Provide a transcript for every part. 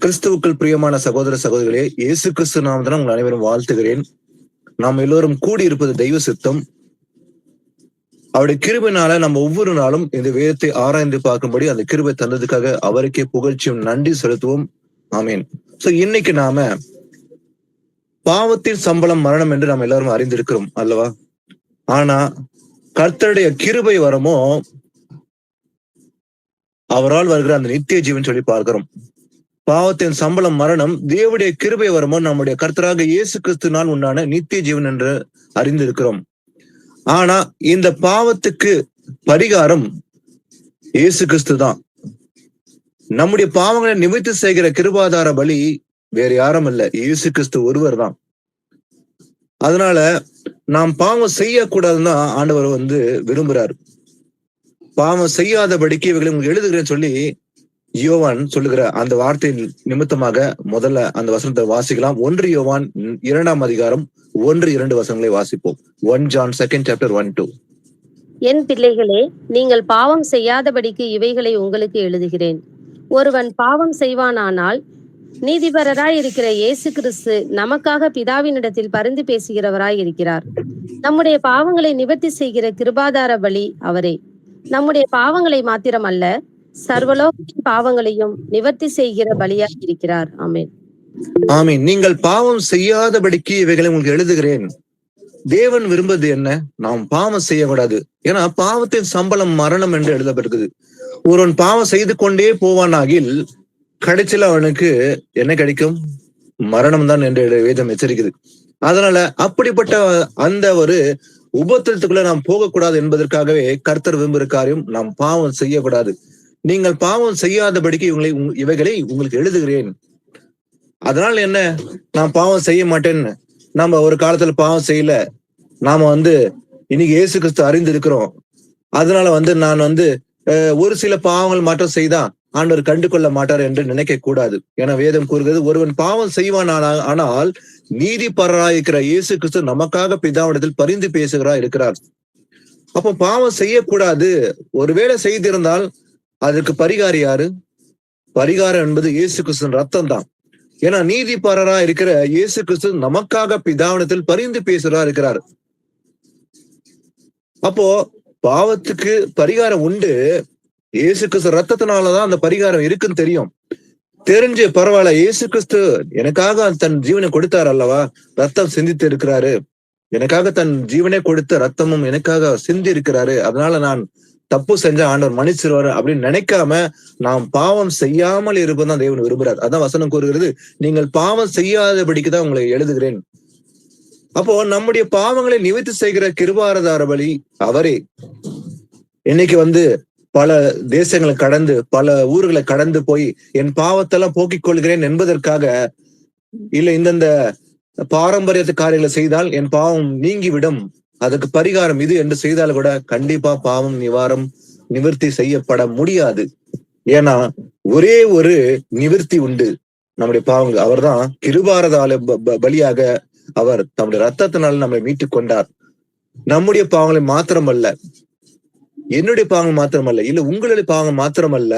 கிறிஸ்துவுக்குள் பிரியமான சகோதர சகோதரிகளே, இயேசு கிறிஸ்து நாமத்தில் உங்கள் அனைவரும் வாழ்த்துகிறேன். நாம் எல்லோரும் கூடியிருப்பது தெய்வ சித்தம். அவருடைய கிருபையினால நம்ம ஒவ்வொரு நாளும் இந்த வேதத்தை ஆராய்ந்து பார்க்கும்படி அந்த கிருபை தந்ததுக்காக அவருக்கே புகழ்ச்சியும் நன்றி செலுத்துவோம். ஆமீன். சோ இன்னைக்கு நாம பாவத்தின் சம்பளம் மரணம் என்று நாம் எல்லாரும் அறிந்திருக்கிறோம் அல்லவா? ஆனா கர்த்தருடைய கிருபை வரமோ அவரால் வருகிற அந்த நித்திய ஜீவன் சொல்லி பார்க்கிறோம். பாவத்தின் சம்பளம் மரணம், தேவனுடைய கிருபை வரமோ நம்முடைய கர்த்தராக இயேசு கிறிஸ்துனால் உண்டான நித்திய ஜீவன் என்று அறிந்திருக்கிறோம். ஆனா இந்த பாவத்துக்கு பரிகாரம் இயேசு கிறிஸ்து தான். நம்முடைய பாவங்களை நிவர்த்தி செய்கிற கிருபாதார பலி வேற யாரும் இல்ல, இயேசு கிறிஸ்து ஒருவர் தான். அதனால நாம் பாவம் செய்யக்கூடாதுன்னு தான் ஆண்டவர் விரும்புறாரு. பாவம் செய்யாதபடிக்கு இவர்களை உங்களுக்கு எழுதுகிறேன்னு சொல்லி யோவான் சொல்லுகிற அந்த வார்த்தையின் நிமித்தமாக முதல்ல அந்த வசனத்தை வாசிக்கலாம். 1 யோவான் 2ஆம் அதிகாரம் 1-2 வசனங்களை வாசிப்போம். 1 John 2nd chapter 1-2. என் பிள்ளைகளே, நீங்கள் பாவம் செய்யாதபடிக்கு இவைகளை உங்களுக்கு எழுதுகிறேன். ஒருவன் பாவம் செய்வானானால் நீதிபரராய் இருக்கிற இயேசு கிறிஸ்து நமக்காக பிதாவினிடத்தில் பரிந்து பேசுகிறவராய் இருக்கிறார். நம்முடைய பாவங்களை நிவர்த்தி செய்கிற கிருபாதார பலி அவரே. நம்முடைய பாவங்களை மாத்திரமல்ல, சர்வலோகத்தின் பாவங்களையும் நிவர்த்தி செய்கிற பலியாக இருக்கிறார். ஆமென். ஆமீன். நீங்கள் பாவம் செய்யாதபடிக்கு இவைகளை உங்களுக்கு எழுதுகிறேன். தேவன் விரும்புவது என்ன? நாம் பாவம் செய்யக்கூடாது. ஏன்னா பாவத்தின் சம்பளம் மரணம் என்று எழுதப்பட்டிருக்குது. ஒருவன் பாவம் செய்து கொண்டே போவானாகில் கடைசியில் அவனுக்கு என்ன கிடைக்கும்? மரணம் தான் என்று வேதம் எச்சரிக்குது. அதனால அப்படிப்பட்ட அந்த ஒரு உபத்திரத்துக்குள்ள நாம் போகக்கூடாது என்பதற்காகவே கர்த்தர் விரும்புகிற காரியம் நாம் பாவம் செய்யக்கூடாது. நீங்கள் பாவம் செய்யாதபடிக்கு இவைகளை உங்களுக்கு எழுதுகிறேன். அதனால என்ன? நான் பாவம் செய்ய மாட்டேன்னு நம்ம ஒரு காலத்துல பாவம் செய்யல, நாம இன்னைக்கு இயேசு கிறிஸ்து அறிந்து இருக்கிறோம். அதனால நான் ஒரு சில பாவங்கள் மாற்றம் செய்தா ஆண்டவர் கண்டு கொள்ள மாட்டார் என்று நினைக்க கூடாது. ஏன்னா வேதம் கூறுகிறது, ஒருவன் பாவம் செய்வான் ஆனால் நீதிபரராயிருக்கிற இயேசு கிறிஸ்து நமக்காக பிதாவிடத்தில் பரிந்து பேசுகிறார் இருக்கிறார். அப்போ பாவம் செய்யக்கூடாது. ஒருவேளை செய்திருந்தால் அதற்கு பரிகாரம் யாரு? பரிகாரம் என்பது இயேசு கிறிஸ்துவின் ரத்தம் தான். ஏன்னா நீதிபரரா இருக்கிற இயேசு கிறிஸ்து நமக்காக பிதாவிடத்தில் பரிந்து பேசுறா இருக்கிறார். அப்போ பாவத்துக்கு பரிகாரம் உண்டு. இயேசு கிறிஸ்து ரத்தத்தினாலதான் அந்த பரிகாரம் இருக்குன்னு தெரியும். தெரிஞ்சு பரவாயில்ல, இயேசு கிறிஸ்து எனக்காக தன் ஜீவனை கொடுத்தார் அல்லவா, ரத்தம் சிந்தித்து இருக்கிறாரு, எனக்காக தன் ஜீவனை கொடுத்த ரத்தமும் எனக்காக சிந்தி இருக்கிறாரு, அதனால நான் தப்பு செஞ்ச ஆண்டவர் மன்னிச்சிருவாரு அப்படின்னு நினைக்காம நாம் பாவம் செய்யாமல் இருப்பதுதான் தேவன் விரும்புகிறார். அதான் வசனம் கூறுகிறது, நீங்கள் பாவம் செய்யாதபடிக்குதான் உங்களை எழுதுகிறேன். அப்போ நம்முடைய பாவங்களை நிவர்த்தி செய்கிற கிருபாதார பலி அவரே. இன்னைக்கு பல தேசங்களை கடந்து பல ஊர்களை கடந்து போய் என் பாவத்தெல்லாம் போக்கிக் கொள்கிறேன் என்பதற்காக இல்ல, இந்தந்த பாரம்பரியத்து காரியங்களை செய்தால் என் பாவம் நீங்கிவிடும், அதுக்கு பரிகாரம் இது என்று செய்தால் கூட கண்டிப்பா பாவம் நிவர்த்தி செய்யப்பட முடியாது. ஏன்னா ஒரே ஒரு நிவர்த்தி உண்டு நம்முடைய பாவங்கள். அவர் தான் கிருபாதார பலியாக அவர் தம்முடைய ரத்தத்தினால் நம்மை மீட்டுக் கொண்டார். நம்முடைய பாவங்களை மாத்திரமல்ல, என்னுடைய பாவங்கள் மாத்திரமல்ல, இல்ல உங்களுடைய பாவங்கள் மாத்திரமல்ல,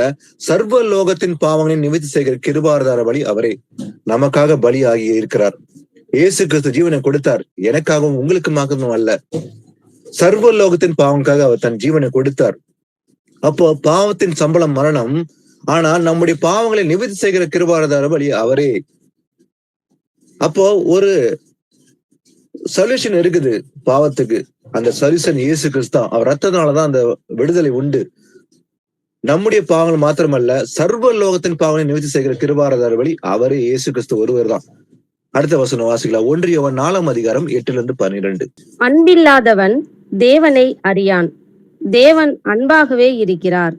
சர்வ லோகத்தின் பாவங்களை நிவர்த்தி செய்கிற கிருபாதார பலி அவரே நமக்காக பலி ஆகி இருக்கிறார். இயேசு கிறிஸ்து ஜீவனை கொடுத்தார், எனக்காகவும் உங்களுக்கு மாத்திரம் அல்ல, சர்வ லோகத்தின் பாவங்களுக்காக அவர் தன் ஜீவனை கொடுத்தார். அப்போ பாவத்தின் சம்பளம் மரணம், ஆனால் நம்முடைய பாவங்களை நிவர்த்தி செய்கிற கிருபாதார பலி அவரே. அப்போ ஒரு சொல்யூஷன் இருக்குது பாவத்துக்கு. அந்த சொல்யூஷன் இயேசு கிறிஸ்து. அவர் ரத்தத்தினாலதான் அந்த விடுதலை உண்டு. நம்முடைய பாவங்கள் மாத்திரமல்ல, சர்வ லோகத்தின் பாவங்களை நிவர்த்தி செய்கிற கிருபாதார பலி அவரே, இயேசு கிறிஸ்து ஒருவர் தான். அடுத்த வசனம் வாசிக்கலாம். 1 யோவான் 4ஆம் அதிகாரம் 8-12. அன்பில்லாதவன் தேவனை அறியான், தேவன் அன்பாகவே இருக்கிறார்.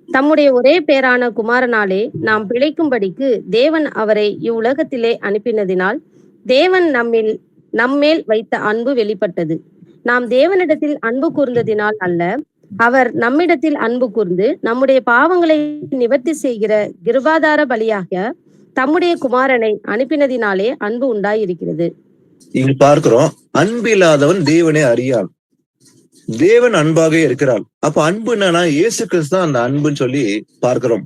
தம்முடைய ஒரே பேரான குமாரனாலே நாம் பிழைக்கும்படிக்கு தேவன் அவரை இவ்வுலகத்திலே அனுப்பினதினால் தேவன் நம்மேல் வைத்த அன்பு வெளிப்பட்டது. நாம் தேவனிடத்தில் அன்பு கூர்ந்ததினால் அல்ல, அவர் நம்மிடத்தில் அன்பு கூர்ந்து நம்முடைய பாவங்களை நிவர்த்தி செய்கிற கிருபாதார பலியாக தம்முடைய குமாரனை அனுப்பினதினாலே அன்பு உண்டாயிருக்கிறது. இங்கு பார்க்கிறோம், அன்பில்லாதவன் தேவனை அறியான், தேவன் அன்பாக இருக்கிறார். அப்ப அன்பு என்னன்னா இயேசு கிறிஸ்து தான் அந்த அன்புன்னு சொல்லி பார்க்கிறோம்.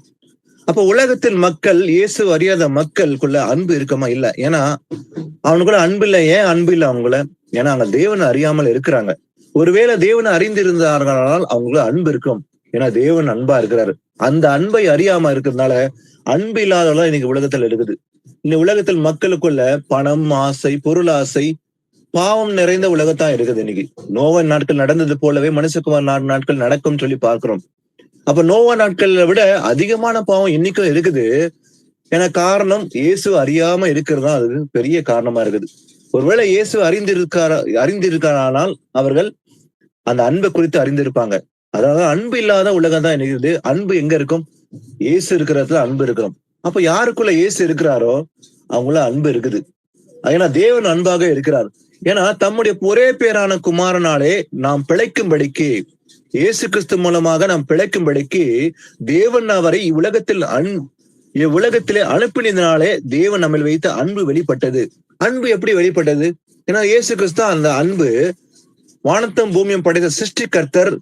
அப்ப உலகத்தில் மக்கள், இயேசு அறியாத மக்களுக்குள்ள அன்பு இருக்குமா? இல்ல. ஏன்னா அவனுக்குள்ள அன்பு இல்லை. ஏன் அன்பு இல்லை அவங்கள? ஏன்னா அவங்க தேவனை அறியாமல் இருக்கிறாங்க. ஒருவேளை தேவனை அறிந்திருந்தார்களால் அவங்களுக்கு அன்பு இருக்கும். ஏன்னா தேவன் அன்பா இருக்கிறாரு. அந்த அன்பை அறியாம இருக்கிறதுனால அன்பு இல்லாதவங்க இன்னைக்கு உலகத்துல இருக்குது. இந்த உலகத்தில் மக்களுக்குள்ள பணம் ஆசை, பொருள் ஆசை, பாவம் நிறைந்த உலகத்தான் இருக்குது இன்னைக்கு. நோவா நாட்கள் நடந்தது போலவே மனுஷகுமார் நாட்கள் நடக்கும் சொல்லி பார்க்கிறோம். அப்ப நோவா நாட்களை விட அதிகமான பாவம் இன்னைக்கும் இருக்குது. ஏன்னா காரணம் இயேசு அறியாம இருக்கிறது தான் அது பெரிய காரணமா இருக்குது. ஒருவேளை இயேசு அறிந்திருக்காரானால் அவர்கள் அந்த அன்பை குறித்து அறிந்திருப்பாங்க. அதாவது அன்பு இல்லாத உலகம் தான் இருக்குது. அன்பு எங்க இருக்கும்? இயேசு இருக்கிறதுல அன்பு இருக்கிறோம். அப்ப யாருக்குள்ள இயேசு இருக்கிறாரோ அவங்கள அன்பு இருக்குது. ஏன்னா தேவன் அன்பாக இருக்கிறார். ஏன்னா தம்முடைய ஒரே பேரான குமாரனாலே நாம் பிழைக்கும்படிக்கு, இயேசு கிறிஸ்து மூலமாக நாம் பிழைக்கும்படிக்கு தேவன் அவரை இவ்வுலகத்திலே அனுப்பினதினாலே தேவன் நம்மில் வைத்த அன்பு வெளிப்பட்டது. அன்பு எப்படி வெளிப்பட்டது? ஏன்னா இயேசு கிறிஸ்து அந்த அன்பு வானத்தும் பூமியும் படைத்த சிருஷ்டிகர்த்தர்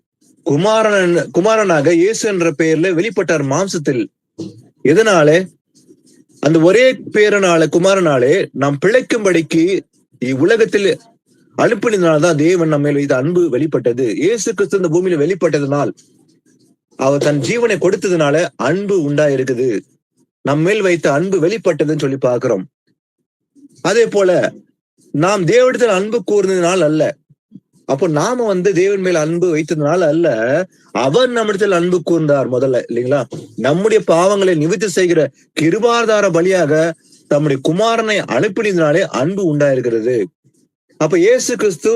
குமாரனாக இயேசு என்ற பெயர்ல வெளிப்பட்டார் மாம்சத்தில். எதனாலே? அந்த ஒரே பேரனால குமாரனாலே நாம் பிழைக்கும்படிக்கு இவ்வுலகத்தில் அனுப்பினதுனால்தான் தேவன் நம்ம வைத்த அன்பு வெளிப்பட்டது. இயேசு கிறிஸ்து இந்த பூமியில வெளிப்பட்டதுனால், அவர் தன் ஜீவனை கொடுத்ததுனால அன்பு உண்டாயிருக்குது. நம்ம மேல் வைத்த அன்பு வெளிப்பட்டதுன்னு சொல்லி பார்க்கிறோம். அதே போல நாம் தேவனிடத்தில் அன்பு கூர்ந்ததுனால் அல்ல. அப்போ நாம தேவன் மேல அன்பு வைத்ததுனால அல்ல, அவர் நம்மிடத்தில் அன்பு கூர்ந்தார் முதல்ல, இல்லைங்களா? நம்முடைய பாவங்களை நிவர்த்தி செய்கிற கிருபாதார பலியாக தம்முடைய குமாரனை அனுப்பினதினாலே அன்பு உண்டாயிருக்கிறது. அப்ப இயேசு கிறிஸ்து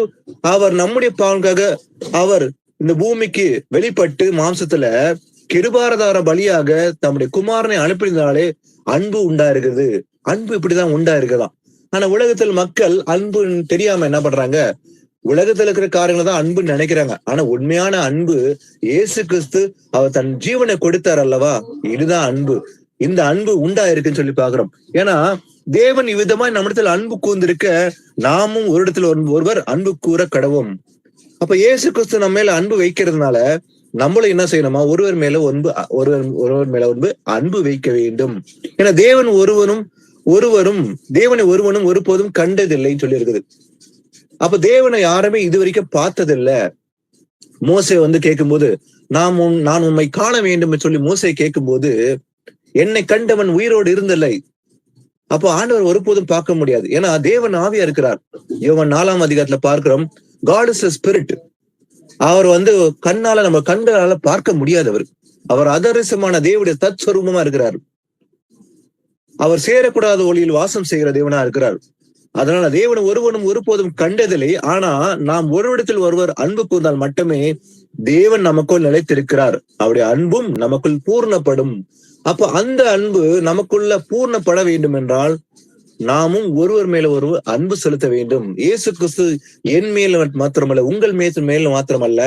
அவர் நம்முடைய பாவங்களுக்காக அவர் இந்த பூமிக்கு வெளிப்பட்டு மாம்சத்துல கிருபாதார பலியாக தம்முடைய குமாரனை அனுப்பினதினாலே அன்பு உண்டாயிருக்கிறது. அன்பு இப்படிதான் உண்டாயிருக்குதான். ஆனா உலகத்தில் மக்கள் அன்பு தெரியாம என்ன பண்றாங்க? உலகத்துல இருக்கிற காரியங்களை தான் அன்புன்னு நினைக்கிறாங்க. ஆனா உண்மையான அன்பு இயேசு கிறிஸ்து அவர் தன் ஜீவனை கொடுத்தார் அல்லவா, இதுதான் அன்பு. இந்த அன்பு உண்டா இருக்குன்னு சொல்லி பாக்குறோம். ஏன்னா தேவன் இவ்விதமா நம்மிடத்தில் அன்பு கூர்ந்திருக்க நாமும் ஒரு இடத்துல ஒருவர் அன்பு கூற கடவும். அப்ப இயேசு கிறிஸ்து நம்ம மேல அன்பு வைக்கிறதுனால நம்மளும் என்ன செய்யணுமா? ஒருவர் மேல அன்பு வைக்க வேண்டும். ஏன்னா தேவனை ஒருவனும் ஒருபோதும் கண்டதில்லைன்னு சொல்லி இருக்குது. அப்ப தேவனை யாருமே இதுவரைக்கும் பார்த்ததில்ல. மோசே கேட்கும்போது நான் உண்மை காண வேண்டும் சொல்லி மோசே கேட்கும்போது, என்னை கண்டவன் உயிரோடு இருந்தில்லை. அப்போ ஆண்டவர் ஒருபோதும் பார்க்க முடியாது. ஏன்னா தேவன் ஆவியா இருக்கிறார். யோவான் 4ஆம் அதிகாரத்துல பார்க்கிறோம், God is a spirit. அவர் கண்ணால நம்ம கண்களால பார்க்க முடியாதவர். அவர் அதரிசமான தேவனுடைய தற்ஸ்வரூபமா இருக்கிறார். அவர் சேரக்கூடாத ஒளியில் வாசம் செய்கிற தேவனா இருக்கிறார். அதனால தேவன் ஒருவனும் ஒருபோதும் கண்டதில்லை. ஆனா நாம் ஒருவிடத்தில் ஒருவர் அன்பு கூர்ந்தால் மட்டுமே தேவன் நமக்குள் நிலைத்திருக்கிறார். அவருடைய அன்பும் நமக்குள் பூர்ணப்படும். அப்ப அந்த அன்பு நமக்குள்ள பூர்ணப்பட வேண்டும் என்றால் நாமும் ஒருவர் மேல ஒருவர் அன்பு செலுத்த வேண்டும். இயேசு கிறிஸ்து என் மேல மாத்திரமல்ல, உங்கள் மேல மாத்திரமல்ல,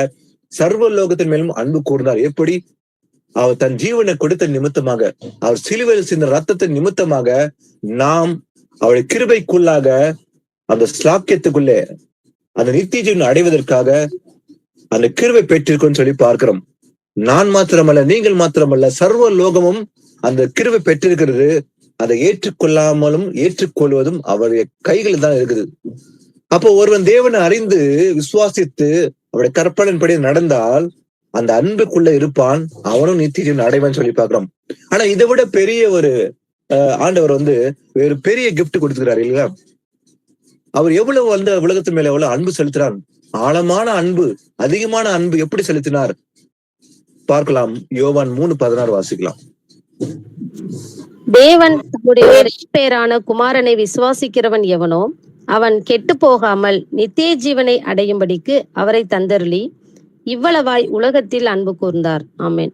சர்வ லோகத்தின் மேலும் அன்பு கூர்ந்தார். எப்படி? அவர் தன் ஜீவனை கொடுத்த நிமித்தமாக, அவர் சிலுவையில் சிந்த ரத்தத்தின் நிமித்தமாக நாம் அவருடைய கிருபைக்குள்ளாக அந்த ஸ்லாக்கியத்துக்குள்ளே அந்த நித்திய ஜீவன் அடைவதற்காக அந்த கிருபை பெற்றிருக்கும் சொல்லி பார்க்கிறோம். நான் மாத்திரமல்ல, நீங்கள் மாத்திரமல்ல, சர்வ லோகமும் அந்த கிருபை பெற்றிருக்கிறது. அதை ஏற்றுக்கொள்ளாமலும் ஏற்றுக்கொள்வதும் அவருடைய கைகளில் தான் இருக்குது. அப்போ ஒருவன் தேவனை அறிந்து விசுவாசித்து அவருடைய கற்பனையின்படி நடந்தால் அந்த அன்புக்குள்ள இருப்பான், அவனும் நித்திய ஜீவன் அடைவான்னு சொல்லி பார்க்கிறோம். ஆனா இதை விட பெரிய ஒரு ஆண்டவர் வேறு பெரிய கிஃப்ட் கொடுத்துக்கிறாரு இல்லையா? அவர் எவ்வளவு உலகத்து மேல எவ்வளவு அன்பு செலுத்துறார். ஆழமான அன்பு, அதிகமான அன்பு எப்படி செலுத்தினார் பார்க்கலாம். யோவான் 3:16 வாசிக்கலாம். தேவன் தம்முடைய ஒரே பேரான குமாரனை விசுவாசிக்கிறவன் எவனோ அவன் கெட்டு போகாமல் நித்திய ஜீவனை அடையும்படிக்கு அவரை தந்தருளி இவ்வளவாய் உலகத்தில் அன்பு கூர்ந்தார். ஆமென்.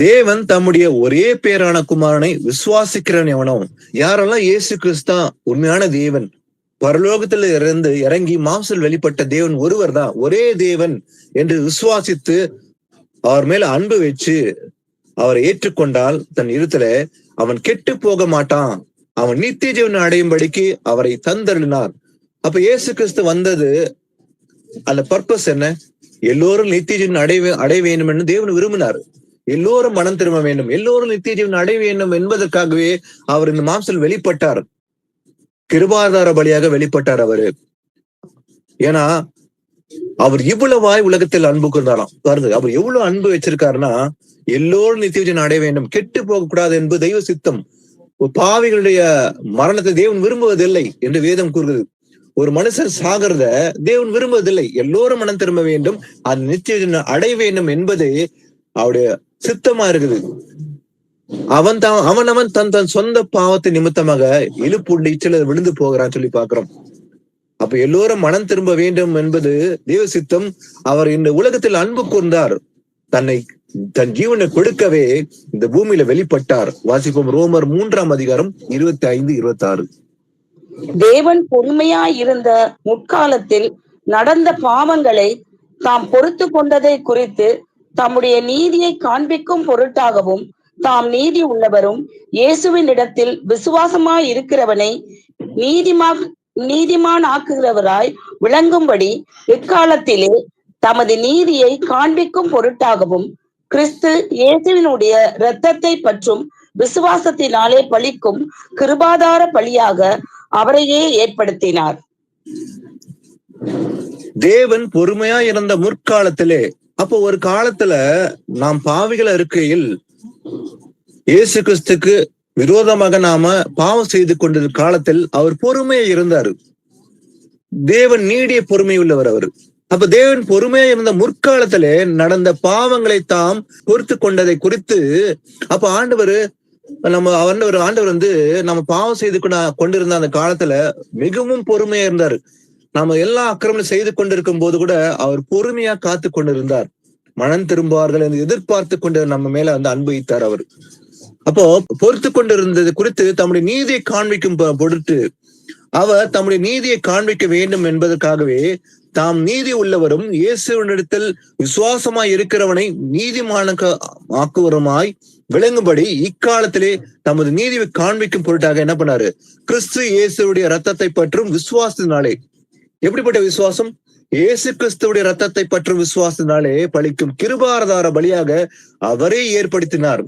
தேவன் தம்முடைய ஒரே பேரான குமாரனை விசுவாசிக்கிறவன் எவனோ, யாரெல்லாம் இயேசு கிறிஸ்து உண்மையான தேவன், பரலோகத்துல இறங்கி மாம்சல் வெளிப்பட்ட தேவன் ஒருவர் தான், ஒரே தேவன் என்று விசுவாசித்து அவர் மேல அன்பு வச்சு அவரை ஏற்றுக்கொண்டால் தன் இருத்துல அவன் கெட்டு போக மாட்டான், அவன் நித்திய ஜீவனை அடையும்படிக்கு அவரை தந்தருளினார். அப்ப இயேசு கிறிஸ்து வந்தது அந்த பர்பஸ் என்ன? எல்லோரும் நித்திய ஜீவன் அடைய வேண்டும் என்று தேவன் விரும்பினார். எல்லோரும் மனம் திரும்ப வேண்டும், எல்லோரும் நித்திய ஜீவன் அடைய வேண்டும் என்பதற்காகவே அவர் இந்த மாம்சத்தில் வெளிப்பட்டார். கிருபாதார பலியாக வெளிப்பட்டார் அவரு. ஏன்னா அவர் இவ்வளவாய் உலகத்தில் அன்பு கொண்டாராம். பாருங்க, அவர் எவ்வளவு அன்பு வச்சிருக்காருன்னா, எல்லோரும் நித்திய ஜீவன் அடைய வேண்டும், கெட்டு போக கூடாது என்பது தெய்வ சித்தம். பாவிகளுடைய மரணத்தை தேவன் விரும்புவதில்லை என்று வேதம் கூறுகிறது. ஒரு மனுஷன் சாகிறத தேவன் விரும்புவதில்லை. எல்லோரும் மனம் திரும்ப வேண்டும், அந்த நித்திய அடைய வேண்டும் என்பது அவருடைய சித்தமா இருக்குது. அவன் தன் சொந்த பாவத்தை நிமித்தமாக இழுப்புண்டி சிலர் விழுந்து போகிறான் சொல்லி பாக்குறோம். அப்ப எல்லோரும் மனம் திரும்ப வேண்டும் என்பது தேவ சித்தம். அவர் இந்த உலகத்தில் அன்பு கூர்ந்தார், தன் ஜீவனை கொடுக்கவே இந்த பூமியில வெளிப்பட்டார். வாசிப்போம் ரோமர் 3ஆம் அதிகாரம் 25-26. தேவன் பொறுமையாயிருந்த முற்காலத்தில் நடந்த பாவங்களை தாம் பொறுத்து கொண்டதை குறித்து தம்முடைய நீதியை காண்பிக்கும் பொருட்டாகவும் தாம் நீதி உள்ளவரும் இயேசுவின் இடத்தில் விசுவாசமாய் இருக்கிறவனை நீதிமான் ஆக்குகிறவராய் விளங்கும்படி இக்காலத்திலே தமது நீதியை காண்பிக்கும் பொருட்டாகவும் கிறிஸ்து இயேசுவினுடைய இரத்தத்தை பற்றும் விசுவாசத்தினாலே பலிக்கும் கிருபாதார பலியாக அவரையே ஏற்படுத்தினார். தேவன் பொறுமையா இருந்த முற்காலத்திலே, அப்போ ஒரு காலத்துல நாம் பாவிகள இருக்கையில் இயேசு கிறிஸ்துக்கு விரோதமாக நாம பாவம் செய்து கொண்டிருந்த காலத்தில் அவர் பொறுமையா இருந்தாரு. தேவன் நீடிய பொறுமை உள்ளவர் அவர். அப்ப தேவன் பொறுமையா இருந்த முற்காலத்திலே நடந்த பாவங்களை தாம் பொறுத்து கொண்டதை குறித்து அப்ப ஆண்டவர் நம்ம பாவம் செய்து கொண்டிருந்த அந்த காலத்துல மிகவும் பொறுமையா இருந்தாரு. நாம எல்லா அக்கிரமம் செய்து கொண்டிருக்கும் போது கூட அவர் பொறுமையா காத்து கொண்டிருந்தார். மனம் திரும்புவார்கள் என்று எதிர்பார்த்து கொண்டு நம்ம மேல அன்பு வைத்தார் அவர். அப்போ பொறுத்து கொண்டிருந்தது குறித்து தம்முடைய நீதியை காண்பிக்கும் பொருட்டு அவர் தம்முடைய நீதியை காண்பிக்க வேண்டும் என்பதற்காகவே தாம் நீதி உள்ளவரும் இயேசுவினிடத்தில் விசுவாசமாய் இருக்கிறவனை நீதிமானாக்குவருமாய் விளங்கும்படி இக்காலத்திலே தமது நீதியை காண்பிக்கும் பொருட்டாக என்ன பண்ணாரு? கிறிஸ்து இயேசுடைய ரத்தத்தை பற்றும் விசுவாசத்தினாலே. எப்படிப்பட்ட விசுவாசம்? இயேசு கிறிஸ்துவுடைய ரத்தத்தை பற்றும் விசுவாசத்தினாலே பலிக்கும் கிருபாதார பலியாக அவரே ஏற்படுத்தினார்.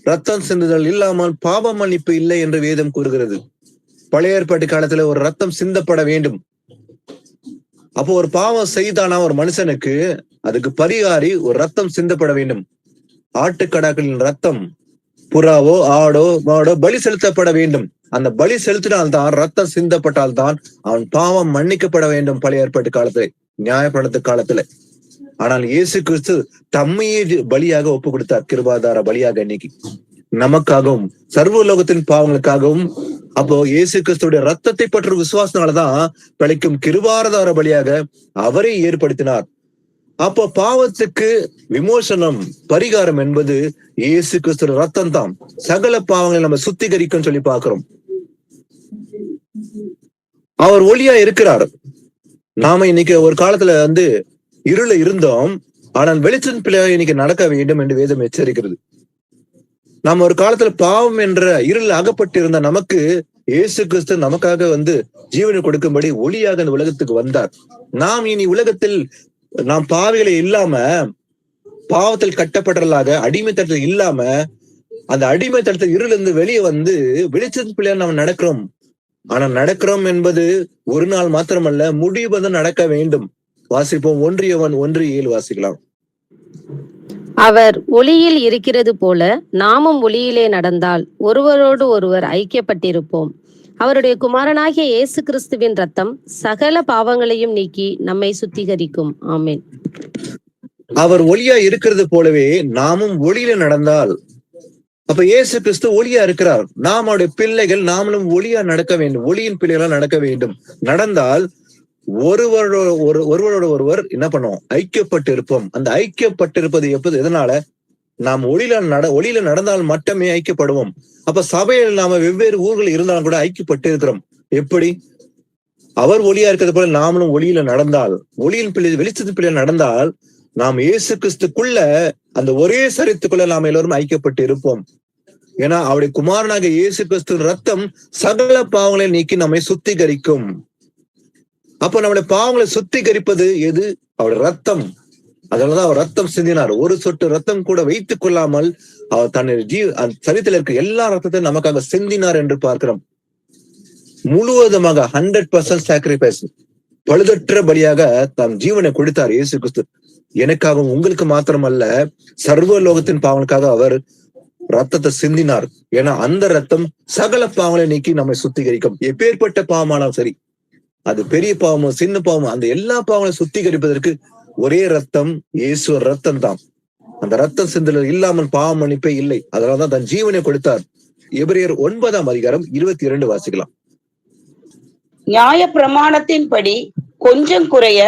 ரத்தம் சிந்துதல் இல்லாமல் பாவ மன்னிப்பு இல்லை என்று வேதம் கூறுகிறது. பழைய ஏற்பாட்டு காலத்துல ஒரு ரத்தம் சிந்தப்பட வேண்டும். அப்போ ஒரு பாவம் செய்தானா ஒரு மனுஷனுக்கு அதுக்கு பரிகாரி ஒரு ரத்தம் சிந்தப்பட வேண்டும். ஆட்டுக்கடாக்களின் ரத்தம், புறாவோ ஆடோ மாடோ பலி செலுத்தப்பட வேண்டும். அந்த பலி செலுத்தினால்தான், ரத்தம் சிந்தப்பட்டால்தான் அவன் பாவம் மன்னிக்கப்பட வேண்டும் பழைய ஏற்பாட்டு காலத்துல, நியாயப்படுத்த காலத்துல. ஆனால் இயேசு கிறிஸ்து தம்மையே பலியாக ஒப்பு கொடுத்தார், கிருபாதார பலியாக. இன்னைக்கு நமக்காகவும் சர்வ உலகத்தின் பாவங்களுக்காகவும் அப்போ இயேசு கிறிஸ்துடைய ரத்தத்தை பற்றும் விசுவாசனாலதான் பலிக்கும் கிருபாதார பலியாக அவரை ஏற்படுத்தினார். அப்போ பாவத்துக்கு விமோசனம், பரிகாரம் என்பது இயேசு கிறிஸ்துடைய ரத்தம் தான். சகல பாவங்களை நம்ம சுத்திகரிக்கும் சொல்லி பாக்குறோம். அவர் ஒளியா இருக்கிறார். நாம இன்னைக்கு ஒரு காலத்துல இருள இருந்தோம், ஆனால் வெளிச்சம் பிள்ளை இன்னைக்கு நடக்க வேண்டும் என்று வேதம் எச்சரிக்கிறது. நாம் ஒரு காலத்துல பாவம் என்ற இருள் அகப்பட்டிருந்த நமக்கு இயேசு கிறிஸ்து நமக்காக ஜீவனை கொடுக்கும்படி ஒளியாக இந்த உலகத்துக்கு வந்தார். நாம் இனி உலகத்தில் நாம் பாவிகளை இல்லாம, பாவத்தில் கட்டப்பட்டலாக அடிமைத்தளத்தில் இல்லாம, அந்த அடிமைத்தளத்தில் இருளிருந்து வெளியே வெளிச்சத்து பிள்ளையா நாம் நடக்கிறோம். ஆனா நடக்கிறோம் என்பது ஒரு நாள் மாத்திரமல்ல, முடிவு நடக்க வேண்டும். வாசிப்போம் 1 யோவான் 1:7 வாசிக்கலாம். அவர் ஒளியில் இருக்கிறது போல நாமும் ஒளியிலே நடந்தால் ஒருவரோடு ஒருவர் ஐக்கியப்பட்டிருப்போம். அவருடைய குமாரனாகிய இயேசு கிறிஸ்துவின் ரத்தம் சகல பாவங்களையும் நீக்கி நம்மை சுத்திகரிக்கும். ஆமென். அவர் ஒளியா இருக்கிறது போலவே நாமும் ஒளியில நடந்தால், அப்ப இயேசு கிறிஸ்து ஒளியா இருக்கிறார். நாம் அவருடைய பிள்ளைகள், நாமளும் ஒளியா நடக்க வேண்டும், ஒளியின் பிள்ளைகளா நடக்க வேண்டும். நடந்தால் ஒருவரோட ஒருவர் என்ன பண்ணுவோம்? ஐக்கியப்பட்டு இருப்போம். அந்த ஐக்கியப்பட்டிருப்பது எதனால? நாம் ஒளியில நடந்தால் மட்டுமே ஐக்கியப்படுவோம். அப்ப சபையில் நாம வெவ்வேறு ஊர்கள் இருந்தாலும் கூட ஐக்கியப்பட்டு இருக்கிறோம். எப்படி? அவர் ஒளியா இருக்கிறது போல நாமளும் ஒளியில நடந்தால், ஒளியின் பிள்ளை வெளிச்சத்து பிள்ளை நடந்தால், நாம் இயேசு கிறிஸ்துக்குள்ள அந்த ஒரே சரித்துக்குள்ள நாம் எல்லோரும் ஐக்கியப்பட்டு இருப்போம். ஏன்னா அவருடைய குமாரனாக இயேசு கிறிஸ்து ரத்தம் சகல பாவங்களை நீக்கி நம்மை சுத்திகரிக்கும். அப்ப நம்முடைய பாவங்களை சுத்திகரிப்பது எது? அவருடைய ரத்தம். அதனாலதான் அவர் ரத்தம் சிந்தினார். ஒரு சொட்டு ரத்தம் கூட வைத்துக் கொள்ளாமல் அவர் தன்னுடைய சரீரத்தில் இருக்க எல்லா ரத்தத்தையும் நமக்காக சிந்தினார் என்று பார்க்கிறோம். முழுவதுமாக 100% சாக்ரிஃபைஸ், பழுதற்ற பலியாக தம் ஜீவனை கொடுத்தார் இயேசு கிறிஸ்து. எனக்காகவும் உங்களுக்கு மாத்திரமல்ல, சர்வ லோகத்தின் பாவனுக்காக அவர் ரத்தத்தை சிந்தினார். ஏன்னா அந்த ரத்தம் சகல பாவங்களை நீக்கி நம்மை சுத்திகரிக்கும். எப்பேற்பட்ட பாவமானாலும் சரி, அது பெரிய பாவமோ சின்ன பாவமோ, அந்த எல்லா பாவங்களையும் சுத்திகரிப்பதற்கு ஒரே ரத்தம் இயேசு ரத்தம் தான். அந்த ரத்தம் சிந்தல் இல்லாமல் பாவ மன்னிப்பே இல்லை. அதனாலதான் தன் ஜீவனை கொடுத்தார். எபிரேயர் 9:22 வாசிக்கலாம். நியாய பிரமாணத்தின்படி கொஞ்சம் குறைய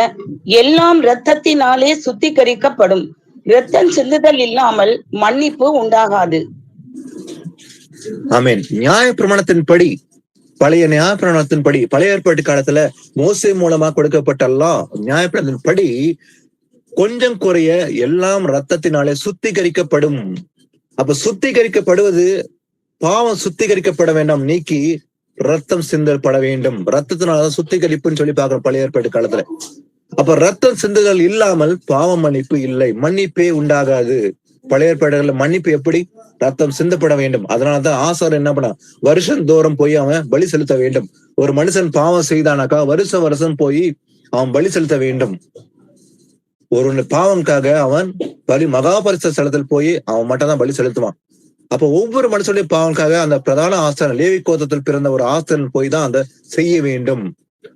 எல்லாம் இரத்தத்தினாலே சுத்திகரிக்கப்படும். இரத்தம் சிந்துதல் இல்லாமல் மன்னிப்பு உண்டாகாது. ஆமென். நியாய பிரமாணத்தின்படி, பழைய நியாய பிரமாணத்தின்படி, பழைய ஏற்பாட்டு காலத்துல மோசே மூலமா கொடுக்கப்பட்ட நியாய பிரமாணத்தின்படி கொஞ்சம் குறைய எல்லாம் ரத்தத்தினாலே சுத்திகரிக்கப்படும். அப்ப சுத்திகரிக்கப்படுவது, பாவம் சுத்திகரிக்கப்பட வேண்டாம், நீக்கி ரத்தம் சிந்தப்பட வேண்டும். ரத்தத்தினாலதான் சுத்திகரிப்புன்னு சொல்லி பாக்குறோம் பழைய ஏற்பாட்டு காலத்துல. அப்ப ரத்தம் சிந்துதல் இல்லாமல் பாவ மன்னிப்பு இல்லை, மன்னிப்பே உண்டாகாது. பழைய ஏற்பாடுகள்ல மன்னிப்பு எப்படி? ரத்தம் சிந்தப்பட வேண்டும். அதனாலதான் ஆசாரியர் என்ன பண்ணா, வருஷம் தோறும் போய் அவன் பலி செலுத்த வேண்டும். ஒரு மனுஷன் பாவம் செய்தானாக்கா வருஷம் போய் அவன் பலி செலுத்த வேண்டும். ஒரு பாவம்காக அவன் மகாபரிச ஸ்தலத்தில் போய் அவன் மட்டும் தான் பலி செலுத்துவான். அப்ப ஒவ்வொரு மனுஷனுடைய பாவம்காக அந்த பிரதான ஆசாரன், லேவி கோத்திரத்தில் பிறந்த ஒரு ஆசாரன் போய் தான் அந்த செய்ய வேண்டும்.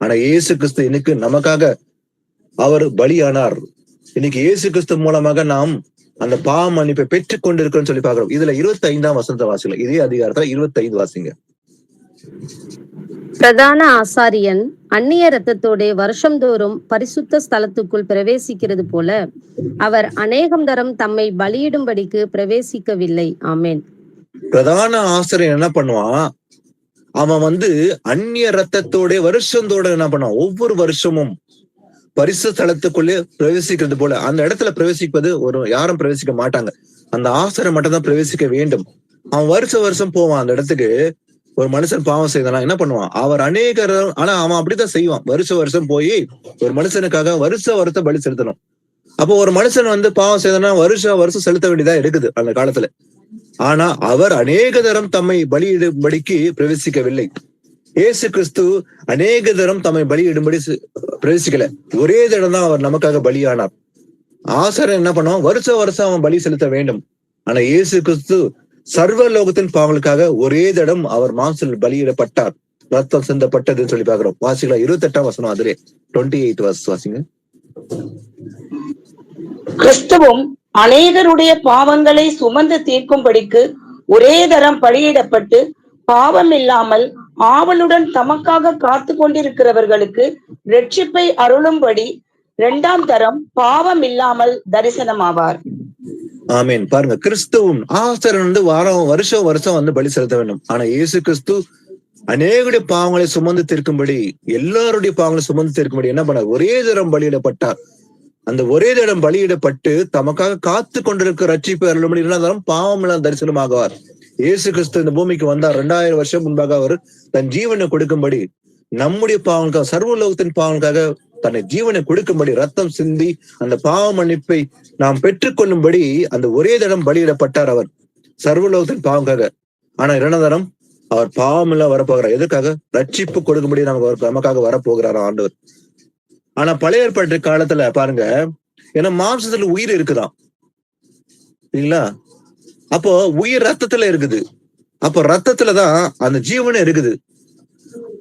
ஆனா இயேசு கிறிஸ்து இன்னைக்கு நமக்காக அவர் பலியானார். இன்னைக்கு இயேசு கிறிஸ்து மூலமாக நாம் அந்த பாவ மன்னிப்பை பெற்றுக் கொண்டிருக்கிறோம்னு சொல்லி பாக்குறோம். இதுல 25ஆம் வசனத்தை வாசிக்கலாம். இதே அதிகாரத்துல 25 வாசிங்க. பிரதான ஆசாரியன் அந்நிய இரத்தத்தோட வருஷந்தோறும் பரிசுத்த ஸ்தலத்துக்குள் பிரவேசிக்கிறது போல அவர் அநேகம் தரம் தம்மை பலியிடும்படிக்கு பிரவேசிக்கவில்லை. ஆமென். பிரதான ஆசாரியன் என்ன பண்ணுவான், அவன் அந்நிய இரத்தத்தோட வருஷத்தோட என்ன பண்ணுவான், ஒவ்வொரு வருஷமும் பரிசுத்த ஸ்தலத்துக்குள்ளே பிரவேசிக்கிறது போல. அந்த இடத்துல பிரவேசிப்பது யாரும் பிரவேசிக்க மாட்டாங்க, அந்த ஆசாரியன் மட்டும் தான் பிரவேசிக்க வேண்டும். அவன் வருஷம் போவான் அந்த இடத்துக்கு. ஒரு மனுஷன் பாவம் செய்தானா என்ன பண்ணுவான், அவர் ஆனா அவன் அப்படித்தான் செய்வான். வருஷம் போய் ஒரு மனுஷனுக்காக வருஷம் பலி செலுத்தணும். அப்போ ஒரு மனுஷன் பாவம் செய்தானா வருஷம் செலுத்த வேண்டியதா இருக்குது அந்த காலத்துல. ஆனா அவர் அநேக தரம் தம்மை பலியிடும்படிக்கு பிரவேசிக்கவில்லை. இயேசு கிறிஸ்து அநேக தரம் தம்மை பலியிடும்படி பிரவேசிக்கல. ஒரே தடம் தான் அவர் நமக்காக பலியானார். ஆசாரியன் என்ன பண்ணுவான், வருஷம் அவன் பலி செலுத்த வேண்டும். ஆனா இயேசு கிறிஸ்து சர்வ லோகத்தின் பாவங்களுக்காக ஒரே தடம் அவர் மாம்சத்தில் பலியிடப்பட்டார், ரத்தம் சிந்தப்பட்டதுன்னு சொல்லி பாக்குறோம். வாசிக்கலாம் 28ஆம் வசனம், அதிலே 28 வாசிங்க. கிறிஸ்துவும் அநேகருடைய பாவங்களை சுமந்து தீர்க்கும்படிக்கு ஒரே தரம் பலியிடப்பட்டு பாவம் இல்லாமல் ஆவலுடன் தமக்காக காத்து கொண்டிருக்கிறவர்களுக்கு இரட்சிப்பை அருளும்படி 2ஆம் தரம் பாவம் இல்லாமல் தரிசனமாவார். ஆமீன். பாருங்க, கிறிஸ்துவும் ஆசாரியன் வருஷம் பலி செலுத்த வேண்டும். ஆனா இயேசு கிறிஸ்து அநேகருடைய பாவங்களை சுமந்து தீர்க்கும்படி, எல்லாருடைய பாவங்களை சுமந்து தீர்க்கும்படி என்ன பண்ணார், ஒரே தரம் பலியிடப்பட்டார். அந்த ஒரே தரம் பலியிடப்பட்டு தமக்காக காத்து கொண்டிருக்கிற ரட்சிப்பை அருளும்படி 2ஆம் தரம் பாவம் இல்லாத தரிசனமாகுவார். இயேசு கிறிஸ்து இந்த பூமிக்கு வந்தார். 2000 வருஷம் முன்பாக அவர் தன் ஜீவனை கொடுக்கும்படி, நம்முடைய பாவங்களுக்காக, சர்வ லோகத்தின் பாவங்களுக்காக தன்னை ஜீவனை கொடுக்கும்படி, ரத்தம் சிந்தி அந்த பாவ மன்னிப்பை நாம் பெற்றுக்கொள்ளும்படி அந்த ஒரே தரம் பலியிடப்பட்டார் அவர் சர்வலோகத்தின் பாவங்களுக்காக. ஆனா 2ஆம் தரம் அவர் பாவம் எல்லாம் வரப்போகிறார். எதுக்காக? ரட்சிப்பு கொடுக்கும்படி நமக்காக வரப்போகிறார் ஆண்டவர். ஆனா பழைய ஏற்பாட்டு காலத்துல பாருங்க, ஏன்னா மாம்சத்துல உயிர் இருக்குதான் இல்லைங்களா? அப்போ உயிர் ரத்தத்துல இருக்குது. அப்போ ரத்தத்துலதான் அந்த ஜீவனே இருக்குது.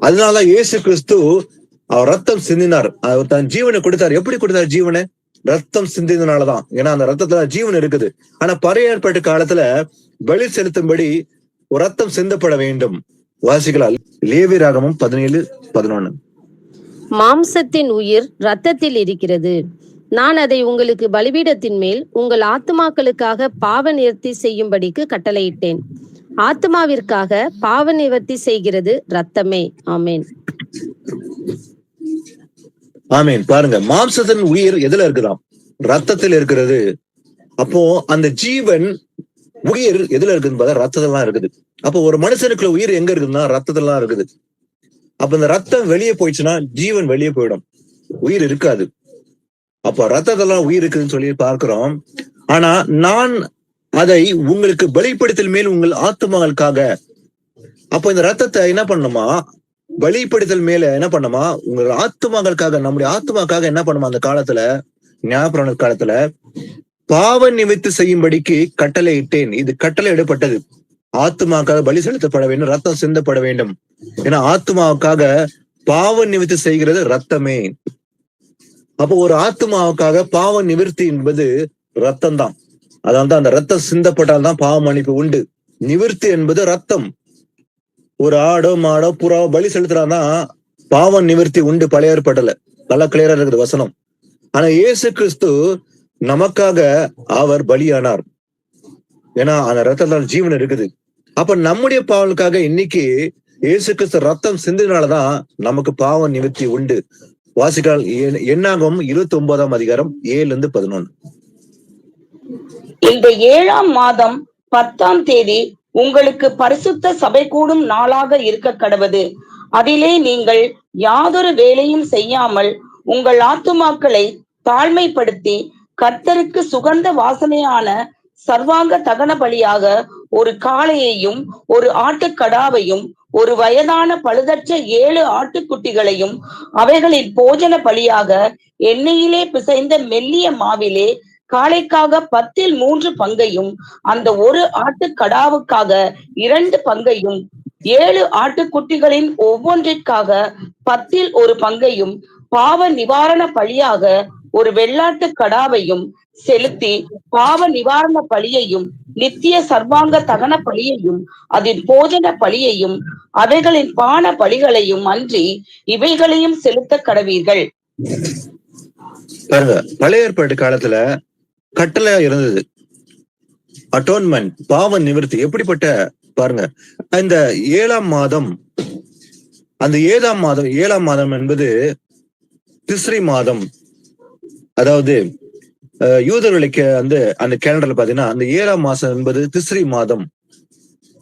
அதனாலதான் இயேசு கிறிஸ்து அவர் ரத்தம் சிந்தினார், அவர் தன் ஜீவனை கொடுத்தார். எப்படி கொடுத்தார் ஜீவனை? ரத்தம் சிந்தினாலதான். ஏன்னா அந்த ரத்தத்துல ஜீவன் இருக்குது. ஆனா பழைய ஏற்பாட்டு காலத்துல பலி செலுத்தும்படி ஒரு ரத்தம் சிந்தப்பட வேண்டும். வாசிக்கலாம் லேவியராகமம் 17:11. மாம்சத்தின் உயிர் இரத்தத்தில் இருக்கிறது. நான் அதை உங்களுக்கு பலிபீடத்தின் மேல் உங்கள் ஆத்துமாக்களுக்காக பாவ நிவர்த்தி செய்யும்படிக்கு கட்டளையிட்டேன். ஆத்மாவிற்காக பாவ நிவர்த்தி செய்கிறது ரத்தமே. ஆமேன். ஆமீன். பாருங்க, மாம்சத்தின் உயிர் எதுல இருக்குதாம்? ரத்தத்தில் இருக்கிறது. அப்போ அந்த ஜீவன் உயிர் எதுல இருக்குதுன்னு பார்த்தா ரத்தத்துல இருக்குது. அப்போ ஒரு மனுஷனுக்குள்ள உயிர் எங்க இருக்குதுன்னா ரத்தத்துல இருக்குது. அப்ப இந்த ரத்தம் வெளியே போயிடுச்சுன்னா ஜீவன் வெளியே போயிடும், உயிர் இருக்காது. அப்ப ரத்தத்தெல்லாம் உயிர் இருக்குதுன்னு சொல்லி பார்க்கிறோம். ஆனா நான் அதை உங்களுக்கு பலிப்படுத்தல் மேல் உங்கள் ஆத்துமகளுக்காக, அப்போ இந்த ரத்தத்தை என்ன பண்ணுமா, பலிப்படுத்தல் மேல என்ன பண்ணுமா, உங்கள் ஆத்துமகளுக்காக, நம்முடைய ஆத்துமாக்காக என்ன பண்ணுமா, அந்த காலத்துல ஞாபக காலத்துல பாவ நிமித்து செய்யும்படிக்கு கட்டளை இட்டேன். இது கட்டளை இடப்பட்டது. ஆத்துமாக்காக பலி செலுத்தப்பட வேண்டும், ரத்தம் சிந்தப்பட வேண்டும். ஏன்னா ஆத்துமாவுக்காக பாவ நிமித்து செய்கிறது ரத்தமே. அப்போ ஒரு ஆத்துமாவுக்காக பாவ நிவர்த்தி என்பது ரத்தம் தான். அதாவது அந்த ரத்தம் சிந்தப்பட்டால்தான் பாவ மன்னிப்பு உண்டு. நிவர்த்தி என்பது ரத்தம். ஒரு ஆடோ மாடோ புறாவோ பலி செலுத்துறாதான் பாவ நிவர்த்தி உண்டு. பழைய ஏற்பாட்டுல நல்லா கிளியரா இருக்குது வசனம். ஆனா இயேசு கிறிஸ்து நமக்காக அவர் பலியானார். ஏன்னா அந்த ரத்தத்தால் ஜீவன் இருக்குது. அப்ப நம்முடைய பாவலுக்காக இன்னைக்கு இயேசு கிறிஸ்து ரத்தம் சிந்தினாலதான் நமக்கு பாவ நிவர்த்தி உண்டு. வாசிக்கால் என்னாகும் 29ஆம் அதிகாரம் 7-11. இந்த 7ஆம் மாதம் 10ஆம் தேதி உங்களுக்கு பரிசுத்த சபை கூடும் நாளாக இருக்க கடவது. அதிலே நீங்கள் யாதொரு வேலையும் செய்யாமல் உங்கள் ஆத்துமாக்களை தாழ்மைப்படுத்தி கர்த்தருக்கு சுகந்த வாசனையான சர்வாங்க தகன பலியாக ஒரு காளையையும் ஒரு ஆட்டுக்கடாவையும் ஒரு வயதான பழுதற்ற 7 ஆட்டுக்குட்டிகளையும் அவைகளின் போஜன பலியாக எண்ணெயிலே பிசைந்த மெல்லிய மாவிலே காளைக்காக 10 பங்கையும் அந்த ஒரு ஆட்டுக்கடாவுக்காக 2 பங்கையும் 7 ஆட்டுக்குட்டிகளின் ஒவ்வொன்றிற்காக 10 பங்கையும் பாவ நிவாரண பலியாக ஒரு வெள்ளாட்டு கடாவையும் செலுத்தி பாவ நிவாரண பலியையும் நித்திய சர்வாங்க தகன பலியையும் அதன் போஜன பலியையும் அவைகளின் பான பலிகளையும் அன்றி இவைகளையும் செலுத்த கடவீர்கள். பாருங்க, பழைய ஏற்பாட்டு காலத்துல கட்டளையா இருந்தது அட்டோன்மெண்ட், பாவ நிவர்த்தி. எப்படிப்பட்ட பாருங்க, இந்த 7ஆம் மாதம், அந்த 7ஆம் மாதம் என்பது திஸ்ரி மாதம். அதாவது யூதர்களுக்கு அந்த கேலண்டர்ல பாத்தீங்கன்னா அந்த 7ஆம் மாசம் என்பது திஸ்ரி மாதம்.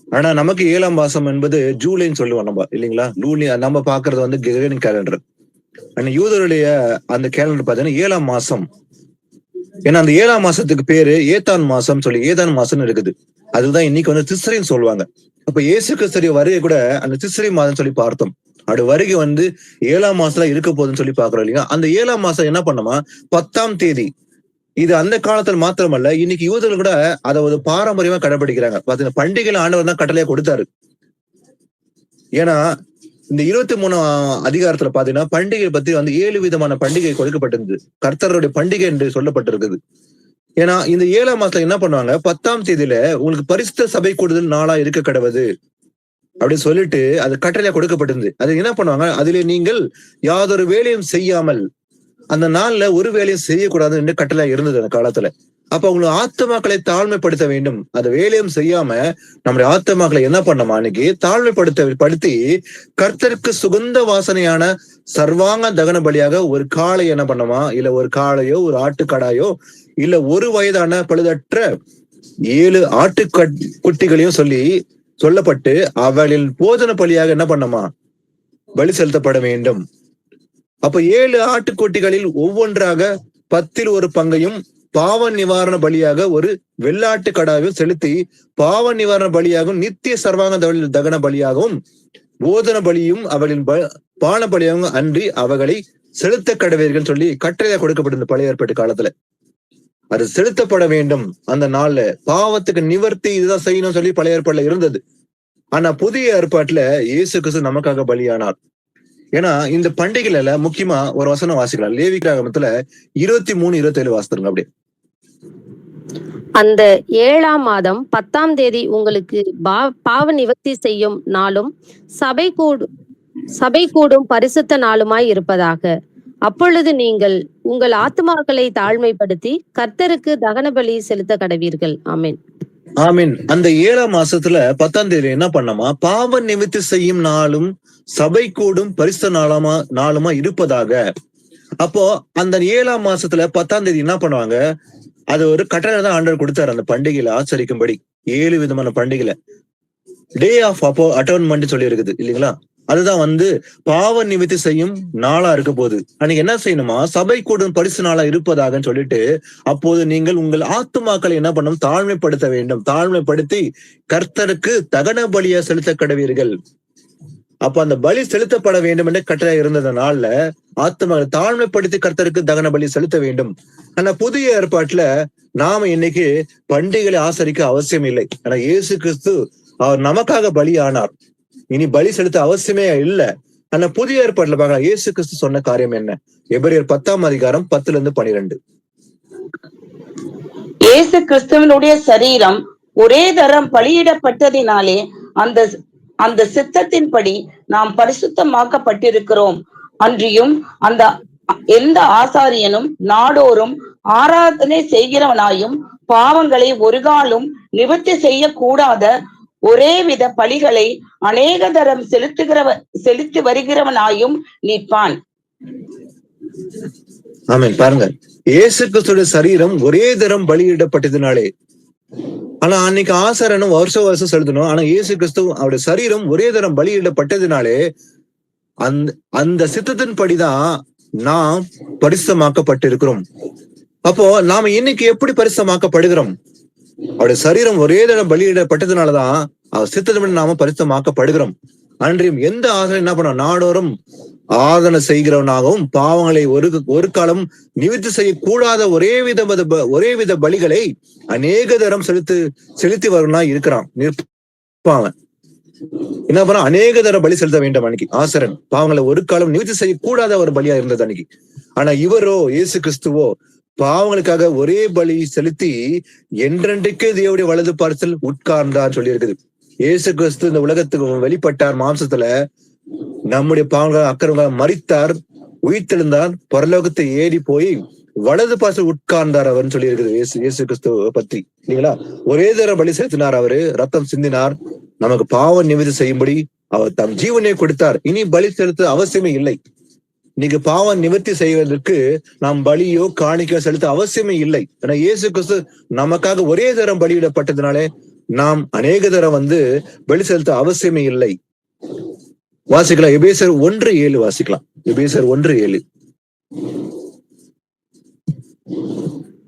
ஆனா நமக்கு 7ஆம் மாசம் என்பது ஜூலைன்னு சொல்லுவோம் நம்ம, இல்லைங்களா? லூனி நம்ம பாக்குறது கிரகோரியன் கேலண்டர். ஆனா யூதருடைய அந்த கேலண்டர் பாத்தீங்கன்னா 7ஆம் மாசம். ஏன்னா அந்த 7ஆம் மாசத்துக்கு பேரு ஏதான் மாசம் சொல்லி ஏதான் மாசம் இருக்குது. அதுதான் இன்னைக்கு திஸ்ரின்னு சொல்லுவாங்க. அப்ப இயேசு கிறிஸ்து வருகை கூட அந்த திஸ்ரி மாதம் சொல்லி பார்த்தோம். அப்படி வருகை 7ஆம் மாசத்துல இருக்க போகுதுன்னு சொல்லி பாக்குறோம் இல்லையா? அந்த 7ஆம் மாசம் என்ன பண்ணுமா, 10ஆம் தேதி. இது அந்த காலத்துல மாத்திரமல்ல, இன்னைக்கு யூதர்கள் கூட அதை ஒரு பாரம்பரியமா கடைபிடிக்கிறாங்க. பாத்தீங்கன்னா பண்டிகையில ஆண்டவர் தான் கட்டளையா கொடுத்தாரு. ஏன்னா இந்த 23ஆம் அதிகாரத்துல பாத்தீங்கன்னா பண்டிகை பத்தி 7 விதமான பண்டிகை கொடுக்கப்பட்டிருந்தது. கர்த்தருடைய பண்டிகை என்று சொல்லப்பட்டிருக்குது. ஏன்னா இந்த 7ஆம் மாசத்துல என்ன பண்ணுவாங்க, 10ஆம் தேதியில உங்களுக்கு பரிசுத்த சபை கூடுதல் நாளா இருக்க கடவுது அப்படின்னு சொல்லிட்டு அது கட்டளையா கொடுக்கப்பட்டிருந்து. அது என்ன பண்ணுவாங்க, அதிலே நீங்கள் யாதொரு வேலையும் செய்யாமல், அந்த நாள்ல ஒரு வேலையும் செய்யக்கூடாது என்று கட்டளையா இருந்தது அந்த காலத்துல. அப்ப அவங்க ஆத்துமாக்களை தாழ்மைப்படுத்த வேண்டும். அந்த வேலையும் செய்யாம நம்முடைய ஆத்துமாக்களை என்ன பண்ணமா, அன்னைக்கு தாழ்மைப்படுத்தி கர்த்தருக்கு சுகந்த வாசனையான சர்வாங்க தகன பலியாக ஒரு காளை என்ன பண்ணமா, இல்ல ஒரு காளையோ ஒரு ஆட்டுக்கடாயோ இல்ல ஒரு வயதான பழுதற்ற 7 ஆட்டுக்குட்டிகளையும் சொல்லப்பட்டு அவளின் போஜன பலியாக என்ன பண்ணமா, பலி செலுத்தப்பட வேண்டும். அப்ப 7 ஆட்டுக்குட்டிகளில் ஒவ்வொன்றாக 10 பங்கையும் பாவ நிவாரண பலியாக ஒரு வெள்ளாட்டு கடாவையும் செலுத்தி பாவ நிவாரண பலியாகவும் நித்திய சர்வாங்க தகன பலியாகவும் போதன பலியும் அவளின் பான பலியாகவும் அன்றி அவர்களை செலுத்த கடவீர்கள் சொல்லி கட்டளையா கொடுக்கப்பட்டிருந்த பழைய ஏற்பாட்டு காலத்துல. அது செலுத்தப்பட வேண்டும். அந்த நாள்ல பாவத்துக்கு நிவர்த்தி இதுதான் செய்யணும் சொல்லி பழைய ஏற்பாட்டுல இருந்தது. ஆனா புதிய ஏற்பாட்டுல இயேசு கிறிஸ்து நமக்காக பலியானார். ஏன்னா இந்த பண்டிகையில முக்கியமா ஒரு வசனம் வாசிக்கலாம். லேவியராகமத்துல 23-27 வாசித்துருங்க அப்படியே. அந்த 7ஆம் மாதம் 10ஆம் தேதி உங்களுக்கு பாவ நிவர்த்தி செய்யும் நாளும் சபை கூடும் பரிசுத்த நாளுமாய் இருப்பதாக. அப்பொழுது நீங்கள் உங்கள் ஆத்துமாக்களை தாழ்மைப்படுத்தி கர்த்தருக்கு தகன பலி செலுத்த கடவீர்கள். ஆமென். ஆமீன். அந்த 7ஆம் மாசத்துல 10ஆம் தேதி என்ன பண்ணமா, பாவ நிவர்த்தி செய்யும் நாளும் சபை கூடும் பரிசுத்த நாளுமா இருப்பதாக. அப்போ அந்த 7ஆம் மாசத்துல 10ஆம் தேதி என்ன பண்ணுவாங்க, அது ஒரு கட்டளை தான் ஆண்டவர் கொடுத்தாரு அந்த பண்டிகையில ஆச்சரிக்கும்படி. 7 விதமான பண்டிகையில டே ஆஃப் அட்டோன்மெண்ட் சொல்லி இருக்குது இல்லைங்களா? அதுதான் பாவ நிவர்த்தி செய்யும் நாளா இருக்க போகுது. அன்னைக்கு என்ன செய்யணுமா, சபை கூடும் பரிசு நாளா இருப்பதாக சொல்லிட்டு, அப்போது நீங்கள் உங்கள் ஆத்துமாக்களை என்ன பண்ணணும், தாழ்மைப்படுத்த வேண்டும். தாழ்மைப்படுத்தி கர்த்தருக்கு தகன பலியா செலுத்த கடவீர்கள். அப்ப அந்த பலி செலுத்தப்பட வேண்டும் என்ற கட்டளை இருந்ததுனால ஆத்துமாக்களை தாழ்மைப்படுத்தி கர்த்தருக்கு தகன பலி செலுத்த வேண்டும். ஆனா புதிய ஏற்பாட்டுல நாம இன்னைக்கு பண்டிகைகளை ஆசரிக்க அவசியம் இல்லை. ஆனா இயேசு கிறிஸ்து அவர் நமக்காக பலி ஆனார். இனி பலி செலுத்த அவசியமே இல்லை. ஆனா புதிய ஏற்பாட்டுல பார்க்கலாம் இயேசு கிறிஸ்து சொன்ன காரியம் என்ன? எபிரேயர் 10:10-12. இயேசு கிறிஸ்துவனுடைய சரீரம் ஒரே தரம் பலியிடப்பட்டதினாலே அந்த சித்தத்தின்படி நாம் பரிசுத்தமாக்கப்பட்டிருக்கிறோம். அன்றியும் அந்த எந்த ஆசாரியனும் நாடோறும் ஆராதனை செய்கிறவனாயும் பாவங்களை ஒரு காலும் நிவர்த்தி செய்யக்கூடாத ஒரே வித பலிகளை அநேக தரம் செலுத்தி வருகிறவனாயும் நிற்பான். ஆமென். பாருங்க, இயேசு கிறிஸ்துடைய சரீரம் ஒரே தரம் பலியிடப்பட்டதினாலே. ஆனா அன்னைக்கு ஆசாரனும் வருஷம் செலுத்தணும். ஆனா இயேசு கிறிஸ்து அவருடைய சரீரம் ஒரே தரம் பலியிடப்பட்டதினாலே அந்த சித்தத்தின் படிதான் நாம் பரிசுத்தமாக்கப்பட்டிருக்கிறோம். அப்போ நாம இன்னைக்கு எப்படி பரிசுத்தமாக்கப்படுகிறோம்? அவருடைய சரீரம் ஒரே தரம் பலியிடப்பட்டதுனாலதான் அவர் சித்தத்தின்படி நாம பரிசுத்தமாக்கப்படுகிறோம். அன்றையும் எந்த ஆதரவு என்ன பண்ணோம், நாடோறும் ஆதரவு செய்கிறவனாகவும் பாவங்களை ஒரு காலம் நிவர்த்தி செய்யக்கூடாத ஒரே வித பலிகளை அநேக தரம் செலுத்தி வருவனா இருக்கிறான். நிற்பாங்க என்ன பண்ண, அநேக தரம் பலி செலுத்த வேண்டும். அன்னைக்கு ஆசரன் பாவங்களை ஒரு காலம் நிவர்த்தி செய்யக்கூடாத ஒரு பலியா இருந்தது அன்னைக்கு. ஆனா இவரோ, இயேசு கிறிஸ்துவோ பாவங்களுக்காக ஒரே பலி செலுத்தி என்றென்றைக்கு தேவனுடைய வலது பார்சல் உட்கார்ந்தார் சொல்லி இருக்குது. இயேசு கிறிஸ்து இந்த உலகத்துக்கு வெளிப்பட்டார் மாம்சத்துல. நம்முடைய பாவங்கள் அக்கிரமங்களை மரித்தார், உயிர்த்தெழுந்தார், பரலோகத்தை ஏறி போய் வலது பார்சல் உட்கார்ந்தார் அவர்னு சொல்லி இருக்குது இயேசு கிறிஸ்துவ பத்தி, இல்லைங்களா? ஒரே தர பலி செலுத்தினார், அவரு ரத்தம் சிந்தினார், நமக்கு பாவ நிவர்த்தி செய்யும்படி அவர் தம் ஜீவனை கொடுத்தார். இனி பலி செலுத்த அவசியமே இல்லை. இன்னைக்கு பாவம் நிவர்த்தி செய்வதற்கு நாம் பலியோ காணிக்கோ செலுத்த அவசியமே இல்லை. ஏன்னா இயேசு கிறிஸ்து நமக்காக ஒரே தரம் பலியிடப்பட்டதுனாலே நாம் அநேக தரம் பலி செலுத்த அவசியமே இல்லை. வாசிக்கலாம், எபேசியர் 1:7 வாசிக்கலாம். எபேசியர் 1:7.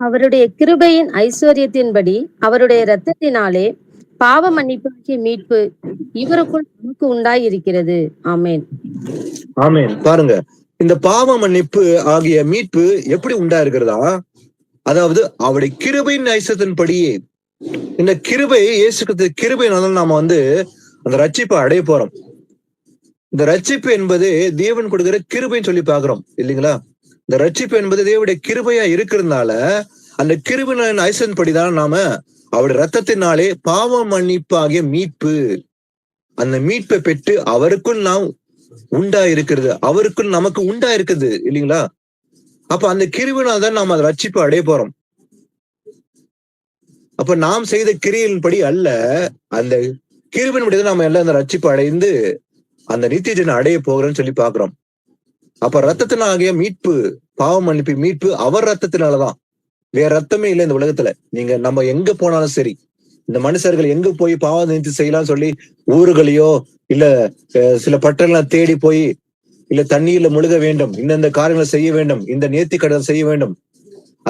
அவருடைய கிருபையின் ஐஸ்வர்யத்தின்படி அவருடைய இரத்தத்தினாலே பாவ மன்னிப்பாகிய மீட்பு இவருக்குள் நமக்கு உண்டாயிருக்கிறது. ஆமேன். ஆமேன். பாருங்க, இந்த பாவ மன்னிப்பு ஆகிய மீட்பு எப்படி உண்டா இருக்கிறதா? அதாவது அவருடைய கிருபையின் ஐஸ்வர்யத்தின்படியே. இந்த கிருபை, இயேசு கிறிஸ்து கிருபையினால நாம அந்த ரட்சிப்பை அடைய போறோம். இந்த ரட்சிப்பு என்பது தேவன் கொடுக்கிற கிருபைன்னு சொல்லி பாக்குறோம், இல்லைங்களா? இந்த ரட்சிப்பு என்பது தேவனுடைய கிருபையா இருக்கிறதுனால அந்த கிருபையின் ஐஸ்வர்யத்தின்படிதான் நாம அவருடைய ரத்தத்தினாலே பாவ மன்னிப்பு ஆகிய மீட்பு, அந்த மீட்பை பெற்று அவருக்குள் நாம் உண்டா இருக்கிறது, அவருக்குள் நமக்கு உண்டா இருக்குது, இல்லைங்களா? அப்ப அந்த கிருபையினால் தான் நாம் அதை ரட்சிப்பு அடைய போறோம். அப்ப நாம் செய்த கிரியின்படி அல்ல, அந்த கிருபையின்படி தான் நாம எல்லாம் அந்த ரட்சிப்பு அடைந்து அந்த நித்திய ஜீவனை அடைய போகிறோம்னு சொல்லி பாக்குறோம். அப்ப ரத்தத்தினாகிய மீட்பு, பாவ மன்னிப்பு மீட்பு அவர் ரத்தத்தினாலதான், வேற ரத்தமே இல்லை இந்த உலகத்துல. நம்ம எங்க போனாலும் சரி, இந்த மனுஷர்கள் எங்க போய் பாவ நிவர்த்தி செய்யலாம் சொல்லி ஊர்களையோ இல்ல சில பட்டணங்களை தேடி போய் இல்ல தண்ணீர்ல முழுக வேண்டும், இந்த காரியங்களை செய்ய வேண்டும், இந்த நேர்த்தி கடன் செய்ய வேண்டும்,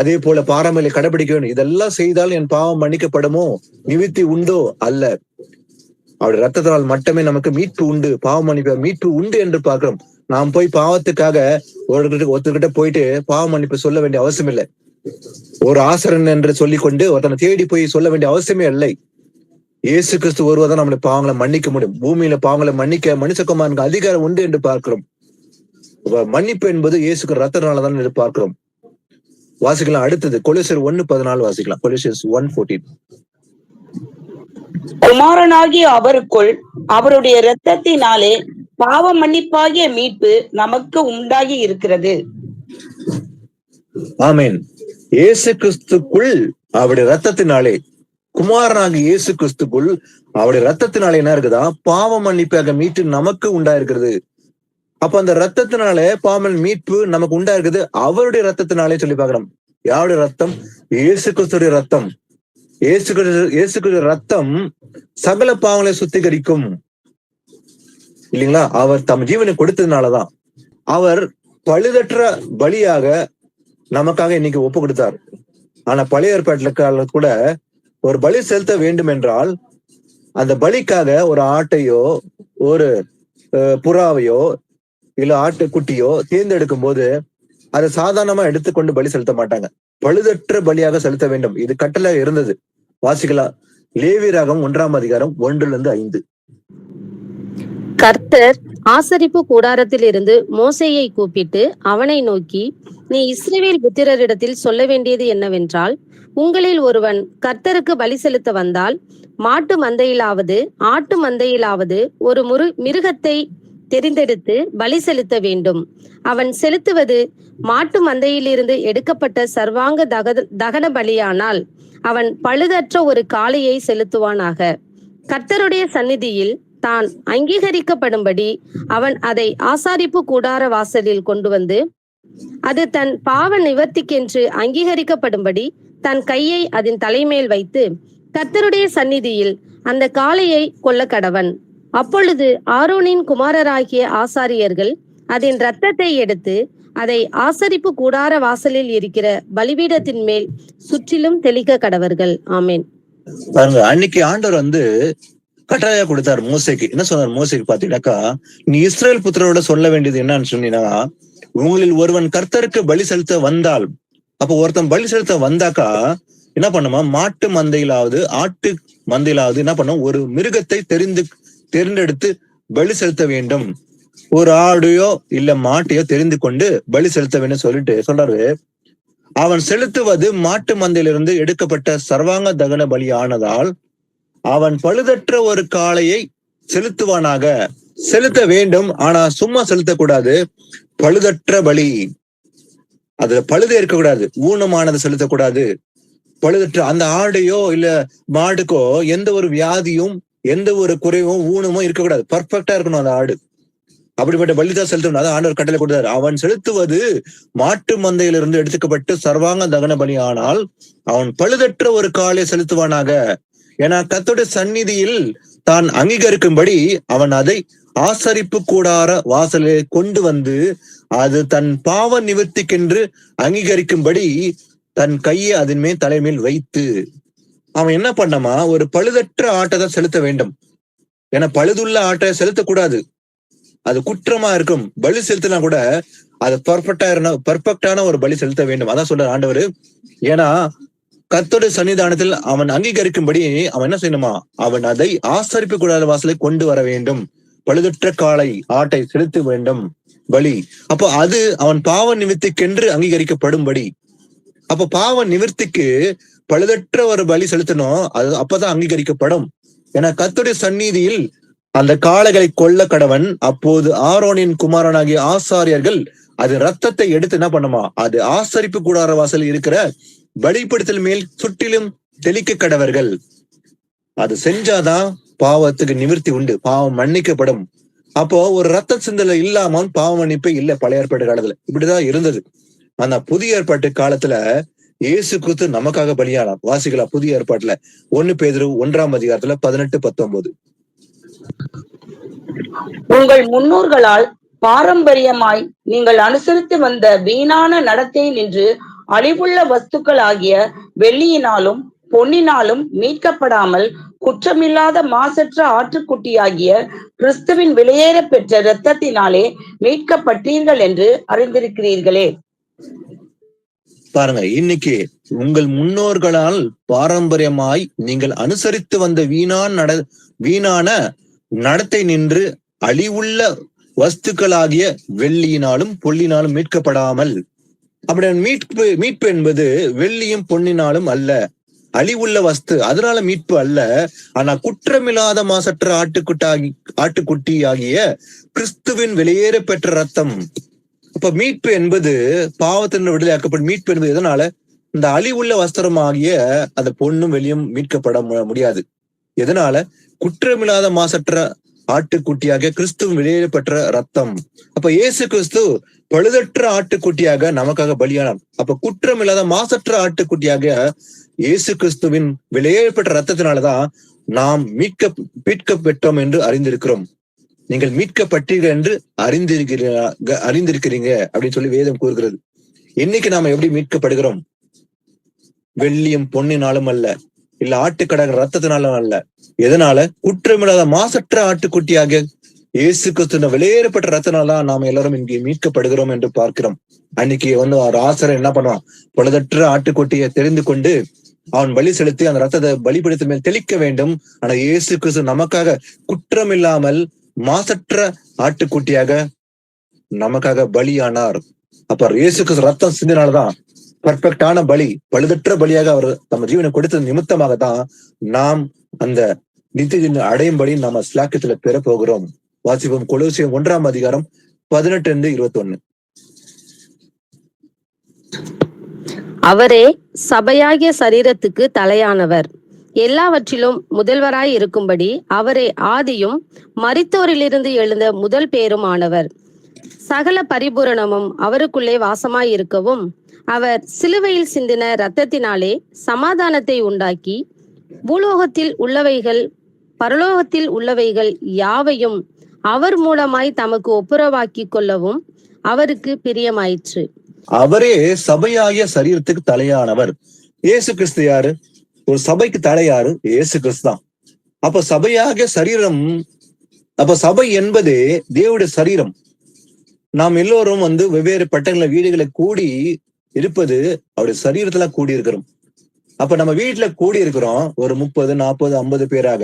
அதே போல பாரம்பரிய கடைபிடிக்க வேண்டும், இதெல்லாம் செய்தால் என் பாவம் மன்னிக்கப்படுமோ, நிவர்த்தி உண்டோ? அல்ல. அவருடைய ரத்தத்தினால் மட்டுமே நமக்கு மீட்பு உண்டு, பாவ மன்னிப்பு மீட்பு உண்டு என்று பார்க்கிறோம். நாம் போய் பாவத்துக்காக ஒருத்தர்கிட்ட போயிட்டு பாவ மன்னிப்பு சொல்ல வேண்டிய அவசியம் இல்லை. ஒரு ஆசரன் என்று சொல்லிக் கொண்டு ஒருத்தனை தேடி போய் சொல்ல வேண்டிய அவசியமே இல்லை. இயேசு கிறிஸ்து ஒருவர்தான் நம்மளை பாவங்களை மன்னிக்க முடியும். பூமியில பாவங்களை மன்னிக்க மனுஷகுமாரனுக்கு அதிகாரம் உண்டு என்று பார்க்கிறோம். மன்னிப்பு என்பது இயேசுக்கு ரத்தத்தினாலதான் என்று பார்க்கிறோம். வாசிக்கலாம். அடுத்தது கொலோசியர் 1:14 வாசிக்கலாம். கொலோசியர் 1:14. குமாரனாகிய அவருக்குள் அவருடைய இரத்தத்தினாலே பாவ மன்னிப்பாகிய மீட்பு நமக்கு உண்டாகி இருக்கிறது. ஆமேன். இயேசு கிறிஸ்துக்குள் அவருடைய ரத்தத்தினாலே, குமாரனாகிய இயேசு கிறிஸ்துக்குள் அவருடைய ரத்தத்தினாலே என்ன இருக்குதா? பாவ மன்னிப்பாக மீட்பு நமக்கு உண்டா இருக்கிறது. அப்ப அந்த ரத்தத்தினாலே பாவ மீட்பு நமக்கு உண்டா இருக்குது, அவருடைய ரத்தத்தினாலே சொல்லி பாக்குறோம். யாருடைய ரத்தம்? இயேசு கிறிஸ்துடைய ரத்தம். இயேசு கிறிஸ்துடைய ரத்தம் சகல பாவங்களை சுத்திகரிக்கும். இல்லைங்களா? அவர் தம் ஜீவனை கொடுத்ததுனாலதான். அவர் பழுதற்ற பலியாக நமக்காக இன்னைக்கு ஒப்பு கொடுத்தார். ஆனா பழைய ஏற்பாட்டுல கூட ஒரு பலி செலுத்த வேண்டும் என்றால் அந்த பலிக்காக ஒரு ஆட்டையோ ஒரு புறாவையோ இல்ல ஆட்டுக்குட்டியோ தேர்ந்தெடுக்கும் போது அதை சாதாரணமா எடுத்துக்கொண்டு பலி செலுத்த மாட்டாங்க. பழுதற்ற பலியாக செலுத்த வேண்டும். இது கட்டளை இருந்தது. வாசிக்கலாம். லேவியராகமம் 1:1-5. கர்த்தர் ஆசரிப்பு கூடாரத்தில் இருந்து மோசேயை கூப்பிட்டு அவனை நோக்கி, நீ இஸ்ரவேல் புத்திரரிடத்தில் சொல்ல வேண்டியது என்னவென்றால், உங்களில் ஒருவன் கர்த்தருக்கு பலி செலுத்த வந்தால் மாட்டு மந்தையிலாவது ஆட்டு மந்தையிலாவது ஒரு மிருகத்தை தெரிந்தெடுத்து பலி செலுத்த வேண்டும். அவன் செலுத்துவது மாட்டு மந்தையிலிருந்து எடுக்கப்பட்ட சர்வாங்க தகன பலியானால் அவன் பழுதற்ற ஒரு காளையை செலுத்துவானாக. கர்த்தருடைய சந்நிதியில் தான் அங்கீகரிக்கப்படும்படி அவன் அதை ஆசாரிப்பு கூடார வாசலில் கொண்டு வந்து, அது தன் பாவ நிவர்த்திக்கென்று அங்கீகரிக்கப்படும்படி தன் கையை அதன் தலைமேல் வைத்து கர்த்தருடைய சந்நிதியில் அந்த காளையை கொல்ல கடவன். அப்பொழுது ஆரோனின் குமாரராகிய ஆசாரியர்கள் அதன் இரத்தத்தை எடுத்து அதை ஆசரிப்பு கூடார வாசலில் இருக்கிற பலிபீடத்தின் மேல் சுற்றிலும் தெளிக்க கடவர்கள். ஆமேன். பாருங்க, அன்னைக்கு ஆண்டவர் கட்டாயா கொடுத்தார் மோசேக்கு. என்ன சொன்னார் மோசேக்கு பாத்தீங்கன்னாக்கா, நீ இஸ்ரேல் புத்திரோட சொல்ல வேண்டியது என்னன்னு சொன்னீங்கன்னா, உங்களில் ஒருவன் கர்த்தருக்கு பலி செலுத்த வந்தால், அப்ப ஒருத்தன் பலி செலுத்த வந்தாக்கா என்ன பண்ணுமா, மாட்டு மந்தையிலாவது ஆட்டு மந்தையிலாவது என்ன பண்ணும், ஒரு மிருகத்தை தெரிந்தெடுத்து பலி செலுத்த வேண்டும். ஒரு ஆடையோ இல்ல மாட்டையோ தெரிந்து கொண்டு பலி செலுத்த வேண்டும் சொல்லிட்டு சொல்றாரு. அவன் செலுத்துவது மாட்டு மந்தையிலிருந்து எடுக்கப்பட்ட சர்வாங்க தகன பலி ஆனதால் அவன் பழுதற்ற ஒரு காளையை செலுத்துவானாக. செலுத்த வேண்டும், ஆனா சும்மா செலுத்தக்கூடாது. பழுதற்ற பலி, அதுல பழுதே இருக்கக்கூடாது, ஊனமானது செலுத்தக்கூடாது. பழுதற்ற அந்த ஆடையோ இல்ல மாடுக்கோ எந்த ஒரு வியாதியும் எந்த ஒரு குறைவும் ஊனமும் இருக்கக்கூடாது. பர்ஃபெக்டா இருக்கணும் அந்த ஆடு. அப்படிப்பட்ட பலிதான் செலுத்தணும். அதான் ஆண்டவர் கட்டளை கொடுத்தாரு. அவன் செலுத்துவது மாட்டு மந்தையிலிருந்து எடுத்துக்கப்பட்டு சர்வாங்க தகன பலி ஆனால் அவன் பழுதற்ற ஒரு காளையை செலுத்துவானாக. ஏன்னா கர்த்தருடைய சந்நிதியில் தான் அங்கீகரிக்கும்படி அவன் அதை ஆசரிப்பு கூடார வாசலில் கொண்டு வந்து அது தன் பாவ நிவர்த்திக்கென்று அங்கீகரிக்கும்படி தன் கையை அதன் மேல் தலைமையில் வைத்து அவன் என்ன பண்ணமா, ஒரு பழுதற்ற ஆட்டை தான் செலுத்த வேண்டும். ஏன்னா பழுதுள்ள ஆட்டை செலுத்தக்கூடாது, அது குற்றமா இருக்கும். பலி செலுத்தினா கூட அது பர்ஃபெக்டான ஒரு பலி செலுத்த வேண்டும். அதான் சொல்ற ஆண்டவர். ஏன்னா கர்த்தருடைய சன்னிதானத்தில் அவன் அங்கீகரிக்கும்படி அவன் என்ன செய்யணுமா, அவன் அதை ஆசரிப்பு கூடாத வாசலை கொண்டு வர வேண்டும். பழுதற்ற காளை ஆட்டை செலுத்த வேண்டும் பலி. அப்போ அது அவன் பாவ நிவர்த்திக்கென்று அங்கீகரிக்கப்படும்படி. அப்ப பாவ நிவர்த்திக்கு பழுதற்ற ஒரு பலி செலுத்தணும், அது அப்பதான் அங்கீகரிக்கப்படும். ஏன்னா கர்த்தருடைய சந்நிதியில் அந்த காளைகளை கொல்ல கடவன். அப்போது ஆரோனின் குமாரனாகிய ஆசாரியர்கள் அது ரத்தத்தை எடுத்து என்ன பண்ணுமா, அது ஆசரிப்பு கூடார வாசல் இருக்கிற பலிபீடத்தின் மேல் சுற்றிலும் தெளிக்க கடவர்கள். அது செஞ்சாதான் பாவத்துக்கு நிவர்த்தி உண்டு, பாவம் மன்னிக்கப்படும். அப்போ ஒரு ரத்த சிந்தல இல்லாம பாவ மன்னிப்பே இல்ல பழைய ஏற்பாட்டு காலத்துல. இப்படிதான் இருந்தது. ஆனா புதிய ஏற்பாட்டு காலத்துல இயேசு கிறிஸ்து நமக்காக பலியானார். வாசிக்கலாம் புதிய ஏற்பாட்டுல 1 பேதுரு 1:18 18-19. உங்கள் முன்னோர்களால் பாரம்பரியமாய் நீங்கள் அனுசரித்து வந்த வீணான நடத்தை நின்று அழிவுள்ள வஸ்துக்கள் ஆகிய வெள்ளியினாலும் பொன்னினாலும் மீட்கப்படாமல் குற்றமில்லாத மாசற்ற ஆட்டுக்குட்டியாகிய கிறிஸ்துவின் விலையேற பெற்ற இரத்தத்தினாலே மீட்கப்பட்டீர்கள் என்று அறிந்திருக்கிறீர்களே. பாருங்க, இன்னைக்கு உங்கள் முன்னோர்களால் பாரம்பரியமாய் நீங்கள் அனுசரித்து வந்த வீணான நடத்தை நின்று அழிவுள்ள வஸ்துக்களாகிய வெள்ளியினாலும் பொன்னினாலும் மீட்கப்படாமல். அப்படி மீட்பு என்பது வெள்ளியும் பொன்னினாலும் அல்ல, அழிவுள்ள வஸ்து, அதனால மீட்பு அல்ல. ஆனா குற்றமில்லாத மாசற்ற ஆட்டுக்குட்டி ஆகிய கிறிஸ்துவின் வெளியேற பெற்ற ரத்தம். அப்ப மீட்பு என்பது பாவத்தின் விடுதலையாக்கப்படும். மீட்பு என்பது எதனால, இந்த அழிவுள்ள வஸ்திரம் ஆகிய அந்த பொண்ணும் வெளியும் மீட்கப்பட முடியாது. எதனால, குற்றமில்லாத மாசற்ற ஆட்டுக்குட்டியாக கிறிஸ்துவின் வெளியேற பெற்ற ரத்தம். அப்ப இயேசு கிறிஸ்து பழுதற்ற ஆட்டுக்குட்டியாக நமக்காக பலியானார். அப்ப குற்றமில்லாத மாசற்ற ஆட்டுக்குட்டியாக இயேசு கிறிஸ்துவின் வெளியேற பெற்ற ரத்தத்தினாலதான் நாம் மீட்க பெற்றோம் என்று அறிந்திருக்கிறோம். நீங்கள் மீட்கப்பட்டீர்கள் என்று அறிந்திருக்கிறீங்க அப்படின்னு சொல்லி வேதம் கூறுகிறது. இன்னைக்கு நாம எப்படி மீட்கப்படுகிறோம்? வெள்ளியும் பொன்னினாலும் அல்ல, இல்ல ஆட்டுக்கடக ரத்தத்தினாலும் அல்ல. எதனால? குற்றமில்லாத மாசற்ற ஆட்டுக்குட்டியாக இயேசு கிறிஸ்து வெளியேறப்பட்ட ரத்தனால்தான் நாம எல்லாரும் இங்கே மீட்கப்படுகிறோம் என்று பார்க்கிறோம். அன்னைக்கு ஒரு ஆசிரியர் என்ன பண்ணுவான்? பொழுதற்ற ஆட்டுக்குட்டியை தெரிந்து கொண்டு அவன் பலி செலுத்தி அந்த ரத்தத்தை பலிபீடத்தின் மேல் தெளிக்க வேண்டும். ஆனா இயேசு கிறிஸ்து நமக்காக குற்றம் இல்லாமல் மாசற்ற ஆட்டுக்குட்டியாக நமக்காக பலியானார். அப்ப இயேசு கிறிஸ்து ரத்தம் சிந்தினால்தான் பர்ஃபெக்டான பலி, பழுதற்ற பலியாக அவர் நம்ம ஜீவனை கொடுத்தது நிமித்தமாக தான் நாம் அந்த நித்திய அடையும்படி நம்ம ஸ்லாக்கியத்துல பெற போகிறோம். வாசிப்போம் கொலோசியர் 1:18-21. அவரே சபையாகிய சரீரத்துக்கு தலையானவர், எல்லாவற்றிலும் முதல்வராய் இருக்கும்படி அவரே ஆதியும் மரித்தோரிலிருந்து எழுந்த முதல் பேரும் ஆனவர். சகல பரிபூரணமும் அவருக்குள்ளே வாசமாய் இருக்கவும் அவர் சிலுவையில் சிந்தின இரத்தத்தினாலே சமாதானத்தை உண்டாக்கி பூலோகத்தில் உள்ளவைகள் பரலோகத்தில் உள்ளவைகள் யாவையும் அவர் மூலமாய் தமக்கு ஒப்புரவாக்கி கொள்ளவும் அவருக்கு பிரியமாயிற்று. அவரே சபையாகிய சரீரத்துக்கு தலையானவர். இயேசு கிறிஸ்து யாரு? ஒரு சபைக்கு தலை யாரு? இயேசு கிறிஸ்து தான். அப்ப சபையாகிய சரீரம், அப்ப சபை என்பதே தேவனுடைய சரீரம். நாம் எல்லோரும் வெவ்வேறு பட்டங்கள வீடுகளை கூடி இருப்பது அவருடைய சரீரத்துல கூடி இருக்கிறோம். அப்ப நம்ம வீட்டுல கூடி இருக்கிறோம் ஒரு 30, 40, 50 பேராக.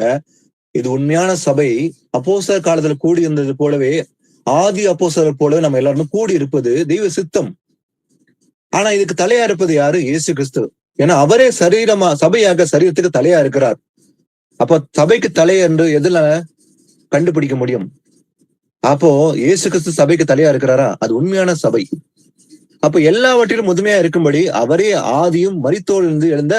இது உண்மையான சபை. அப்போஸ்தலர் காலத்துல கூடி இருந்தது போலவே, ஆதி அப்போஸ்தலர் போலவே நம்ம எல்லாருமே கூடி இருப்பது தெய்வ சித்தம். ஆனா இதுக்கு தலையா இருப்பது யாரு? இயேசு கிறிஸ்து. ஏன்னா அவரே சபையாக சரீரத்துக்கு தலையா இருக்கிறார். அப்ப சபைக்கு தலை என்று எதுல கண்டுபிடிக்க முடியும்? அப்போ இயேசு கிறிஸ்து சபைக்கு தலையா இருக்கிறாரா? அது உண்மையான சபை. அப்ப எல்லாவற்றிலும் முதுமையா இருக்கும்படி அவரே ஆதியும் மரித்தோரிலிருந்து எழுந்த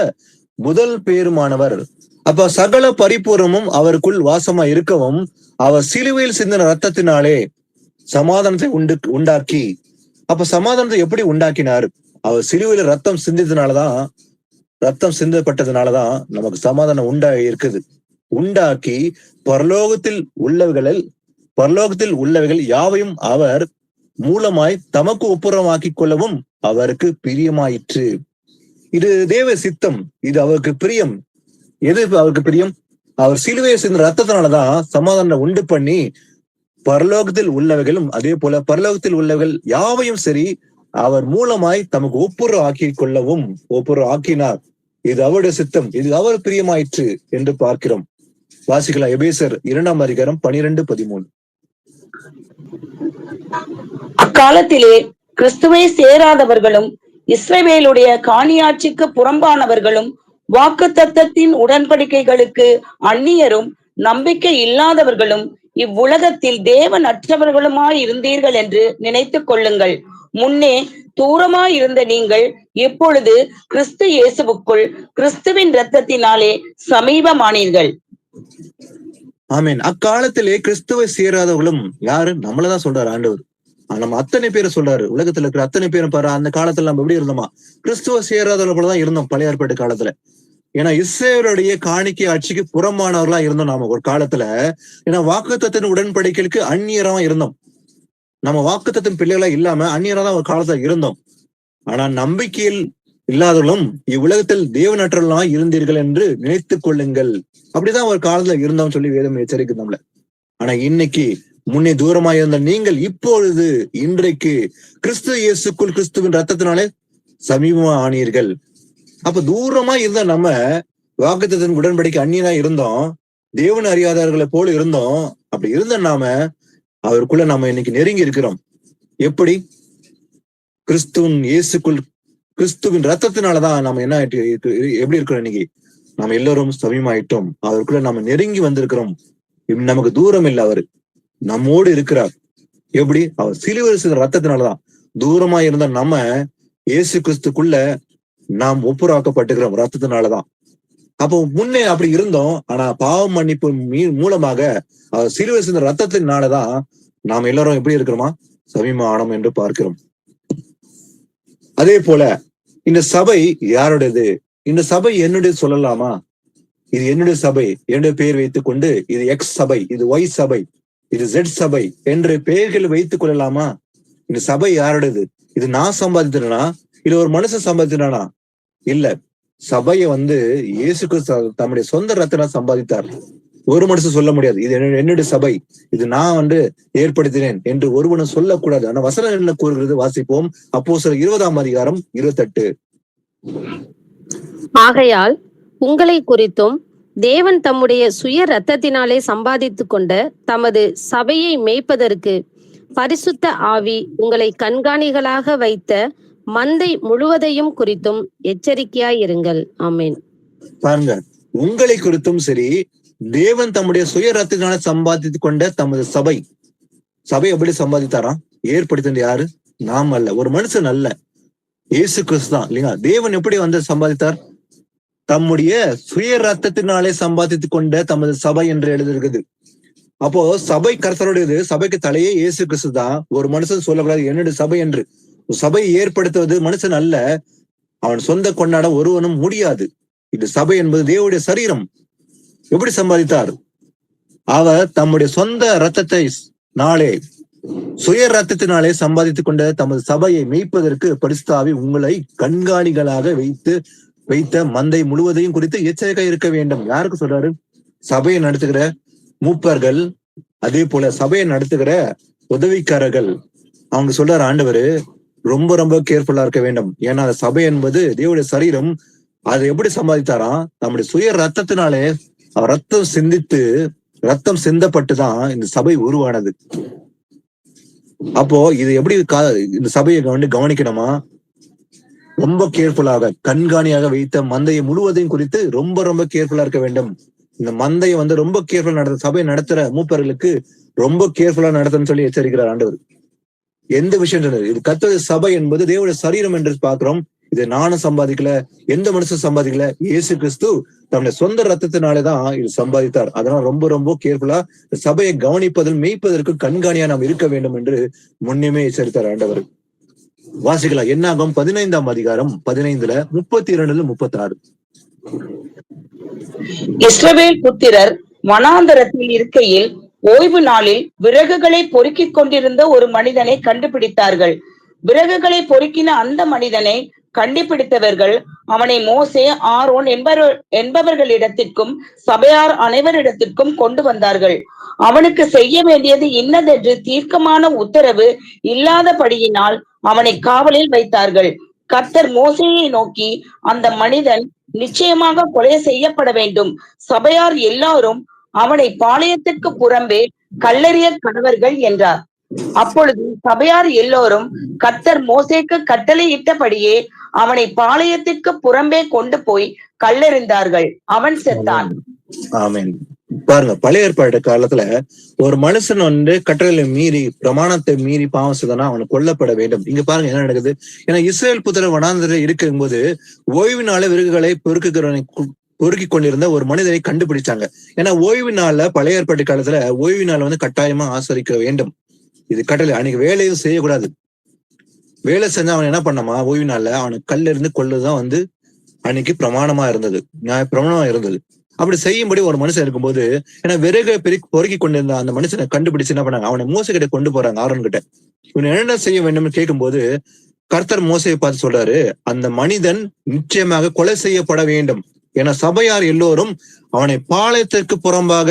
முதல் பேருமானவர். அப்ப சகல பரிபூர்ணமும் அவருக்குள் வாசமா இருக்கவும் அவர் சிலுவையில் சிந்தின ரத்தத்தினாலே சமாதானத்தை உண்டாக்கி. அப்ப சமாதானத்தை எப்படி உண்டாக்கினார்? அவர் சிலுவையில ரத்தம் சிந்தப்பட்டதுனாலதான் நமக்கு சமாதானம் உண்டாகி இருக்குது. உண்டாக்கி பரலோகத்தில் உள்ளவைகள் யாவையும் அவர் மூலமாய் தமக்கு ஒப்புரமாக்கி கொள்ளவும் அவருக்கு பிரியமாயிற்று. இது தேவ சித்தம். இது அவருக்கு பிரியம். எது அவருக்கு பிரியம்? அவர் சிலுவையை சிந்த ரத்தத்தினாலதான் சமாதானம் உண்டு பண்ணி பரலோகத்தில் உள்ளவைகளும் அதே போல பரலோகத்தில் உள்ளவைகள் யாவையும் சரி அவர் மூலமாய் தமக்கு ஒப்புரவு ஆக்கினார். இது அவருடைய சித்தம். இது அவர் பிரியமாயிற்று என்று பார்க்கிறோம். வாசிக்கலாம் எபேசர் 2:12-13. அக்காலத்திலே கிறிஸ்துவை சேராதவர்களும் இஸ்ரவேலுடைய காணியாட்சிக்கு புறம்பானவர்களும் வாக்குத்தத்தத்தின் உடன்படிக்கைகளுக்கு அந்நியரும் நம்பிக்கை இல்லாதவர்களும் இவ்வுலகத்தில் தேவன் அற்றவர்களுமாய் இருந்தீர்கள் என்று நினைத்துக் கொள்ளுங்கள். முன்னே தூரமாயிருந்த நீங்கள் இப்பொழுது கிறிஸ்து இயேசுவுக்குள் கிறிஸ்துவின் இரத்தத்தினாலே சமீபமானீர்கள். ஆமீன். அக்காலத்திலே கிறிஸ்துவை சேராதவர்களும் யாரு? நம்மளதான் சொல்றாரு ஆண்டவர். நம்ம அத்தனை பேரை சொல்றாரு. உலகத்துல இருக்கிற அத்தனை பேரும் பாரு, அந்த காலத்துல நம்ம எப்படி இருந்தோமா? கிறிஸ்துவ சேராதவர்கள் போலதான் இருந்தோம் பழைய ஏற்பாட்டு காலத்துல. ஏன்னா இஸ்ரவேலுடைய காணிக்கை ஆட்சிக்கு புறம்பானவர்களா இருந்தோம் நாம ஒரு காலத்துல. ஏன்னா வாக்குத்தத்தின் உடன்படிக்கைக்கு அந்நியரா இருந்தோம். நம்ம வாக்குத்தத்தின் பிள்ளைகளா இல்லாம அந்நியரா தான் ஒரு காலத்துல இருந்தோம். ஆனா நம்பிக்கையில் இல்லாதவர்களும் இவ்வுலகத்தில் தேவனற்றவர்களா இருந்தீர்கள் என்று நினைத்துக் கொள்ளுங்கள். அப்படிதான் ஒரு காலத்துல இருந்தோம் சொல்லி வேதம் எச்சரிக்கை நம்மள. ஆனா இன்னைக்கு முன்னே தூரமாக இருந்த நீங்கள் இப்பொழுது இன்றைக்கு கிறிஸ்து இயேசுக்குள் கிறிஸ்துவின் ரத்தத்தினாலே சமீபமா ஆனீர்கள். அப்ப தூரமா இருந்த நம்ம வாக்குத்தத்தின் உடன்படிக்கை அந்நியனா இருந்தோம், தேவன் அறியாதவர்களை போல இருந்தோம். அப்படி இருந்த நாம அவருக்குள்ள நாம இன்னைக்கு நெருங்கி இருக்கிறோம். எப்படி? கிறிஸ்துவின் இயேசுக்குள் கிறிஸ்துவின் ரத்தத்தினாலதான் நம்ம என்ன எப்படி இருக்கிறோம்? இன்னைக்கு நாம எல்லோரும் சமீபமாயிட்டோம். அவருக்குள்ள நாம நெருங்கி வந்திருக்கிறோம். நமக்கு தூரம் இல்லை, அவரு நம்மோடு இருக்கிறார். எப்படி? அவர் சிலுவையில் சிந்தின ரத்தத்தினாலதான். தூரமா இருந்த நம்ம இயேசு கிறிஸ்துக்குள்ள நாம் ஒப்புரவாக்கப்பட்டுக்கிறோம் ரத்தத்தினாலதான். அப்போ முன்னே அப்படி இருந்தோம். ஆனா பாவ மன்னிப்பு மூலமாக அவர் சிலுவையில் சிந்தின ரத்தத்தினாலதான் நாம் எல்லாரும் எப்படி இருக்கிறோமா? சமீபமானோம் என்று பார்க்கிறோம். அதே போல இந்த சபை யாருடையது? இந்த சபை என்னுடைய சொல்லலாமா? இது என்னுடைய சபை, என்னுடைய பெயர் வைத்துக் கொண்டு இது எக்ஸ் சபை, இது ஒய் சபை, இது ஜெட் சபை என்று பெயர்கள் வைத்துக் கொள்ளலாமா? இந்த சபை யாரோடது? இது நான் சம்பாதித்தனா இல்ல ஒரு மனுஷன் சம்பாதித்தானா? இல்ல, சபையை இயேசு கிறிஸ்து தம்முடைய சொந்த ரத்தினா சம்பாதித்தார். ஒரு மனுஷன் சொல்ல முடியாது இது என்னுடைய சபை, இது நான் ஏற்படுத்தினேன் என்று ஒருவனும் சொல்லக்கூடாது. ஆனா வசனம் என்ன கூறுகிறது? வாசிப்போம். அப்போஸ்தலர் 20:28. ஆகையால் உங்களை குறித்தும் தேவன் தம்முடைய சுய இரத்தத்தினாலே சம்பாதித்துக் கொண்ட தமது சபையை மேய்ப்பதற்கு பரிசுத்த ஆவி உங்களை கண்காணிகளாக வைத்த மந்தை முழுவதையும் குறித்தும் எச்சரிக்கையாயிருங்கள். ஆமென். பாருங்க, உங்களை குறித்தும் சரி, தேவன் தம்முடைய சுய ரத்தினால சம்பாதித்துக் கொண்ட தமது சபை எப்படி சம்பாதித்தாராம்? ஏற்படுத்தினது யாரு? நாம் அல்ல, ஒரு மனுஷன் அல்ல, இயேசு கிறிஸ்து தான் இல்லைங்களா? தேவன் எப்படி சம்பாதித்தார்? தம்முடைய சுய ரத்தத்தினாலே சம்பாதித்துக் கொண்ட தமது சபை என்று எழுதிருக்குது. அப்போ சபை கர்த்தருடையது, சபைக்கு தலையே இயேசு கிறிஸ்து தான். ஒரு மனுஷன் சொல்லக்கூடாது என்னுடைய சபை என்று. சபையை ஏற்படுத்துவது மனுஷன் அல்ல, அவன் சொந்த கொண்டாட ஒருவனும் முடியாது. இது சபை என்பது தேவனுடைய சரீரம். எப்படி சம்பாதித்தார்? அவர் தம்முடைய சொந்த ரத்தத்தை நாளே சுய ரத்தத்தினாலே சம்பாதித்துக் கொண்ட தமது சபையை மேய்ப்பதற்கு பரிசுத்த ஆவி உங்களை கண்காணிகளாக வைத்த மந்தை முழுவதையும் குறித்து எச்சரிக்கை இருக்க வேண்டும். யாருக்கு சொல்றாரு? சபையை நடத்துகிற மூப்பர்கள், அதே போல சபையை நடத்துகிற உதவிக்காரர்கள். அவங்க சொல்றாரு, ஆண்டவரு ரொம்ப ரொம்ப கேர்ஃபுல்லா இருக்க வேண்டும். ஏன்னா சபை என்பது தேவனுடைய சரீரம். அதை எப்படி சம்பாதித்தாராம்? நம்முடைய சுய ரத்தத்தினாலே அவர் ரத்தம் சிந்தப்பட்டுதான் இந்த சபை உருவானது. அப்போ இது எப்படி இந்த சபையை கவனிக்கணுமா? ரொம்ப கேர்ஃபுல்லாக கண்காணியாக வைத்த மந்தையை முழுவதையும் குறித்து ரொம்ப ரொம்ப கேர்ஃபுல்லா இருக்க வேண்டும். இந்த மந்தையை ரொம்ப கேர்ஃபுல்லா சபையை நடத்துற மூப்பர்களுக்கு ரொம்ப கேர்ஃபுல்லா நடத்தணும்னு சொல்லி எச்சரிக்கிறார் ஆண்டவர். எந்த விஷயம் சொன்னது? இது கர்த்தருடைய சபை என்பது தேவனுடைய சரீரம் என்று பார்க்கிறோம். இது நானும் சம்பாதிக்கல, எந்த மனுஷன் சம்பாதிக்கல, இயேசு கிறிஸ்து தன்னுடைய சொந்த ரத்தத்தினாலேதான் இது சம்பாதித்தார். அதனால ரொம்ப ரொம்ப கேர்ஃபுல்லா சபையை கவனிப்பதில் மேய்ப்பதற்கு கண்காணியா நாம் இருக்க வேண்டும் என்று முன்னமே எச்சரித்தார் ஆண்டவர். வாசிக்கலாம். என்னாகும் 15:15-32-36. இஸ்ரவேல் புத்திரர் வனாந்தரத்தில் இருக்கையில் ஓய்வு நாளில் விறகுகளை பொறுக்கிக் கொண்டிருந்த ஒரு மனிதனை கண்டுபிடித்தார்கள். விறகுகளை பொறுக்கின அந்த மனிதனை கண்டுபிடித்தவர்கள் அவனை மோசே, ஆரோன் என்பவர்களிடத்திற்கும் சபையார் அனைவரிடத்திற்கும் கொண்டு வந்தார்கள். அவனுக்கு செய்ய வேண்டியது இன்னதென்று தீர்க்கமான உத்தரவு இல்லாதபடியினால் அவனை காவலில் வைத்தார்கள். கர்த்தர் மோசேயை நோக்கி, அந்த மனிதன் நிச்சயமாக கொலை செய்யப்பட வேண்டும். சபையார் எல்லாரும் அவனை பாளையத்துக்கு புறம்பே கல்லெறிய கடவர்கள் என்றார். அப்பொழுது சபையார் எல்லோரும் கர்த்தர் மோசேக்கு கட்டளையிட்டபடியே அவனை பாளையத்திற்கு புறம்பே கொண்டு போய் கல்லெறிந்தார்கள். அவன் செத்தான். ஆமென். பாருங்க, பழைய ஏற்பாடு காலத்துல ஒரு மனுஷன் கட்டளை மீறி, பிரமாணத்தை மீறி பாவம் செய்தானா அவனை கொல்லப்பட வேண்டும். இங்க பாருங்க என்ன நடக்குது. ஏன்னா இஸ்ரேல் புத்திரர் வனாந்தரத்தில் இருக்கும் போது ஓய்வு நாள விறகுகளை பொறுக்கி கொண்டிருந்த ஒரு மனிதனை கண்டுபிடிச்சாங்க. ஏன்னா ஓய்வு நாள்ல பழைய ஏற்பாட்டு காலத்துல ஓய்வு நாள் கட்டாயமா ஆசரிக்க வேண்டும். இது கட்டளை. அன்னைக்கு வேலையும் செய்யக்கூடாது. வேலை செஞ்சா அவன் என்ன பண்ணாமா, ஓய்வு நாள்ல அவனுக்கு கல்லிருந்து கொள்ளுதான் அன்னைக்கு பிரமாணமா இருந்தது, பிரமாணமா இருந்தது. அப்படி செய்யும்படி ஒரு மனுஷன் இருக்கும்போது, ஏன்னா விறகை பொறுக்கி கொண்டிருந்த அந்த மனுஷனை கண்டுபிடிச்சு என்ன பண்ணாங்க, அவனை மோசே கிட்ட கொண்டு போறாங்க. ஆரோன் கிட்ட இவன் என்ன செய்ய வேண்டும்னு கேட்கும்போது கர்த்தர் மோசையை பார்த்து சொல்றாரு, அந்த மனிதன் நிச்சயமாக கொலை செய்யப்பட வேண்டும். ஏன்னா சபையார் எல்லோரும் அவனை பாளையத்திற்கு புறம்பாக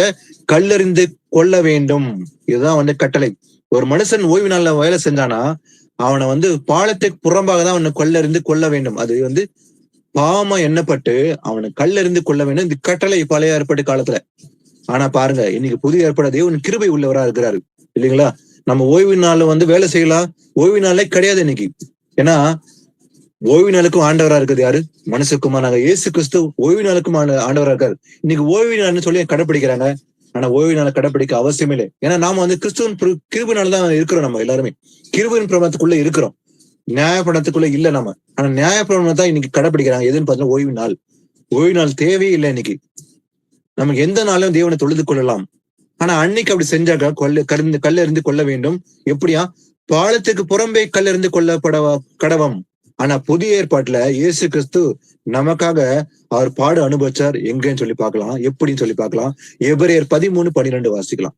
கல்லெறிந்து கொள்ள வேண்டும். இதுதான் கட்டளை. ஒரு மனுஷன் ஓய்வு நாள்ல வேலை செஞ்சானா அவனை பாளையத்துக்கு புறம்பாக தான் அவனை கொல்லறிந்து கொள்ள வேண்டும். அது பாவமா எண்ணப்பட்டு அவனை கல்லெறிந்து கொள்ள வேண்டும். இந்த கட்டளை பழைய ஏற்பாட்டு காலத்துல. ஆனா பாருங்க, இன்னைக்கு புதிய ஏற்பாடு தேவன் கிருபை உள்ளவரா இருக்கிறாரு இல்லைங்களா? நம்ம ஓய்வு நாள்ல வேலை செய்யலாம். ஓய்வு நாளே கிடையாது இன்னைக்கு. ஏன்னா ஓய்வு நாளுக்கும் ஆண்டவரா இருக்குது யாரு? மனுஷகுமாரனாக இயேசு கிறிஸ்து ஓய்வு நாளுக்கும் ஆண்டவரா இருக்காரு. இன்னைக்கு ஓய்வு நாள்னு சொல்லி கடைப்பிடிக்கிறாங்க. ஆனா ஓய்வு நாளை கடைப்பிடிக்க அவசியமே இல்லை. ஏன்னா நாம கிறிஸ்துவின் கிருபையினால தான் இருக்கிறோம். நம்ம எல்லாருமே கிருபையின் பிரமாணத்துக்குள்ள இருக்கிறோம், நியாயப்பிரமாணத்துக்குள்ள இல்ல நம்ம. ஆனா நியாயப்பிரமாணம் தான் இன்னைக்கு கடைப்பிடிக்கிறாங்க. எதுன்னு பார்த்தா ஓய்வு நாள். ஓய்வு நாள் தேவையே இல்லை இன்னைக்கு. நமக்கு எந்த நாளும் தேவனை தொழுது கொள்ளலாம். ஆனா அன்னைக்கு அப்படி செஞ்சாக்க கல்லெறிந்து கொள்ள வேண்டும். எப்படியா? பாலத்துக்கு புறம்பே கல்லெறிந்து கொல்லப்பட கடவம். ஆனா புதிய ஏற்பாட்டுல இயேசு கிறிஸ்து நமக்காக அவர் பாடு அனுபவிச்சார். எங்கன்னு சொல்லி பார்க்கலாம், எப்படின்னு சொல்லி பார்க்கலாம். எபிரேயர் 13:12 வாசிக்கலாம்.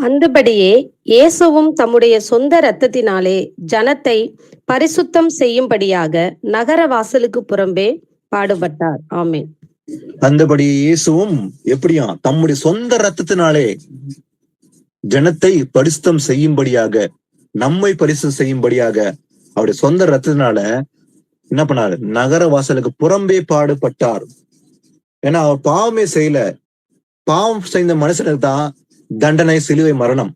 அந்தபடியே இயேசுவும் தம்முடைய சொந்த இரத்தத்தினாலே ஜனத்தை பரிசுத்தம் செய்யும்படியாக நகர வாசலுக்கு புறம்பே பாடுபட்டார். ஆமென். அந்தபடி இயேசுவும் எப்படியா தம்முடைய சொந்த ரத்தத்தினாலே ஜனத்தை பரிசுத்தம் செய்யும்படியாக, நம்மை பரிசுத்தம் செய்யும்படியாக அவருடைய சொந்த ரத்தத்தினால என்ன பண்ணாரு? நகர வாசலுக்கு புறம்பே பாடுபட்டார். ஏன்னா அவர் பாவமே செய்யல. பாவம் செய்த மனுஷனுக்கு தான் தண்டனை, சிலுவை, மரணம்.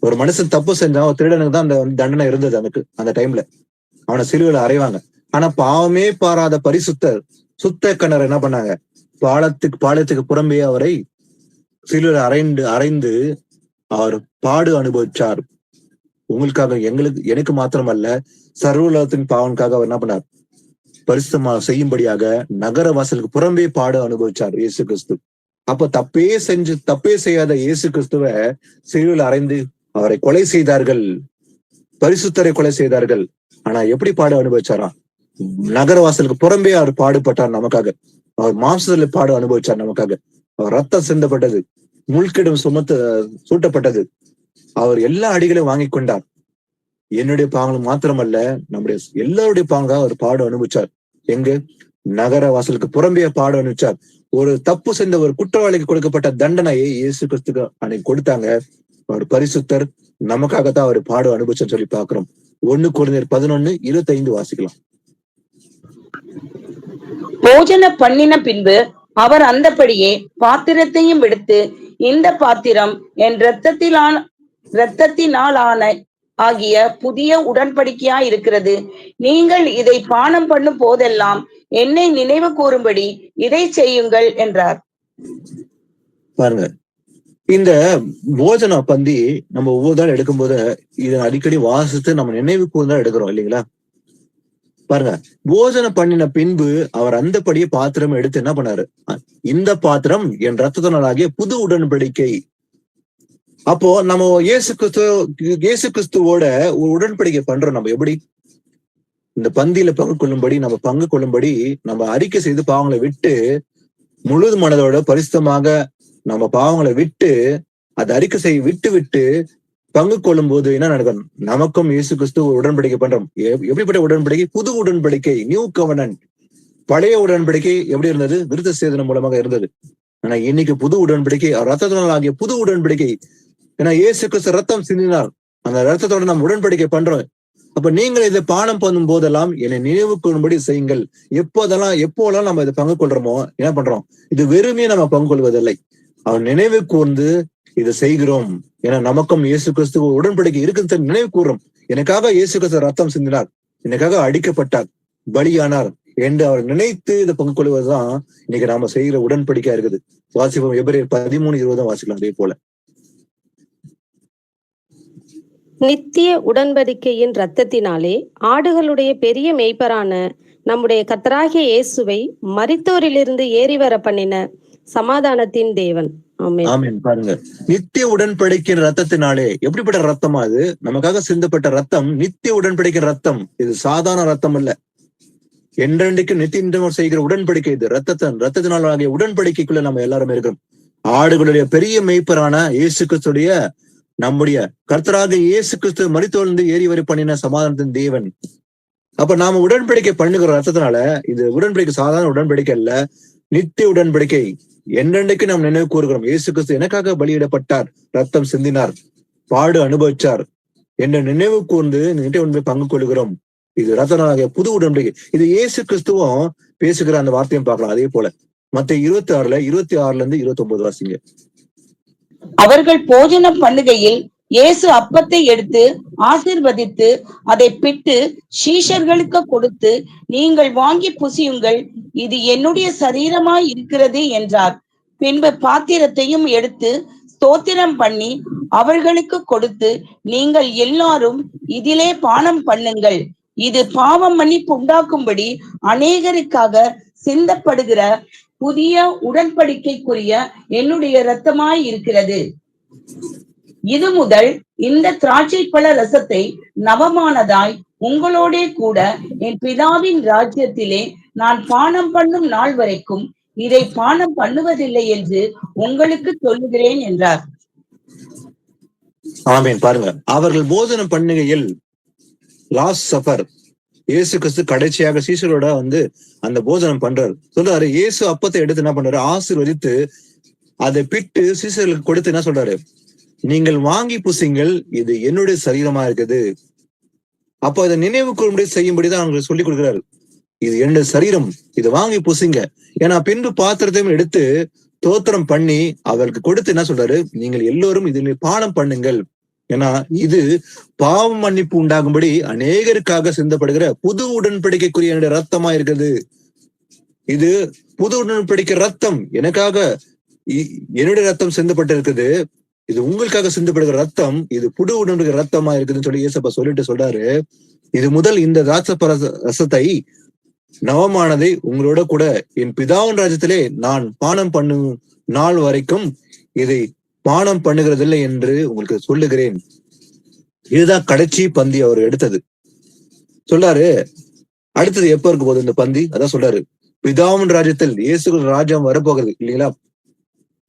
ஒரு மனுஷன் தப்பு செஞ்சா ஒரு திருடனுக்கு தான் அந்த தண்டனை இருந்தது. அதுக்கு அந்த டைம்ல அவனை சிலுவையில அறைவாங்க. ஆனா பாவமே பாராத பரிசுத்தர் சுத்த கண்ணர் என்ன பண்ணாங்க? பாலத்துக்கு புறம்பே அவரை சிலுவையில அறைந்து அவர் பாடு அனுபவிச்சார். உங்களுக்காக, எனக்கு மாத்திரமல்ல, சர்வலோகத்தின் பாவனுக்காக அவர் என்ன பண்ணார்? பரிசுத்தமா செய்யும்படியாக நகர வாசலுக்கு புறம்பே பாடு அனுபவிச்சார் இயேசு கிறிஸ்து. அப்ப தப்பே செய்யாத இயேசு கிறிஸ்துவ சிலுவையில் அறைந்து அவரை கொலை செய்தார்கள், பரிசுத்தரை கொலை செய்தார்கள். ஆனா எப்படி பாடு அனுபவிச்சாரா? நகர வாசலுக்கு புறம்பே அவர் பாடுபட்டார் நமக்காக. அவர் மாம்சத்துல பாடு அனுபவிச்சார் நமக்காக. அவர் ரத்தம் சிந்தப்பட்டது, முள்கிடம் சூட்டப்பட்டது. அவர் எல்லா அடிகளையும் வாங்கி கொண்டார். என்னுடைய பாவங்கள் மாத்திரமல்ல, நம்முடைய எல்லாருடைய பாவங்களாக அவர் பாடு அனுபவிச்சார். எங்க? நகர வாசலுக்கு புறம்பே பாடு அனுபவிச்சார். ஒரு தப்பு செய்த ஒரு குற்றவாளிக்கு கொடுக்கப்பட்ட தண்டனையை இயேசு கிறிஸ்துக்கு அன்னைக்கு கொடுத்தாங்க. அவர் பரிசுத்தர், நமக்காகத்தான் அவர் பாடு அனுபவிச்சன்னு சொல்லி பாக்குறோம். 1 கொரிந்தியர் 11:25 வாசிக்கலாம். போஜன பண்ணின பின்பு அவர் அந்தபடியே பாத்திரத்தையும் எடுத்து, இந்த பாத்திரம் என் இரத்தத்தினாலான ஆகிய புதிய உடன்படிக்கையா இருக்கிறது. நீங்கள் இதை பானம் பண்ணும் போதெல்லாம் என்னை நினைவு கூறும்படி இதை செய்யுங்கள் என்றார். பாருங்க, இந்த போஜன பந்தி நம்ம ஒவ்வொரு நாள் எடுக்கும் போது இதை அடிக்கடி வாசித்து நம்ம நினைவு கூர்ந்தா எடுக்கிறோம் இல்லைங்களா? பாருங்க, போஜனம் பண்ணின பின்பு அவர் அந்தபடியே பாத்திரம் எடுத்து என்ன பண்ணாரு? இந்த பாத்திரம் என் ரத்தத்தினாலாகிய புது உடன்படிக்கை. அப்போ நம்ம இயேசு கிறிஸ்துவோட ஒரு உடன்படிக்கை பண்றோம். நம்ம எப்படி இந்த பந்தியில பங்கு கொள்ளும்படி நம்ம அறிக்கை செய்து பாவங்களை விட்டு, முழு மனதோட பரிசுத்தமாக நம்ம பாவங்களை விட்டு அதை அறிக்கை விட்டு பங்கு கொள்ளும் போது என்ன நடக்கும்? நமக்கும் இயேசு கிறிஸ்து உடன்படிக்கை பண்றோம். எப்படிப்பட்ட உடன்படிக்கை? புது உடன்படிக்கை, நியூ கவர்னன்ட். பழைய உடன்படிக்கை எப்படி இருந்தது? விருத்த சேதனம் மூலமாக இருந்தது. ஆனா இன்னைக்கு புது உடன்படிக்கை, ரத்தத்தினால் ஆகிய புது உடன்படிக்கை. ஏன்னா இயேசு கிறிஸ்து ரத்தம் சிந்தினார். அந்த ரத்தத்தோட நம்ம உடன்படிக்கை பண்றோம். அப்ப நீங்கள் இதை பானம் பண்ணும் போதெல்லாம் என்னை நினைவு கொள்ளும்படி செய்யுங்கள். எப்போதெல்லாம் நம்ம இதை பங்கு கொள்றோமோ என்ன பண்றோம்? இது வெறுமே நம்ம பங்கு கொள்வதில்லை, அவன் நினைவு கூர்ந்து இதை செய்கிறோம். ஏன்னா நமக்கும் இயேசு கிறிஸ்து உடன்படிக்கை இருக்குன்னு நினைவு கூறும். எனக்காக இயேசு கிறிஸ்து ரத்தம் சிந்தினார், எனக்காக அடிக்கப்பட்டார், பலியானார் என்று அவர் நினைத்து இதை பங்கு கொள்வதுதான் இன்னைக்கு நாம செய்கிற உடன்படிக்கையா இருக்குது. வாசிப்போம், எபிரேயர் 13:20 வாசிக்கலாம். அதே போல நித்திய உடன்படிக்கையின் இரத்தத்தினாலே ஆடுகளுடைய பெரிய மேய்ப்பரான நம்முடைய கர்த்தராகிய இயேசுவை மரித்தோரிலிருந்து ஏறி வர பண்ணின சமாதானத்தின் தேவன். ஆமென். ஆமென். பாருங்க, நித்திய உடன்படிக்கையின் ரத்தத்தினாலே. எப்படிப்பட்ட ரத்தமா அது? நமக்காக சிந்தப்பட்ட ரத்தம், நித்திய உடன்படிக்கையின் ரத்தம். இது சாதாரண ரத்தம் அல்ல, என்றென்றைக்கு நித்திய செய்கிற உடன்படிக்கை இது. ரத்தத்தினால் ஆகிய உடன்படிக்கைக்குள்ள நம்ம எல்லாருமே இருக்கிறோம். ஆடுகளுடைய பெரிய மேய்ப்பரான இயேசு கிறிஸ்துடைய, நம்முடைய கர்த்தராக இயேசு கிறிஸ்து மரித்தோர்ந்து ஏறி வரை பண்ணின சமாதானத்தின் தேவன். அப்ப நாம உடன்படிக்கை பண்ணுகிற ரத்தத்தினால, இது உடன்படிக்கை சாதாரண உடன்படிக்கை அல்ல, நித்திய உடன்படிக்கை. என்றென்றைக்கு நாம் நினைவு கூறுகிறோம், இயேசு கிறிஸ்து எனக்காக பலியிடப்பட்டார், ரத்தம் சிந்தினார், பாடு அனுபவிச்சார் என்ற நினைவு கூர்ந்து நித்திய பங்கு கொள்கிறோம். இது ரத்தனாகிய புது உடன்படிக்கை. இது இயேசு கிறிஸ்துவும் பேசுகிற அந்த வார்த்தையும் பார்க்கலாம். அதே போல மத்தேயு 26:26-29 வாசிங்க. அவர்கள் போஜனம் பண்ணுகையில் இயேசு அப்பத்தை எடுத்து ஆசீர்வதித்து அதை பிட்டு சீஷர்களுக்கு கொடுத்து, நீங்கள் வாங்கி புசியுங்கள், இது என்னுடைய சரீரமாய் இருக்கிறது என்றார். பின்பு பாத்திரத்தையும் எடுத்து ஸ்தோத்திரம் பண்ணி அவர்களுக்கு கொடுத்து, நீங்கள் எல்லாரும் இதிலே பானம் பண்ணுங்கள், இது பாவம் மன்னிப்பு உண்டாக்கும்படி அநேகருக்காக சிந்தப்படுகிற புதிய உடன்படிக்கைக்குரிய என்னுடைய இரத்தமாய் இருக்கிறது. இது முதல் இந்த திராட்சை பழ ரசத்தை நவமானதாய் உங்களோட கூட என் பிதாவின் ராஜ்யத்திலே நான் பானம் பண்ணும் நாள் வரைக்கும் இதை பானம் பண்ணுவதில்லை என்று உங்களுக்கு சொல்லுகிறேன் என்றார். ஆமேன். பாருங்க, அவர்கள் போதனை பண்ணுகையில் லாஸ்ட் சஃபர் இயேசு கிறிஸ்து கடைசியாக சீசரோட அந்த போதனம் பண்றாரு. சொல்றாரு, இயேசு அப்பத்தை எடுத்து என்ன பண்றாரு, ஆசீர்வதித்து அதை பிட்டு சீசர்களுக்கு கொடுத்து என்ன சொல்றாரு, நீங்கள் வாங்கி புசிங்கள், இது என்னுடைய சரீரமா இருக்குது. அப்போ அதை நினைவு கூறும்படி செய்யும்படிதான் அவங்களுக்கு சொல்லிக் கொடுக்குறாரு. இது என்னுடைய சரீரம், இதை வாங்கி புசிங்க. ஏன்னா பின்பு பாத்திரத்தையும் எடுத்து தோத்திரம் பண்ணி அவருக்கு கொடுத்து என்ன சொல்றாரு, நீங்கள் எல்லோரும் இதில் பானம் பண்ணுங்கள். ஏன்னா இது பாவம் மன்னிப்பு உண்டாகும்படி அநேகருக்காக சிந்தப்படுகிற புது உடன்படிக்கைக்குரிய என்னுடைய ரத்தமா இருக்குது. இது புது உடன்படிக்கை ரத்தம், எனக்காக என்னுடைய ரத்தம் சிந்தப்பட்டு இருக்குது. இது உங்களுக்காக சிந்தப்படுகிற ரத்தம், இது புது உடன்படிக்கை ரத்தமா இருக்குதுன்னு சொல்லி இயேசப்பா சொல்லிட்டு சொல்றாரு. இது முதல் இந்த திராட்சை ரசத்தை நவமானதை உங்களோட கூட என் பிதாவின் ராஜ்யத்திலே நான் பானம் பண்ணும் நாள் வரைக்கும் இதை பானம் பண்ணுகிறதில்லை என்று உங்களுக்கு சொல்லுகிறேன். இதுதான் கடைசி பந்தி அவர் எடுத்தது. சொல்றாரு, அடுத்தது எப்ப இருக்க போகுது இந்த பந்தி? அதான் சொல்றாரு, பிதாவின் ராஜ்யத்தில் இயேசு ராஜ்யம் வரப்போகுது இல்லைங்களா,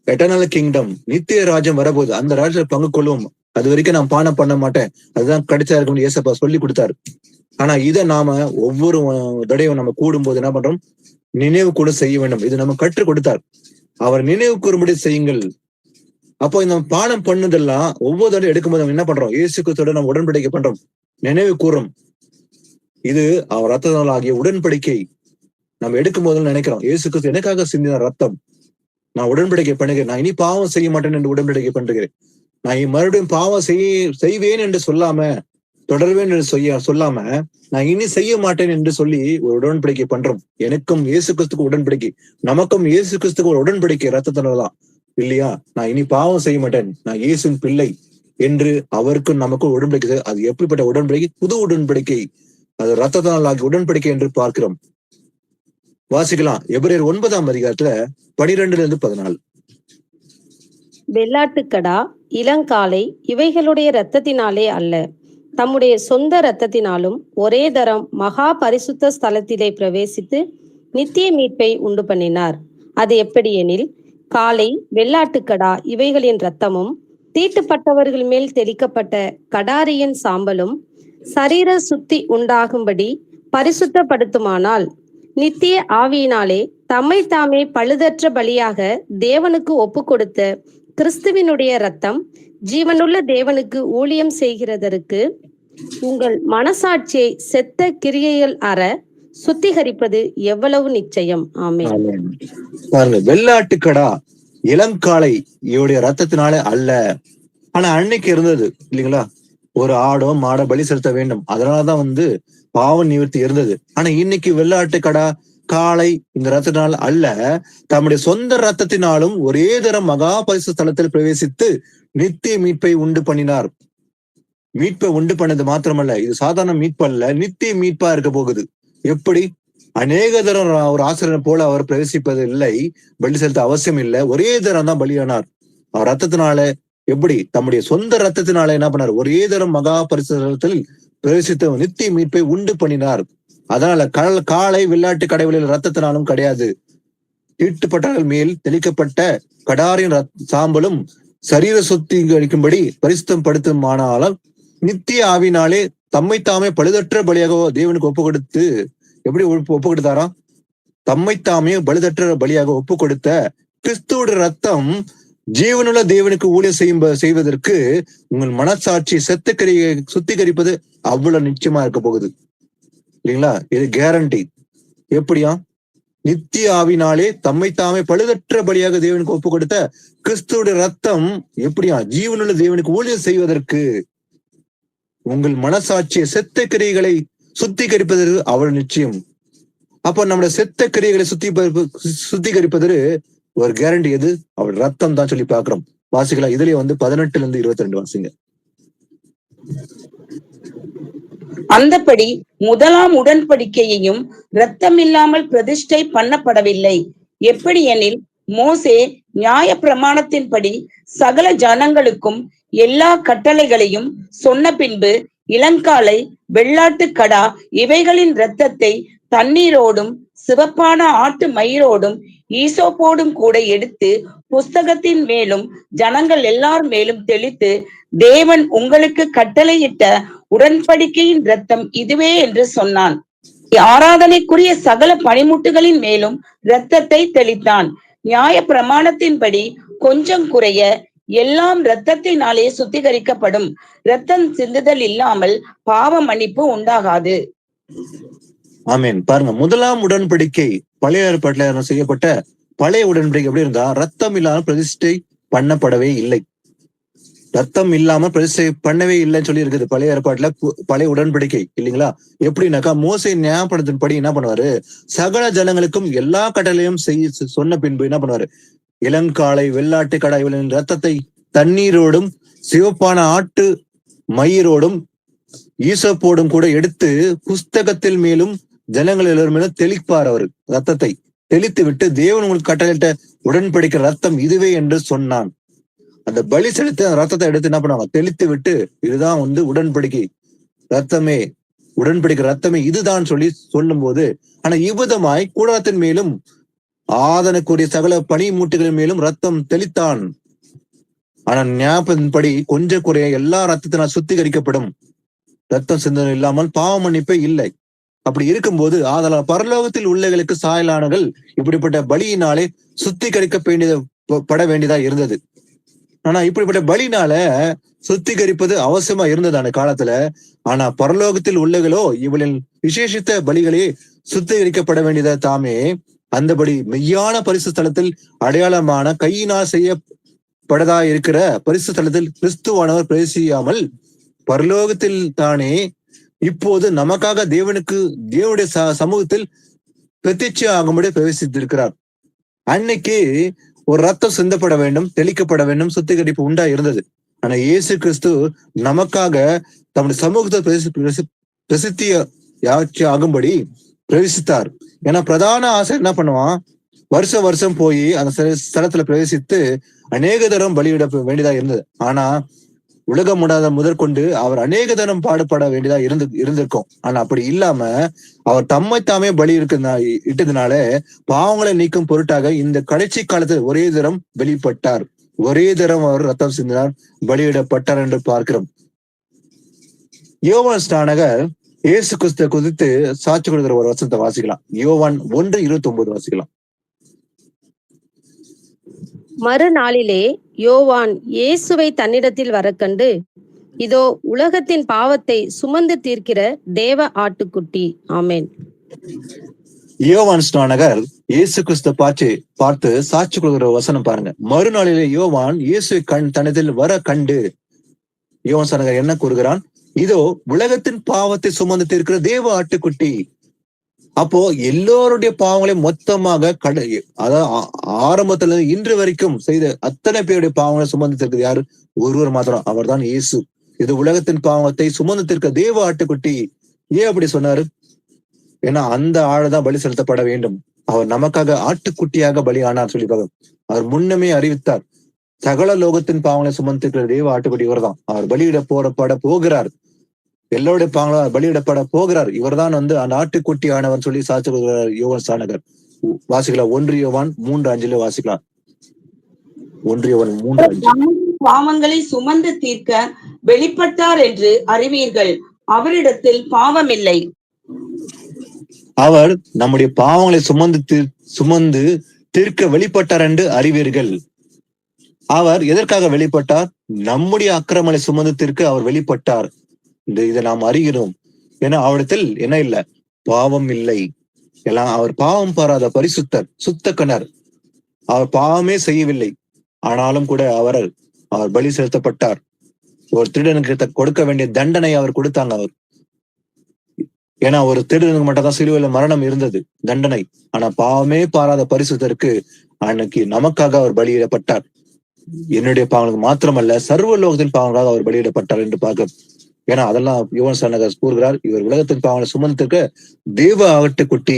எட்டர்னல் கிங்டம், நித்திய ராஜ்யம் வரப்போகுது. அந்த ராஜ்யத்தில் பங்கு கொள்வோம். அது வரைக்கும் நான் பானம் பண்ண மாட்டேன். அதுதான் கடைசியா இருக்கும் இயேசப்பா சொல்லி கொடுத்தாரு. ஆனா இதை நாம ஒவ்வொரு தடையும் நம்ம கூடும் போது என்ன பண்றோம், நினைவு கூட செய்ய வேண்டும். இது நம்ம கற்றுக் கொடுத்தார். அவர் நினைவு கூறும்படி செய்யுங்கள். அப்போ இந்த பானம் பண்ணதெல்லாம் ஒவ்வொரு தடவை எடுக்கும்போது நம்ம என்ன பண்றோம், இயேசு கிறிஸ்துவோட நம்ம உடன்படிக்கை பண்றோம், நினைவு கூறும். இது அவர் ரத்தத்தால் ஆகிய உடன்படிக்கை. நம்ம எடுக்கும் போது நினைக்கிறோம், இயேசு கிறிஸ்து எனக்காக சிந்தின ரத்தம், நான் உடன்படிக்கை பண்ணுகிறேன், நான் இனி பாவம் செய்ய மாட்டேன் என்று உடன்படிக்கை பண்ணுகிறேன், நான் மறுபடியும் பாவம் செய்வேன் என்று சொல்லாம, தொடர்வேன் என்று சொல்லாம, நான் இனி செய்ய மாட்டேன் என்று சொல்லி ஒரு உடன்படிக்கை பண்றோம். எனக்கும் இயேசு கிறிஸ்துக்கு உடன்படிக்கை, நமக்கும் இயேசு கிறிஸ்துக்கு ஒரு உடன்படிக்கை ரத்தத்தினால்தான் இல்லையா. நான் இனி பாவம் செய்ய மாட்டேன், நான் இயேசுவின் பிள்ளை என்று அவருக்கும் நமக்கும் உடன்படிக்கை. அது எப்படிப்பட்ட உடன்படிக்கை? புது உடன்படிக்கை. அது ரத்தத்தினால் ஆகிய உடன்படிக்கை என்று பார்க்கிறோம். வாசிக்கலாம், எபிரேயர் 9ஆம் அதிகாரத்துல 12-14. வெள்ளாட்டுக்கடா, இளங்காளை இவைகளுடைய இரத்தத்தினாலே அல்ல, தம்முடைய சொந்த இரத்தத்தினாலும் ஒரே தரம் மகா பரிசுத்த ஸ்தலத்திலே பிரவேசித்து நித்திய மீட்பை உண்டு பண்ணினார். அது எப்படி எனில், காளை, வெள்ளாட்டுக்கடா இவைகளின் இரத்தமும் தீட்டுப்பட்டவர்கள் மேல் தெளிக்கப்பட்ட கடாரியின் சாம்பலும் சரீர சுத்தி உண்டாகும்படி பரிசுத்தப்படுத்துமானால், நித்திய ஆவியினாலே தம்மை தாமே பழுதற்ற பலியாக தேவனுக்கு ஒப்பு கொடுத்த கிறிஸ்துவினுடைய இரத்தம் ஜீவனுள்ள தேவனுக்கு ஊழியம் செய்கிறதற்கு உங்கள் மனசாட்சியை செத்த கிரியைகள் அற சுத்திகரிப்பது எவ்வளவு நிச்சயம். ஆமென். பாருங்க, வெள்ளாட்டுக்கடா இளங்காளை இவருடைய ரத்தத்தினாலே அல்ல. ஆனா அன்னைக்கு இருந்தது இல்லைங்களா, ஒரு ஆடோ மாடோ பலி செலுத்த வேண்டும், அதனாலதான் பாவ நிவர்த்தி இருந்தது. ஆனா இன்னைக்கு வெள்ளாட்டுக்கடா காளை இந்த ரத்தத்தினால் அல்ல, தம்முடைய சொந்த ரத்தத்தினாலும் ஒரே தரம் மகா பரிசு ஸ்தலத்தில் பிரவேசித்து நித்திய மீட்பை உண்டு பண்ணினார். மீட்பை உண்டு பண்ணது மாத்திரமல்ல, இது சாதாரண மீட்பு அல்ல, நித்திய மீட்பா இருக்க போகுது. எப்படி? அநேக தரம் ஒரு ஆசிரியர் போல அவர் பிரவேசிப்பது இல்லை, பலி செலுத்த அவசியம் இல்லை, ஒரே தரம் தான் பலியானார். அவர் ரத்தத்தினால எப்படி? தம்முடைய சொந்த ரத்தத்தினால என்ன பண்ணார்? ஒரே தரம் மகா பரிசுத்தலத்தில் பிரவேசித்த நித்திய மீட்பை உண்டு பண்ணினார். அதனால காளை வெள்ளாட்டு கடைகளில் ரத்தத்தினாலும் கிடையாது. தீட்டுப்பட்டவர்கள் மேல் தெளிக்கப்பட்ட கடாரின் சாம்பலும் சரீர சுத்திகரிக்கும்படி பரிசுத்தம் படுத்துமானாலும் நித்திய ஆவினாலே தம்மை தாமே பழுதற்ற பலியாக தேவனுக்கு ஒப்பு கொடுத்து, எப்படி ஒப்பு கொடுத்தாராம்? தம்மை தாமே பழுதற்ற பலியாக ஒப்பு கொடுத்த கிறிஸ்துவோட ரத்தம் ஜீவனுள்ள தேவனுக்கு ஊழியம் செய்வதற்கு உங்கள் மனசாட்சி செத்துக்கரியை சுத்திகரிப்பது அவ்வளவு நிச்சயமா இருக்க போகுது இல்லைங்களா. இது கேரண்டி. எப்படியா? நித்திய ஆவினாலே தம்மை தாமே பழுதற்ற பலியாக தேவனுக்கு ஒப்பு கொடுத்த கிறிஸ்துவோட ரத்தம் எப்படியா? ஜீவனுள்ள தேவனுக்கு ஊழியம் செய்வதற்கு உங்கள் மனசாட்சியை செத்த கிரியைகளை சுத்திகரிப்பதற்கு அவ்வளவு நிச்சயம். அப்ப நம்முடைய செத்த கிரியைகளை சுத்திகரிப்பதற்கு ஒரு கேரண்டி எது? அவள் ரத்தம் தான் சொல்லி பாக்குறோம். வாசிக்கலாம், இதுலயே 18-22 வாசிங்க. அந்தபடி முதலாம் உடன்படிக்கையையும் இரத்தம் இல்லாமல் பிரதிஷ்டை பண்ணப்படவில்லை. எப்படி எனில், மோசே நியாய பிரமாணத்தின்படி சகல ஜனங்களுக்கும் எல்லா கட்டளைகளையும் சொன்ன பின்பு இளங்காளை, வெள்ளாட்டுக்கடா இவைகளின் இரத்தத்தை தண்ணீரோடும் சிவப்பான ஆட்டு மயிரோடும் ஈசோப்போடும் கூட எடுத்து புஸ்தகத்தின் மேலும் ஜனங்கள் எல்லார் மேலும் தெளித்து, தேவன் உங்களுக்கு கட்டளையிட்ட உடன்படிக்கையின் இரத்தம் இதுவே என்று சொன்னான். ஆராதனைக்குரிய சகல பனிமுட்டுகளின் மேலும் இரத்தத்தை தெளித்தான். நியாய பிரமாணத்தின்படி கொஞ்சம் குறைய எல்லாம் இரத்தத்தினாலே சுத்திகரிக்கப்படும். இரத்தம் சிந்துதல் இல்லாமல் பாவ மன்னிப்பு உண்டாகாது. ஆமீன். பாருங்க, முதலாம் உடன்படிக்கை பழைய ஏற்பாட்டுல செய்யப்பட்ட பழைய உடன்படிக்கை எப்படி இருந்தா, ரத்தம் இல்லாம பிரதிஷ்டை பண்ணப்படவே இல்லை. ரத்தம் இல்லாம பிரதிஷ்டை பண்ணவே இல்லைன்னு சொல்லி இருக்குது பழைய ஏற்பாட்டுல பழைய உடன்படிக்கை இல்லைங்களா. எப்படின்னாக்கா, மோசே ஞாபகத்தின்படி என்ன பண்ணுவாரு, சகல ஜனங்களுக்கும் எல்லா கட்டளையும் சொன்ன பின்பு என்ன பண்ணுவாரு, இளங்காளை வெள்ளாட்டு கடா இவளின் ரத்தத்தை தண்ணீரோடும் சிவப்பான ஆட்டு மயிரோடும் ஈசப்போடும் கூட எடுத்து புஸ்தகத்தில் மேலும் ஜனங்கள் எல்லோரும் மேலும் தெளிப்பார். அவர் ரத்தத்தை தெளித்து விட்டு, தேவன் உங்களுக்கு கட்டளையிட்ட உடன்படிக்கிற ரத்தம் இதுவே என்று சொன்னான். அந்த பலி செலுத்தி அந்த ரத்தத்தை எடுத்து என்ன பண்ணுவாங்க, தெளித்து விட்டு, இதுதான் உடன்படிக்கை ரத்தமே, உடன்படிக்கிற ரத்தமே இதுதான் சொல்லி சொல்லும் போது, ஆனா இவ்விதமாய் கூடாரத்தின் மேலும் ஆதனுக்குரிய சகல பனி மூட்டுகளின் மேலும் ரத்தம் தெளித்தான். ஆனா ஞாபகத்தின்படி கொஞ்சம் குறைய எல்லா ரத்தத்தினால் சுத்திகரிக்கப்படும். ரத்தம் சிந்தனை இல்லாமல் பாவ மன்னிப்பே இல்லை. அப்படி இருக்கும்போது ஆதலால் பரலோகத்தில் உள்ளவர்களுக்கு சாயலானகள் இப்படிப்பட்ட பலியினாலே சுத்திகரிக்கப்பட வேண்டியதா இருந்தது. ஆனா இப்படிப்பட்ட பலினால சுத்திகரிப்பது அவசியமா இருந்தது அந்த காலத்துல. ஆனா பரலோகத்தில் உள்ளவர்களோ இவளின் விசேஷித்த பலிகளே சுத்திகரிக்கப்பட வேண்டியதா தாமே. அந்தபடி மெய்யான பரிசு ஸ்தலத்தில் அடையாளமான கையினால் செய்யப்படதா இருக்கிற பரிசு ஸ்தலத்தில் கிறிஸ்துவானவர் பிரவேசியாமல் பரலோகத்தில் தானே இப்போது நமக்காக தேவனுடைய சமூகத்தில் பிரத்யட்சை ஆகும்படி பிரவேசித்திருக்கிறார். அன்னைக்கு ஒரு ரத்தம் சிந்தப்பட வேண்டும், தெளிக்கப்பட வேண்டும், சுத்திகரிப்பு உண்டா இருந்தது. ஆனா இயேசு கிறிஸ்து நமக்காக தம்முடைய சமூகத்தை பிரசித்தி ஆகும்படி பிரவேசித்தார். ஏன்னா பிரதான ஆசை என்ன பண்ணுவான், வருஷம் போய் அந்த ஸ்தலத்துல பிரவேசித்து அநேக தரம் பலியிட வேண்டியதா இருந்தது. ஆனா உலகம் முதற்கொண்டு அவர் அநேக தரம் பாடுபட வேண்டியதா இருந்திருக்கும். ஆனா அப்படி இல்லாம அவர் தம்மை தாமே பலி இட்டதுனால பாவங்களை நீக்கும் பொருட்டாக இந்த கடைசி காலத்தில் ஒரே தரம் வெளிப்பட்டார். ஒரே தரம் அவர் ரத்தம் சிந்தினார், பலியிடப்பட்டார் என்று பார்க்கிறோம். யோவான் ஸ்நானகர் இயேசு கிறிஸ்துவை குறித்து சாட்சி கொடுக்கிற ஒரு வசனத்தை வாசிக்கலாம். யோவான் 1:29 வாசிக்கலாம். மறுநாளிலே யோவான் இயேசுவை தன்னிடத்தில் வரக்கண்டு, இதோ உலகத்தின் பாவத்தை சுமந்து தீர்க்கிற தேவ ஆட்டுக்குட்டி. ஆமென். யோவான் ஸ்நானகர் இயேசு கிறிஸ்து பார்த்து சாட்சி கொடுக்கிற வசனம் பாருங்க. மறுநாளிலே யோவான் இயேசுவை தன்னிடத்தில் வர கண்டு, யோவான் ஸ்நானகர் என்ன கூறுகிறான், இதோ உலகத்தின் பாவத்தை சுமந்து தீர்க்கிற தேவ ஆட்டுக்குட்டி. அப்போ எல்லோருடைய பாவங்களையும் மொத்தமாக அதாவது ஆரம்பத்துல இருந்து இன்று வரைக்கும் செய்த அத்தனை பேருடைய பாவங்களை சுமந்து தீர்க்கிறது யாரு? ஒருவர் மாத்திரம், அவர் தான் இயேசு. இது உலகத்தின் பாவத்தை சுமந்து தீர்க்க தேவ ஆட்டுக்குட்டி. ஏன் அப்படி சொன்னாரு? ஏன்னா அந்த ஆளுதான் பலி செலுத்தப்பட வேண்டும். அவர் நமக்காக ஆட்டுக்குட்டியாக பலி ஆனார் சொல்லி அவர் முன்னமே அறிவித்தார். சகல லோகத்தின் பாவங்களை சுமந்து தீர்க்கிற தேவ ஆட்டுக்குட்டி இவர் தான். அவர் பலியிட போகிறார். எல்லோருடைய பாவங்களும் பலியிடப்பட போகிறார். இவர் தான் அந்த ஆட்டுக்குட்டி ஆனவர் சொல்லி சாட்சி கொடுக்கிறார் யோவான் ஸ்நானகர். வாசிக்கலாம். 1 யோவான் 3:5 வாசிக்கலாம். 1 யோவான் 3:5. பாவங்களை சுமந்து தீர்க்க வெளிப்பட்டார் என்று அறிவீர்கள், அவரிடத்தில் பாவம் இல்லை. அவர் நம்முடைய பாவங்களை சுமந்து தீர்க்க வெளிப்பட்டார் என்று அறிவீர்கள். அவர் எதற்காக வெளிப்பட்டார்? நம்முடைய அக்கிரமங்களை சுமந்து தீர்க்க அவர் வெளிப்பட்டார். இதை நாம் அறிகிறோம். ஏன்னா அவரிடத்தில் என்ன இல்லை? பாவம் இல்லை. எல்லாம் அவர் பாவம் பாராத பரிசுத்தர், சுத்தக்கணர். அவர் பாவமே செய்யவில்லை. ஆனாலும் கூட அவர் பலி செலுத்தப்பட்டார். ஒரு திருடனுக்கு கொடுக்க வேண்டிய தண்டனை அவர் கொடுத்தாங்க. அவர் ஏன்னா ஒரு திருடனுக்கு மட்டும் தான் சிலுவையில மரணம் இருந்தது, தண்டனை. ஆனா பாவமே பாராத பரிசுத்தருக்கு அன்னைக்கு நமக்காக அவர் பலியிடப்பட்டார். என்னுடைய பாவங்களுக்கு மாத்திரமல்ல, சர்வ லோகத்தின் பாவங்களாக அவர் பலியிடப்பட்டார் என்று பார்க்க. ஏன்னா அதெல்லாம் யோவான் ஸ்நானகர் கூறுகிறார், இவர் உலகத்தின் பாவங்களை சுமந்திருக்க தேவ ஆட்டுக்குட்டி.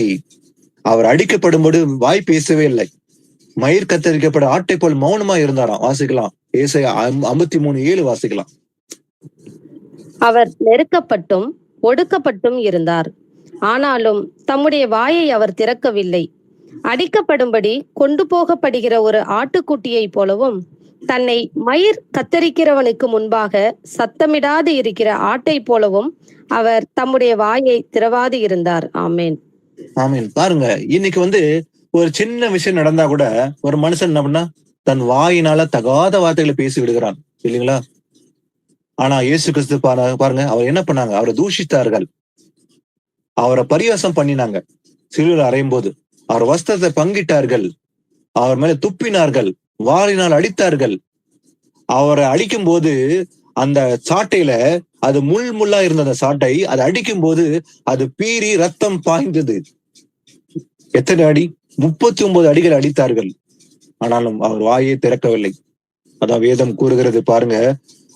அவர் அடிக்கப்படும்போது வாய் பேசவே இல்லை. மயிர் கத்தரிக்கப்பட ஆட்டை போல் மௌனமா இருந்தாராம். வாசிக்கலாம். ஏசாயா 53:7 வாசிக்கலாம். அவர் நெருக்கப்பட்டும் ஒடுக்கப்பட்டும் இருந்தார், ஆனாலும் தம்முடைய வாயை அவர் திறக்கவில்லை. அடிக்கப்படும்படி கொண்டு போகப்படுகிற ஒரு ஆட்டுக்குட்டியை போலவும், தன்னை மயிர் கத்தரிக்கிறவனுக்கு முன்பாக சத்தமிடாது இருக்கிற ஆட்டை போலவும் அவர் தம்முடைய வாயை திறவாது இருந்தார். ஆமேன். ஆமீன். பாருங்க, இன்னைக்கு ஒரு சின்ன விஷயம் நடந்தா கூட ஒரு மனுஷன் என்ன பண்ணா தன் வாயினால தகாத வார்த்தைகளை பேசி விடுகிறான் இல்லைங்களா? ஆனா இயேசு கிறிஸ்து பாருங்க, அவர் என்ன பண்ணாங்க? அவரை தூஷித்தார்கள், அவரை பரியாசம் பண்ணினாங்க. சிலுவையில் அறையும் போது அவர் வஸ்திரத்தை பங்கிட்டார்கள், அவர் மேல துப்பினார்கள், வாளினால் அடித்தார்கள். அவரை அடிக்கும் போது அந்த சாட்டையில அது முள்ளா இருந்த அந்த சாட்டை அதை அடிக்கும் போது அது பீறி ரத்தம் பாய்ந்தது. எத்தனை அடி? 39 அடிகள் அடித்தார்கள். ஆனாலும் அவர் வாயை திறக்கவில்லை. அதான் வேதம் கூறுகிறது பாருங்க,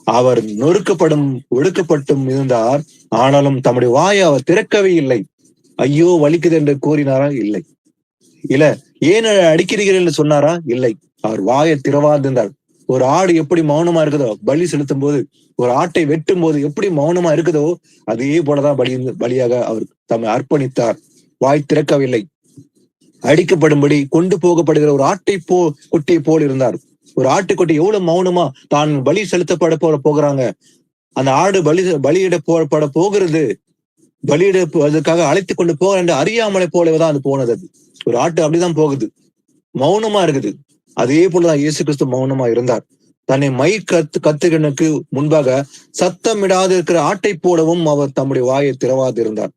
அவர் நொறுக்கப்படும் ஒடுக்கப்பட்டும் இருந்தார், ஆனாலும் தம்முடைய வாயை அவர் திறக்கவே இல்லை. ஐயோ வலிக்குது என்று கூறினாரா? இல்லை. இல்ல ஏன் அடிக்கிறீர்கள் என்று சொன்னாரா? இல்லை. அவர் வாயை திறவாதிருந்தார். ஒரு ஆடு எப்படி மௌனமா இருக்குதோ பலி செலுத்தும் போது, ஒரு ஆட்டை வெட்டும் போது எப்படி மௌனமா இருக்குதோ அதே போலதான் பலியாக அவர் தம்மை அர்ப்பணித்தார். வாய் திறக்கவில்லை. அடிக்கப்படும்படி கொண்டு போகப்படுகிற ஒரு குட்டியை போல் இருந்தார். ஒரு ஆட்டுக்குட்டி எவ்வளவு மௌனமா தான் பலி செலுத்தப்பட போகிறாங்க, அந்த ஆடு பலியிட போகிறது, பலியிடுவதற்காக அழைத்து கொண்டு போக என்று அறியாமலை போலவேதான் அது போனது. ஒரு ஆட்டு அப்படிதான் போகுது, மௌனமா இருக்குது. அதே போலதான் இயேசு கிறிஸ்து மௌனமா இருந்தார். தன்னை கத்துகனுக்கு முன்பாக சத்தமிடாது இருக்கிற ஆட்டை போலவும் அவர் தம்முடைய வாயை திறவாது இருந்தார்.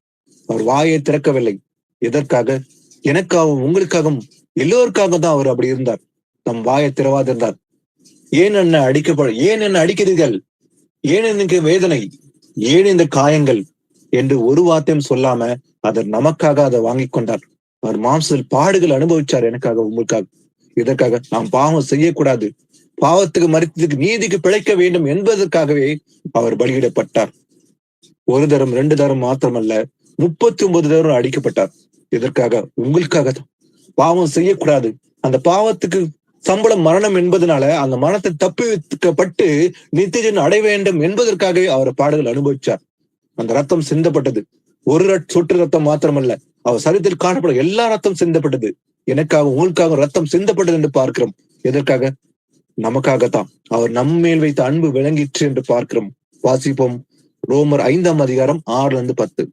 அவர் வாயை திறக்கவில்லை. எதற்காக? எனக்காகவும் உங்களுக்காகவும் எல்லோருக்காக தான் அவர் அப்படி இருந்தார். தம் வாயை திறவாது இருந்தார். ஏன் என்ன அடிக்கிறீர்கள்? ஏன் எனக்கு வேதனை? ஏன் இந்த காயங்கள் என்று ஒரு வார்த்தையும் சொல்லாம அவர் நமக்காக அதை வாங்கி கொண்டார். அவர் மாம்சத்தில் பாடுகள் அனுபவிச்சார், எனக்காக உங்களுக்காக. இதற்காக நாம் பாவம் செய்யக்கூடாது, பாவத்துக்கு மரித்ததுக்கு நீதிக்கு பிழைக்க வேண்டும் என்பதற்காகவே அவர் பலியிடப்பட்டார். ஒரு தரம் 2 தரம் மாத்திரமல்ல, 39 தரம் அடிக்கப்பட்டார். இதற்காக, உங்களுக்காக தான். பாவம் செய்யக்கூடாது, அந்த பாவத்துக்கு சம்பளம் மரணம் என்பதனால அந்த மரணத்தை தப்பிக்கப்பட்டு நித்தியஜன் அடைய வேண்டும் என்பதற்காகவே அவர் பாடுகள் அனுபவிச்சார். அந்த ரத்தம் சிந்தப்பட்டது. ஒரு சொட்டு ரத்தம் மாத்திரமல்ல, அவர் சரீரத்தில் காணப்படும் எல்லா ரத்தம் சிந்தப்பட்டது. எனக்காக உங்களுக்காக ரத்தம் சிந்தப்பட்டது என்று பார்க்கிறோம். எதற்காக? நமக்காகத்தான். அவர் நம்மேல் வைத்த அன்பு விளங்கிற்று என்று பார்க்கிறோம். வாசிப்போம், ரோமர் 5ஆம் அதிகாரம் 6-10.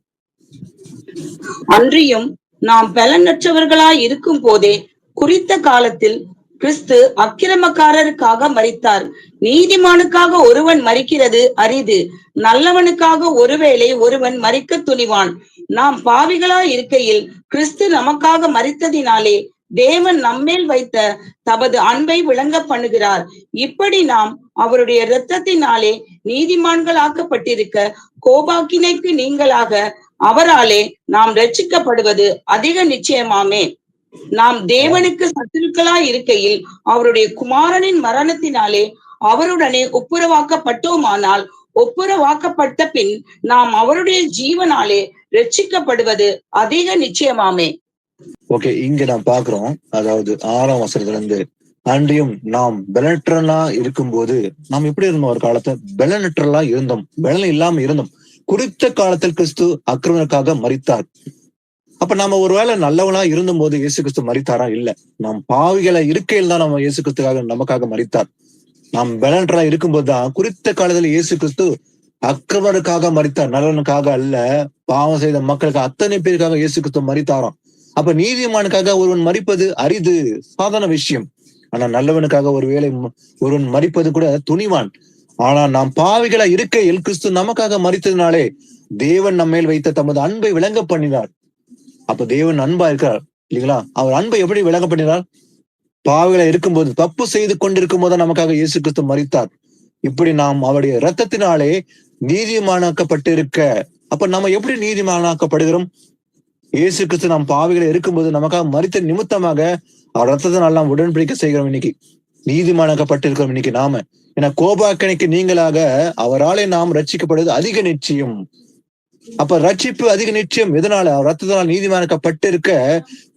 அன்றியும் நாம் பலனற்றவர்களாய் இருக்கும் போதே குறித்த காலத்தில் கிறிஸ்து அக்கிரமக்காரருக்காக மரித்தார். நீதிமானுக்காக ஒருவன் மரிக்கிறது அரிது, நல்லவனுக்காக ஒருவேளை ஒருவன் மரிக்க துணிவான். நாம் பாவிகளாய் இருக்கையில் கிறிஸ்து நமக்காக மரித்ததினாலே தேவன் நம்மேல் வைத்த தமது அன்பை விளங்க பண்ணுகிறார். இப்படி நாம் அவருடைய இரத்தத்தினாலே நீதிமான்கள் ஆக்கப்பட்டிருக்க கோபாக்கினைக்கு நீங்களாக அவராலே நாம் ரட்சிக்கப்படுவது அதிக நிச்சயமாமே. நாம் தேவனுக்கு சத்துருக்களாய் இருக்கையில் அவருடைய குமாரனின் மரணத்தினாலே அவருடனே ஒப்புரவாக்கப்பட்டோமானால், ஒப்புரவாக்கப்பட்ட பின் நாம் அவருடைய ஜீவனாலே ரட்சிக்கப்படுவது அதிக நிச்சயமாமே. ஓகே, இங்க நாம் பாக்குறோம், அதாவது 6ஆம் வசனத்துல இருந்து, அன்றியும் நாம் பலனற்றலா இருக்கும் போது, நாம் எப்படி இருந்தோம்? ஒரு காலத்துல பலனற்றலா இருந்தோம், பலன் இல்லாம இருந்தோம். குறித்த காலத்தில் கிறிஸ்து அக்கிரமனுக்காக மரித்தார். அப்ப நாம ஒருவேளை நல்லவனா இருந்தும் போது இயேசு கிறிஸ்து மரித்தாரா? இல்ல. நாம் பாவிகளை இருக்கையில் தான் நம்ம இயேசு கிறிஸ்துக்காக நமக்காக மரித்தார். நாம் பலனற்றலா இருக்கும்போது தான் குறித்த காலத்துல இயேசு கிறிஸ்து அக்கிரமனுக்காக மரித்தார், நல்லவனுக்காக அல்ல. பாவம் செய்த மக்களுக்கு அத்தனை பேருக்காக இயேசு கிறிஸ்து மரித்தாராம். அப்ப நீதிமானுக்காக ஒருவன் மரிப்பது அரிது, சாதாரண விஷயம். ஆனா நல்லவனுக்காக ஒருவன் மரிப்பது கூட துணிவான். ஆனா நாம் பாவிகளா இருக்கையில் கிறிஸ்து நமக்காக மரித்ததினாலே தேவன் நம்மேல் வைத்த தமது அன்பை விளங்க பண்ணினார். அப்ப தேவன் அன்பா இருக்கிறார் இல்லைங்களா? அவர் அன்பை எப்படி விளங்க பண்ணினார்? பாவிகளா இருக்கும்போது, தப்பு செய்து கொண்டிருக்கும் போது நமக்காக இயேசு கிறிஸ்து மரித்தார். இப்படி நாம் அவருடைய இரத்தத்தினாலே நீதிமானாக்கப்பட்டிருக்க, அப்ப நம்ம எப்படி நீதிமானாக்கப்படுகிறோம்? இயேசு கிறிஸ்து நாம் பாவிகளை இருக்கும்போது நமக்காக மரித்த நிமித்தமாக அவர் ரத்தத்தினால் நாம் உடன்படிக்கை செய்கிறோம். இன்னைக்கு நீதிமானாக்கப்பட்டிருக்கிறோம் இன்னைக்கு நாம. ஏன்னா கோபாக்கணைக்கு நீங்களாக அவராலே நாம் ரட்சிக்கப்படுவது அதிக நிச்சயம். அப்ப ரட்சிப்பு அதிக நிச்சயம். எதனால? அவர் ரத்தத்தினால் நீதிமானாக்கப்பட்டிருக்க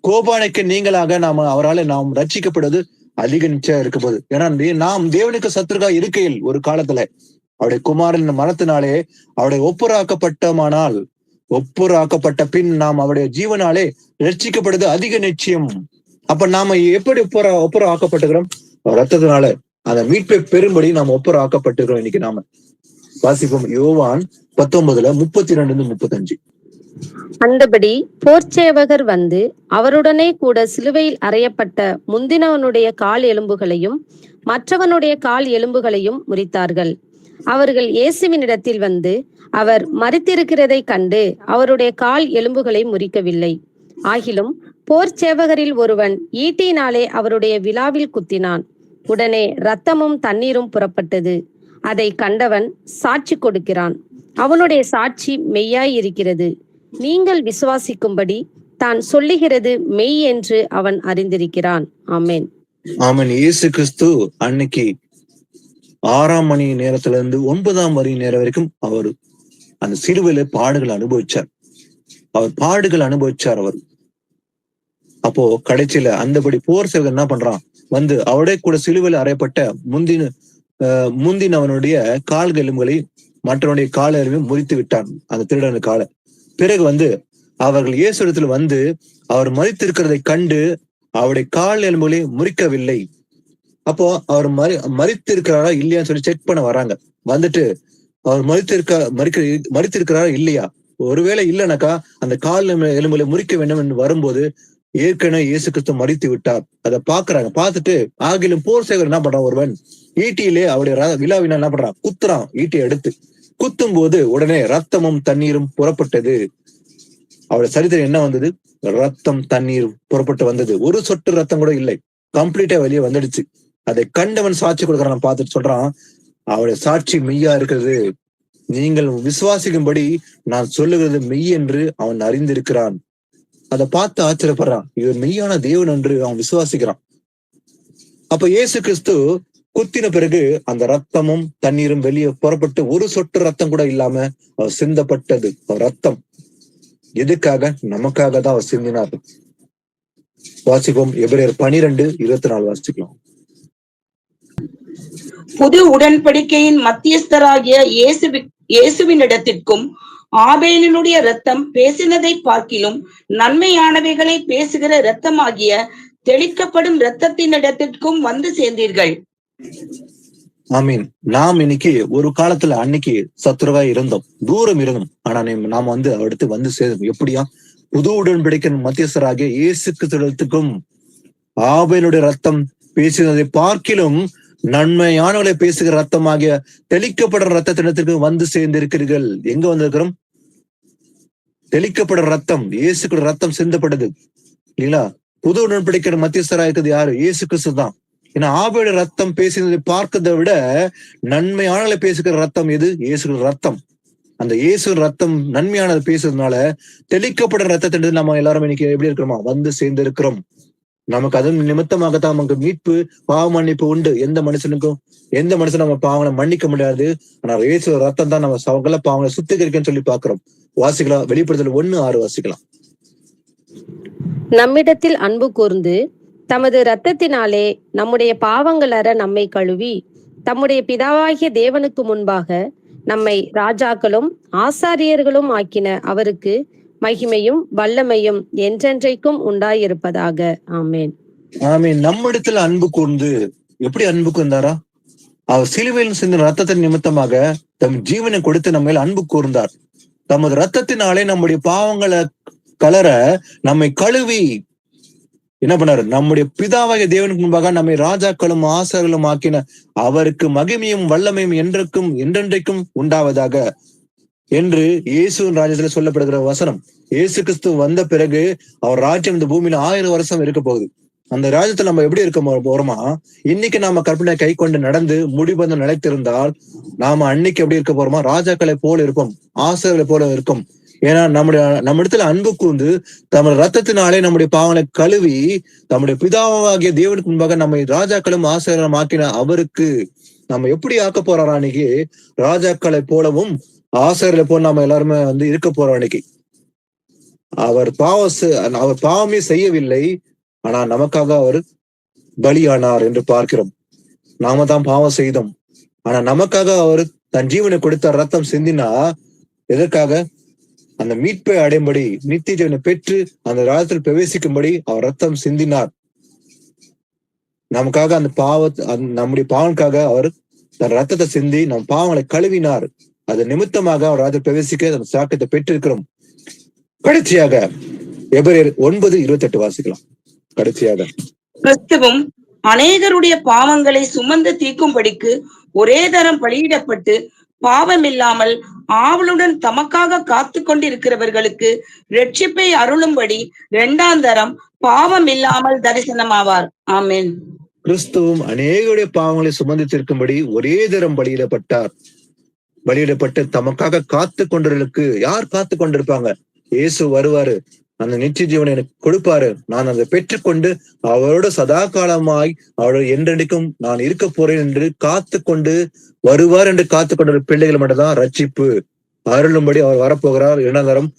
கோபானைக்கு நீங்களாக அவராலே நாம் ரட்சிக்கப்படுவது அதிக நிச்சயம் இருக்க போது. ஏன்னா நாம் தேவனுக்கு சத்துருக்கா இருக்கையில் ஒரு காலத்துல அவருடைய குமாரன் மரணத்தினாலே அவருடைய ஒப்புராக்கப்பட்ட பின் நாம் அவருடைய ஜீவனாலே ரட்சிக்கப்படுவது அதிக நிச்சயம். அப்ப நாம எப்படி ஒப்புரம் ஆக்கப்பட்டுக்கிறோம்? ரத்தத்தினால அந்த மீட்பை பெறும்படி நாம ஒப்புரம் ஆக்கப்பட்டுக்கிறோம். இன்னைக்கு நாம வாசிப்போம் யோவான் 19:32-35. அந்தபடி போர்ச்சேவகர் வந்து அவருடனே கூட சிலுவையில் அறையப்பட்ட முந்தினவனுடைய கால் எலும்புகளையும் மற்றவனுடைய கால் எலும்புகளையும் முறித்தார்கள். அவர்கள் இயேசுவினிடத்தில் வந்து அவர் மரித்திருக்கிறதை கண்டு அவருடைய கால் எலும்புகளை முறிக்கவில்லை. ஆகிலும் போர்ச்சேவகரில் ஒருவன் ஈட்டியினாலே அவருடைய விலாவில் குத்தினான். உடனே இரத்தமும் தண்ணீரும் புறப்பட்டது. அதை கண்டவன் சாட்சி கொடுக்கிறான். அவனுடைய சாட்சி மெய்யாய் இருக்கிறது. நீங்கள் விசுவாசிக்கும்படி தான் சொல்லுகிறது மெய் என்று அவன் அறிந்திருக்கிறான். ஆமென். ஆமென். இயேசு கிறிஸ்து அன்னைக்கு 6 மணி நேரத்துல இருந்து 9 மணி நேரம் வரைக்கும் அவர் அந்த சிலுவையில பாடுகள் அனுபவிச்சார். அவர் அப்போ கடைசியில அந்தபடி போர் சேவகன் என்ன பண்றான்? வந்து அவருடைய கூட சிலுவையில் அறையப்பட்ட முந்தினவனுடைய கால் எலும்புகளை மற்றவனுடைய கால எலும்பையும் முறித்து விட்டான், அந்த திருடனு காலை. பிறகு வந்து அவர்கள் இயேசு இடத்துல வந்து அவர் மரித்திருக்கிறதை கண்டு அவருடைய கால் எலும்புகளை முறிக்கவில்லை. அப்போ அவர் மரித்திருக்கிறாரா இல்லையான்னு சொல்லி செக் பண்ண வராங்க. வந்துட்டு அவர் மரித்திருக்கிறாரா இல்லையா, ஒருவேளை இல்லைனாக்கா அந்த கால் எலும்புகளை முறிக்க வேண்டும் என்று வரும்போது ஏற்கனவே இயேசு கிறிஸ்து மரித்து விட்டார். அதை பாக்குறாங்க. பார்த்துட்டு ஆகிலும் போர் சேவகர் என்ன பண்றான்? ஒருவன் ஈட்டியிலே அவருடைய விழாவினா என்ன பண்றான்? குத்துறான். ஈட்டியை எடுத்து குத்தும் போது உடனே ரத்தமும் தண்ணீரும் புறப்பட்டது. அவருடைய சரித்திரம் என்ன வந்தது? ரத்தம் தண்ணீர் புறப்பட்டு வந்தது. ஒரு சொட்டு ரத்தம் கூட இல்லை, கம்ப்ளீட்டா வெளியே வந்துடுச்சு. அதை கண்டவன் சாட்சி கொடுக்கறான். பார்த்துட்டு சொல்றான், அவருடைய சாட்சி மெய்யா இருக்கிறது. நீங்கள் விசுவாசிக்கும்படி நான் சொல்லுகிறது மெய் என்று அவன் அறிந்திருக்கிறான். அதை பார்த்து ஆச்சரியப்படுறான். இவர் மெய்யான தேவன் என்று அவன் விசுவாசிக்கிறான். அப்ப இயேசு கிறிஸ்து குத்தின பிறகு அந்த ரத்தமும் தண்ணீரும் வெளியே புறப்பட்டு ஒரு சொட்டு ரத்தம் கூட இல்லாம அவர் சிந்தப்பட்டது. ரத்தம் எதுக்காக? நமக்காக தான் அவர் சிந்தினார். வாசிப்போம் எபிரேயர் 12:24 வாசிக்கலாம். புது உடன்படிக்கையின் மத்தியஸ்தராகிய இயேசுவினிடத்திற்கும் ஆபேலினுடைய இரத்தம் பேசினதை பார்க்கிலும் நன்மையானவைகளை பேசுகிற இரத்தமாகிய தெளிக்கப்படும் இரத்தத்தினிடத்திற்கும் வந்து சேர்ந்தீர்கள். ஆமீன். நாம் இன்னைக்கு ஒரு காலத்துல அன்னைக்கு சத்துருவாய் இருந்தோம், தூரம் இருந்தோம். ஆனா நாம வந்து அடுத்து வந்து சேர்ந்தோம். எப்படியா? புது உடன்படிக்கையின் மத்தியஸ்தராகிய இயேசு கிறிஸ்துவுக்கும் ஆபேலுடைய ரத்தம் பேசினதை பார்க்கிலும் நன்மையானவர்களை பேசுகிற ரத்தமாகிய தெளிக்கப்படுற ரத்தத்தினத்திற்கு வந்து சேர்ந்திருக்கிறீர்கள். எங்க வந்திருக்கிறோம்? தெளிக்கப்படுற ரத்தம், இயேசுக்கு ரத்தம் சிந்தப்படுது இல்லைங்களா? புது உடன்படிக்கிற மத்தியஸ்தரா இருக்கிறது யாரு? இயேசு கிறிஸ்து தான். ஏன்னா ஆபேலுடைய ரத்தம் பேசினதை பார்க்கறதை விட நன்மையானவர்களை பேசுகிற ரத்தம் எது? இயேசு ரத்தம். அந்த இயேசு ரத்தம் நன்மையானது பேசுறதுனால தெளிக்கப்படுற ரத்தத்தின் நம்ம எல்லாரும் இன்னைக்கு எப்படி இருக்கிறோமா? வந்து சேர்ந்து இருக்கிறோம். நமக்கு அதன் நிமித்தமாகத்தான் நமக்கு மீட்பு, பாவ மன்னிப்பு உண்டு. எந்த மனுஷன் நம்ம பாவங்களை மன்னிக்க முடியாது. ஆனா இயேசு ரத்தம் தான் நம்ம சகல பாவங்களை சுத்திகரிக்கன்னு சொல்லி பாக்குறோம். வாசிக்கலாம். வெளிப்படுத்தல் 1:6 வாசிக்கலாம். நம்மிடத்தில் அன்பு கூர்ந்து தமது இரத்தத்தினாலே நம்முடைய பாவங்களற நம்மை கழுவி தம்முடைய பிதாவாகிய தேவனுக்கு முன்பாக நம்மை ராஜாக்களும் ஆசாரியர்களும் ஆக்கின அவருக்கு மகிமையும் வல்லமையும் என்றென்றைக்கும் உண்டாயிருப்பதாக. ஆமேன். ஆமீன். நம்மிடத்துல அன்பு கூர்ந்து எப்படி அன்பு கூர்ந்தாரா? அவர் சிலுவையில் சிந்தின ரத்தத்தின் நிமித்தமாக தம் ஜீவனை கொடுத்து நம்ம மேல் அன்பு கூர்ந்தார். தமது ரத்தத்தினாலே நம்முடைய பாவங்களை கலர நம்மை கழுவி என்ன பண்ணாரு? நம்முடைய பிதாவாகிய தேவனுக்கு முன்பாக நம்மை ராஜாக்களும் ஆசாரியர்களும் ஆக்கின அவருக்கு மகிமையும் வல்லமையும் என்றென்றைக்கும் உண்டாவதாக என்று இயேசுவின் ராஜ்யத்துல சொல்லப்படுகிற வசனம். இயேசு கிறிஸ்து வந்த பிறகு அவர் ராஜ்யம் இந்த பூமியில 1000 வருஷம் இருக்க போகுது. அந்த ராஜ்யத்துல நம்ம எப்படி இருக்க போறோமா? இன்னைக்கு நாம கற்பனை கை கொண்டு நடந்து முடிபந்தம் நிலைத்திருந்தால் நாம அன்னைக்கு எப்படி இருக்க போறோமா? ராஜாக்களை போல இருப்போம், ஆசிரியர்களை போல இருக்கும். ஏன்னா நம்ம இடத்துல அன்பு கூர்ந்து தம்முடைய ரத்தத்தினாலே நம்முடைய பாவங்களை கழுவி தம்முடைய பிதாவாகிய தேவனுக்கு முன்பாக நம்மை ராஜாக்களும் ஆசிரியர்களும் ஆக்கின அவருக்கு நம்ம எப்படி ஆக்க போறாரா? அன்னைக்கு ராஜாக்களை போலவும் ஆசிரியர்களை போல நாம எல்லாருமே வந்து இருக்க போறோம். அன்னைக்கு அவர் பாவமே செய்யவில்லை, ஆனா நமக்காக அவர் பலியானார் என்று பார்க்கிறோம். நாம தான் பாவம் செய்தோம், ஆனா நமக்காக அவர் தன் ஜீவனை கொடுத்த ரத்தம் சிந்தினா எதற்காக? அந்த மீட்பை அடையும்படி, நித்திய ஜீவனை பெற்று அந்த ராஜ்யத்தில் பிரவேசிக்கும்படி அவர் ரத்தம் சிந்தினார். நமக்காக அந்த நம்முடைய பாவனுக்காக அவர் தன் ரத்தத்தை சிந்தி நம் பாவங்களை கழுவினார். அது நிமித்தமாக அவர் ராஜ பிரவேசிக்க அந்த சாக்கியத்தை பெற்றிருக்கிறோம். கடைசியாக எபிரேயர் 9:28 வாசிக்கலாம். கடைசியாக கிறிஸ்துவும் அநேகருடைய பாவங்களை சுமந்து தீர்க்கும்படிக்கு ஒரே தரம் பலியிடப்பட்டு பாவம் இல்லாமல் ஆவலுடன் தமக்காக காத்து கொண்டிருக்கிறவர்களுக்கு ரட்சிப்பை அருளும்படி 2ஆம் தரம் பாவம் இல்லாமல் தரிசனமாவார். ஆமென். கிறிஸ்துவும் அநேகருடைய பாவங்களை சுமந்து தீர்க்கும்படி ஒரே தரம் பலியிடப்பட்டு தமக்காக காத்து கொண்டவர்களுக்கு. யார் காத்து கொண்டிருப்பாங்க? இயேசு வருவாரு, அந்த நித்திய ஜீவனை எனக்கு கொடுப்பாரு, நான் அதை பெற்றுக்கொண்டு அவரோட சதா காலமாய் அவரோட என்றென்றைக்கும் நான் இருக்க போறேன் என்று காத்து கொண்டு வருவார் என்று காத்து கொண்ட பிள்ளைகள் மட்டும்தான் ரட்சிப்பு அருளும்படி அவர் வரப்போகிறார். 2ஆம் தரம்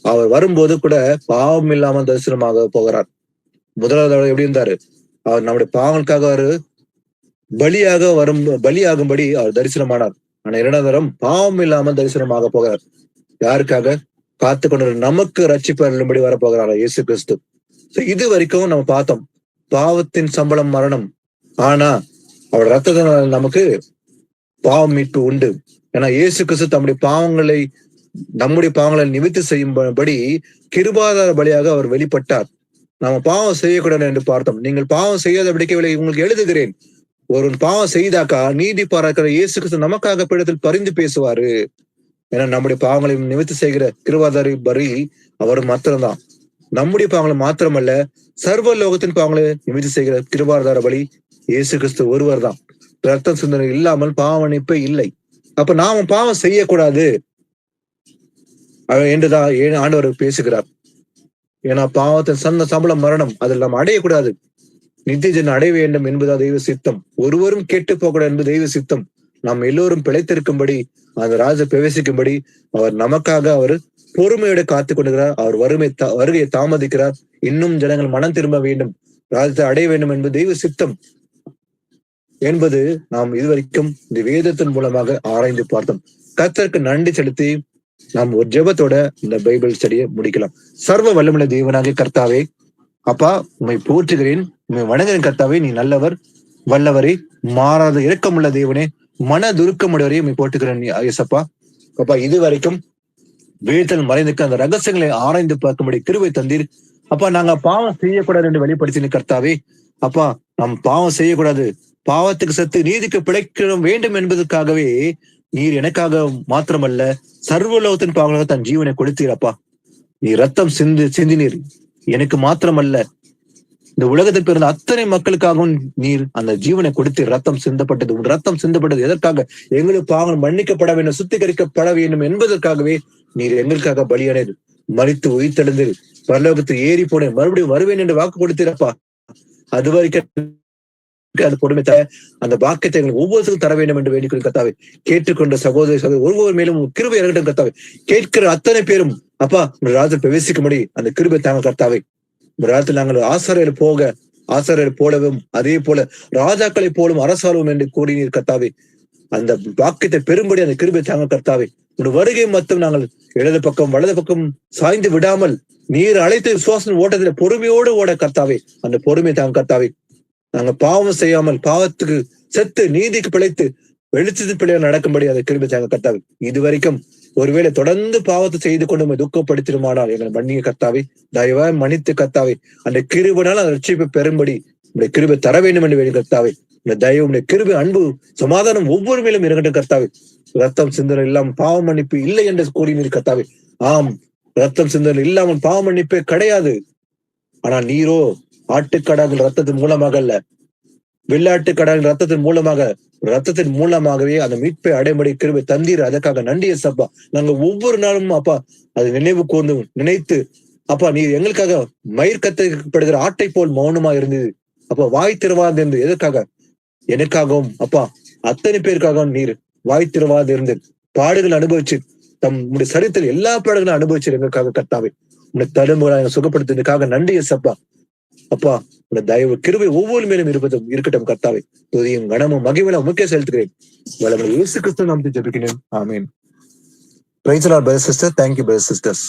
அவர் வரும்போது கூட பாவம் இல்லாமல் தரிசனமாக போகிறார். முதலாவது எப்படி இருந்தாரு? அவர் நம்முடைய பாவங்களுக்காக அவர் பலியாகும்படி அவர் தரிசனமானார். ஆனா 2ஆம் தரம் பாவம் இல்லாமல் தரிசனமாக போகிறார். யாருக்காக? காத்து கொண்டு நமக்கு ரட்சிப்பு அருளும்படி வரப்போகிறார் இயேசு கிறிஸ்து. இது வரைக்கும் நம்ம பார்த்தோம், பாவத்தின் சம்பளம் மரணம். ஆனா அவர் ரத்தத்தினால நமக்கு பாவம் மீட்பு உண்டு. ஏன்னா இயேசு கிறிஸ்து நம்முடைய பாவங்களை நிவர்த்தி செய்யும்படி கிருபாதார பலியாக அவர் வெளிப்பட்டார். நாம பாவம் செய்யக்கூடாது என்று பார்த்தோம். நீங்கள் பாவம் செய்யாதபடிக்கு உங்களுக்கு எழுதுகிறேன். ஒரு பாவம் செய்தாக்கா நீதி பாராக்கிற இயேசு கிறிஸ்து நமக்காக பீடத்தில் பரிந்து பேசுவாரு. ஏன்னா நம்முடைய பாவங்களை நிவர்த்தி செய்கிற கிருபாதாரி பலி அவர் மாத்திரம்தான். நம்முடைய பாவங்களை மாத்திரமல்ல, சர்வ லோகத்தின் பாவங்களை நிவர்த்தி செய்கிற கிருபாதார பலி இயேசு கிறிஸ்து ஒருவர் தான். ரத்த சிந்தனை இல்லாமல் பாவ மன்னிப்பே இல்லை. அப்ப நாம பாவம் செய்யக்கூடாது என்றுதான் ஆண்டவர் பேசுகிறார். ஏன்னா பாவத்தின் சம்பளம் மரணம், அதில் நாம் அடையக்கூடாது. நித்திய ஜீவனை அடைய வேண்டும் என்பதா தெய்வ சித்தம். ஒருவரும் கேட்டு போகக்கூடாது என்பது தெய்வ சித்தம். நாம் எல்லோரும் பிழைத்திருக்கும்படி, அந்த ராஜ பிரவேசிக்கும்படி அவர் நமக்காக அவர் பொறுமையோட காத்துக் கொண்டிருக்கிறார். அவர் வருகையை தாமதிக்கிறார். இன்னும் ஜனங்கள் மனம் திரும்ப வேண்டும், ராஜத்தை அடைய வேண்டும் என்பது தெய்வ சித்தம் என்பது நாம் இதுவரைக்கும் இந்த வேதத்தின் மூலமாக ஆராய்ந்து பார்த்தோம். கர்த்தருக்கு நன்றி செலுத்தி நாம் ஒரு ஜெபத்தோட இந்த பைபிள் ஸ்டடியை முடிக்கலாம். சர்வ வல்லமுள்ள தேவனாகிய கர்த்தாவே, அப்பா உண்மை போற்றுகிறேன், உண்மை வணங்குகிறேன். கர்த்தாவே, நீ நல்லவர், வல்லவரே, மாறாத இரக்கமுள்ள தேவனே, மன துருக்கமுடையவரே உண்மை போற்றுகிறேன் ஐயப்பா. அப்பா இதுவரைக்கும் வேதத்தில் மறைந்திருக்க அந்த ரகசியங்களை ஆராய்ந்து பார்க்கும்படி கிருபை தந்தீர். அப்பா நாங்க பாவம் செய்யக்கூடாது என்று வெளிப்படுத்தின கர்த்தாவே, அப்பா நாம் பாவம் செய்யக்கூடாது, பாவத்துக்கு செத்து நீதிக்கு பிழைக்க வேண்டும் என்பதற்காகவே நீர் எனக்காக மாத்திரமல்ல சர்வலோகத்தின் பாவங்களாக தன் ஜீவனை கொடுத்தீர். அப்பா நீ ரத்தம் சிந்தினீர், எனக்கு மாத்திரமல்ல இந்த உலகத்தில் பிறந்த அத்தனை மக்களுக்காகவும் நீர் அந்த ஜீவனை கொடுத்து ரத்தம் சிந்தப்பட்டது. உன் ரத்தம் சிந்தப்பட்டது எதற்காக? எங்களுக்கு பாவங்கள் மன்னிக்கப்பட வேண்டும், சுத்திகரிக்கப்பட வேண்டும் என்பதற்காகவே நீர் எங்களுக்காக பலியானீர், மரித்து உயிர்த்தெழுந்தீர், பரலோகத்தில் ஏறி போனேன், மறுபடியும் வருவேன் என்று வாக்கு கொடுத்தீரப்பா. அது வரைக்கும் அந்த பொறுமை தர அந்த பாக்கியத்தை எங்களுக்கு ஒவ்வொருத்தரும் தர வேண்டும் என்று வேண்டிக்கொள்ள கர்த்தாவே. கேட்டுக்கொண்ட சகோதரி ஒவ்வொரு மேலும் கிருபை இறங்கட்டும் கர்த்தாவே. கேட்கிற அத்தனை பேரும் அப்பா ராஜத்தில் பிரவேசிக்கும்படி அந்த கிருபை தாங்க கர்த்தாவே. ராஜத்தில் நாங்கள் ஆசாரியர் போலவும் அதே போல ராஜாக்களை போலும் அரசாலும் என்று கூறினீர் கர்த்தாவே. அந்த பாக்கியத்தை பெரும்படி அந்த கிருபை தாங்க கர்த்தாவே. உன் வருகை மட்டும் நாங்கள் இடது பக்கம் வலது பக்கம் சாய்ந்து விடாமல் நீர் அழைத்து விசுவாச ஓட்டத்தில் பொறுமையோடு ஓட கர்த்தாவே. அந்த பொறுமை தாங்க கர்த்தாவே. நாங்க பாவம் செய்யாமல் பாவத்துக்கு செத்து நீதிக்கு பிழைத்து வெளிச்சத்தின் பிள்ளையா நடக்கும்படி அதை கிருபை தாங்க கர்த்தாவே. இதுவரைக்கும் ஒருவேளை தொடர்ந்து பாவத்தை செய்து கொண்டு துக்கப்படுத்திடுமானால் எங்களை மன்னிய கர்த்தாவே, தயவா மன்னித்து கர்த்தாவே. அந்த கிருபையினால் அந்த ரட்சிப்பை பெறும்படி உடைய கிருபை தர வேண்டும் என்று வேணும் கர்த்தாவே. இந்த தயவு உடைய கிருபை அன்பு சமாதானம் ஒவ்வொரு மேலும் இருக்கட்டும் கர்த்தாவே. ரத்தம் சிந்தனை இல்லாமல் பாவ மன்னிப்பு இல்லை என்று கூறினீர் கர்த்தாவே. ஆம், ரத்தம் சிந்தனை இல்லாமல் பாவ மன்னிப்பே கிடையாது. ஆனால் நீரோ ஆட்டுக்கடாக்கள் ரத்தத்தின் மூலமாக அல்ல, வெள்ளாட்டுக்கடாக்கள் ரத்தத்தின் மூலமாகவே அந்த மீட்பை அடைமடி கிருபை தந்தீர். அதற்காக நன்றிய சப்பா. நாங்க ஒவ்வொரு நாளும் அப்பா அது நினைவு கூர்ந்து நினைத்து அப்பா நீர் எங்களுக்காக மயிர் கத்தப்படுகிற ஆட்டை போல் மௌனமா இருந்தது அப்பா. வாய் திறவாது இருந்து எதற்காக? எனக்காகவும் அப்பா அத்தனை பேருக்காகவும் நீர் வாய் திறவாது இருந்து பாடுகள் அனுபவிச்சு தம்முடைய சரித்திர எல்லா பாடுகளும் அனுபவிச்சு எங்களுக்காக கர்த்தாவே. உன்னை தடுமுறை சுகப்படுத்தினதுக்காக நன்றிய சப்பா. அப்பா உன்னை தயவு கிருபை ஒவ்வொரு மேலும் இருக்கட்டும் கர்த்தாவே. துதியும் கனமும் மகிமையும் முக்கிய செலுத்துகிறேன். வளங்கள் இயேசு கிறிஸ்து நாமத்தில் ஜெபிக்கிறேன். Amen. Praise the Lord brothers sisters. Thank you brothers sisters.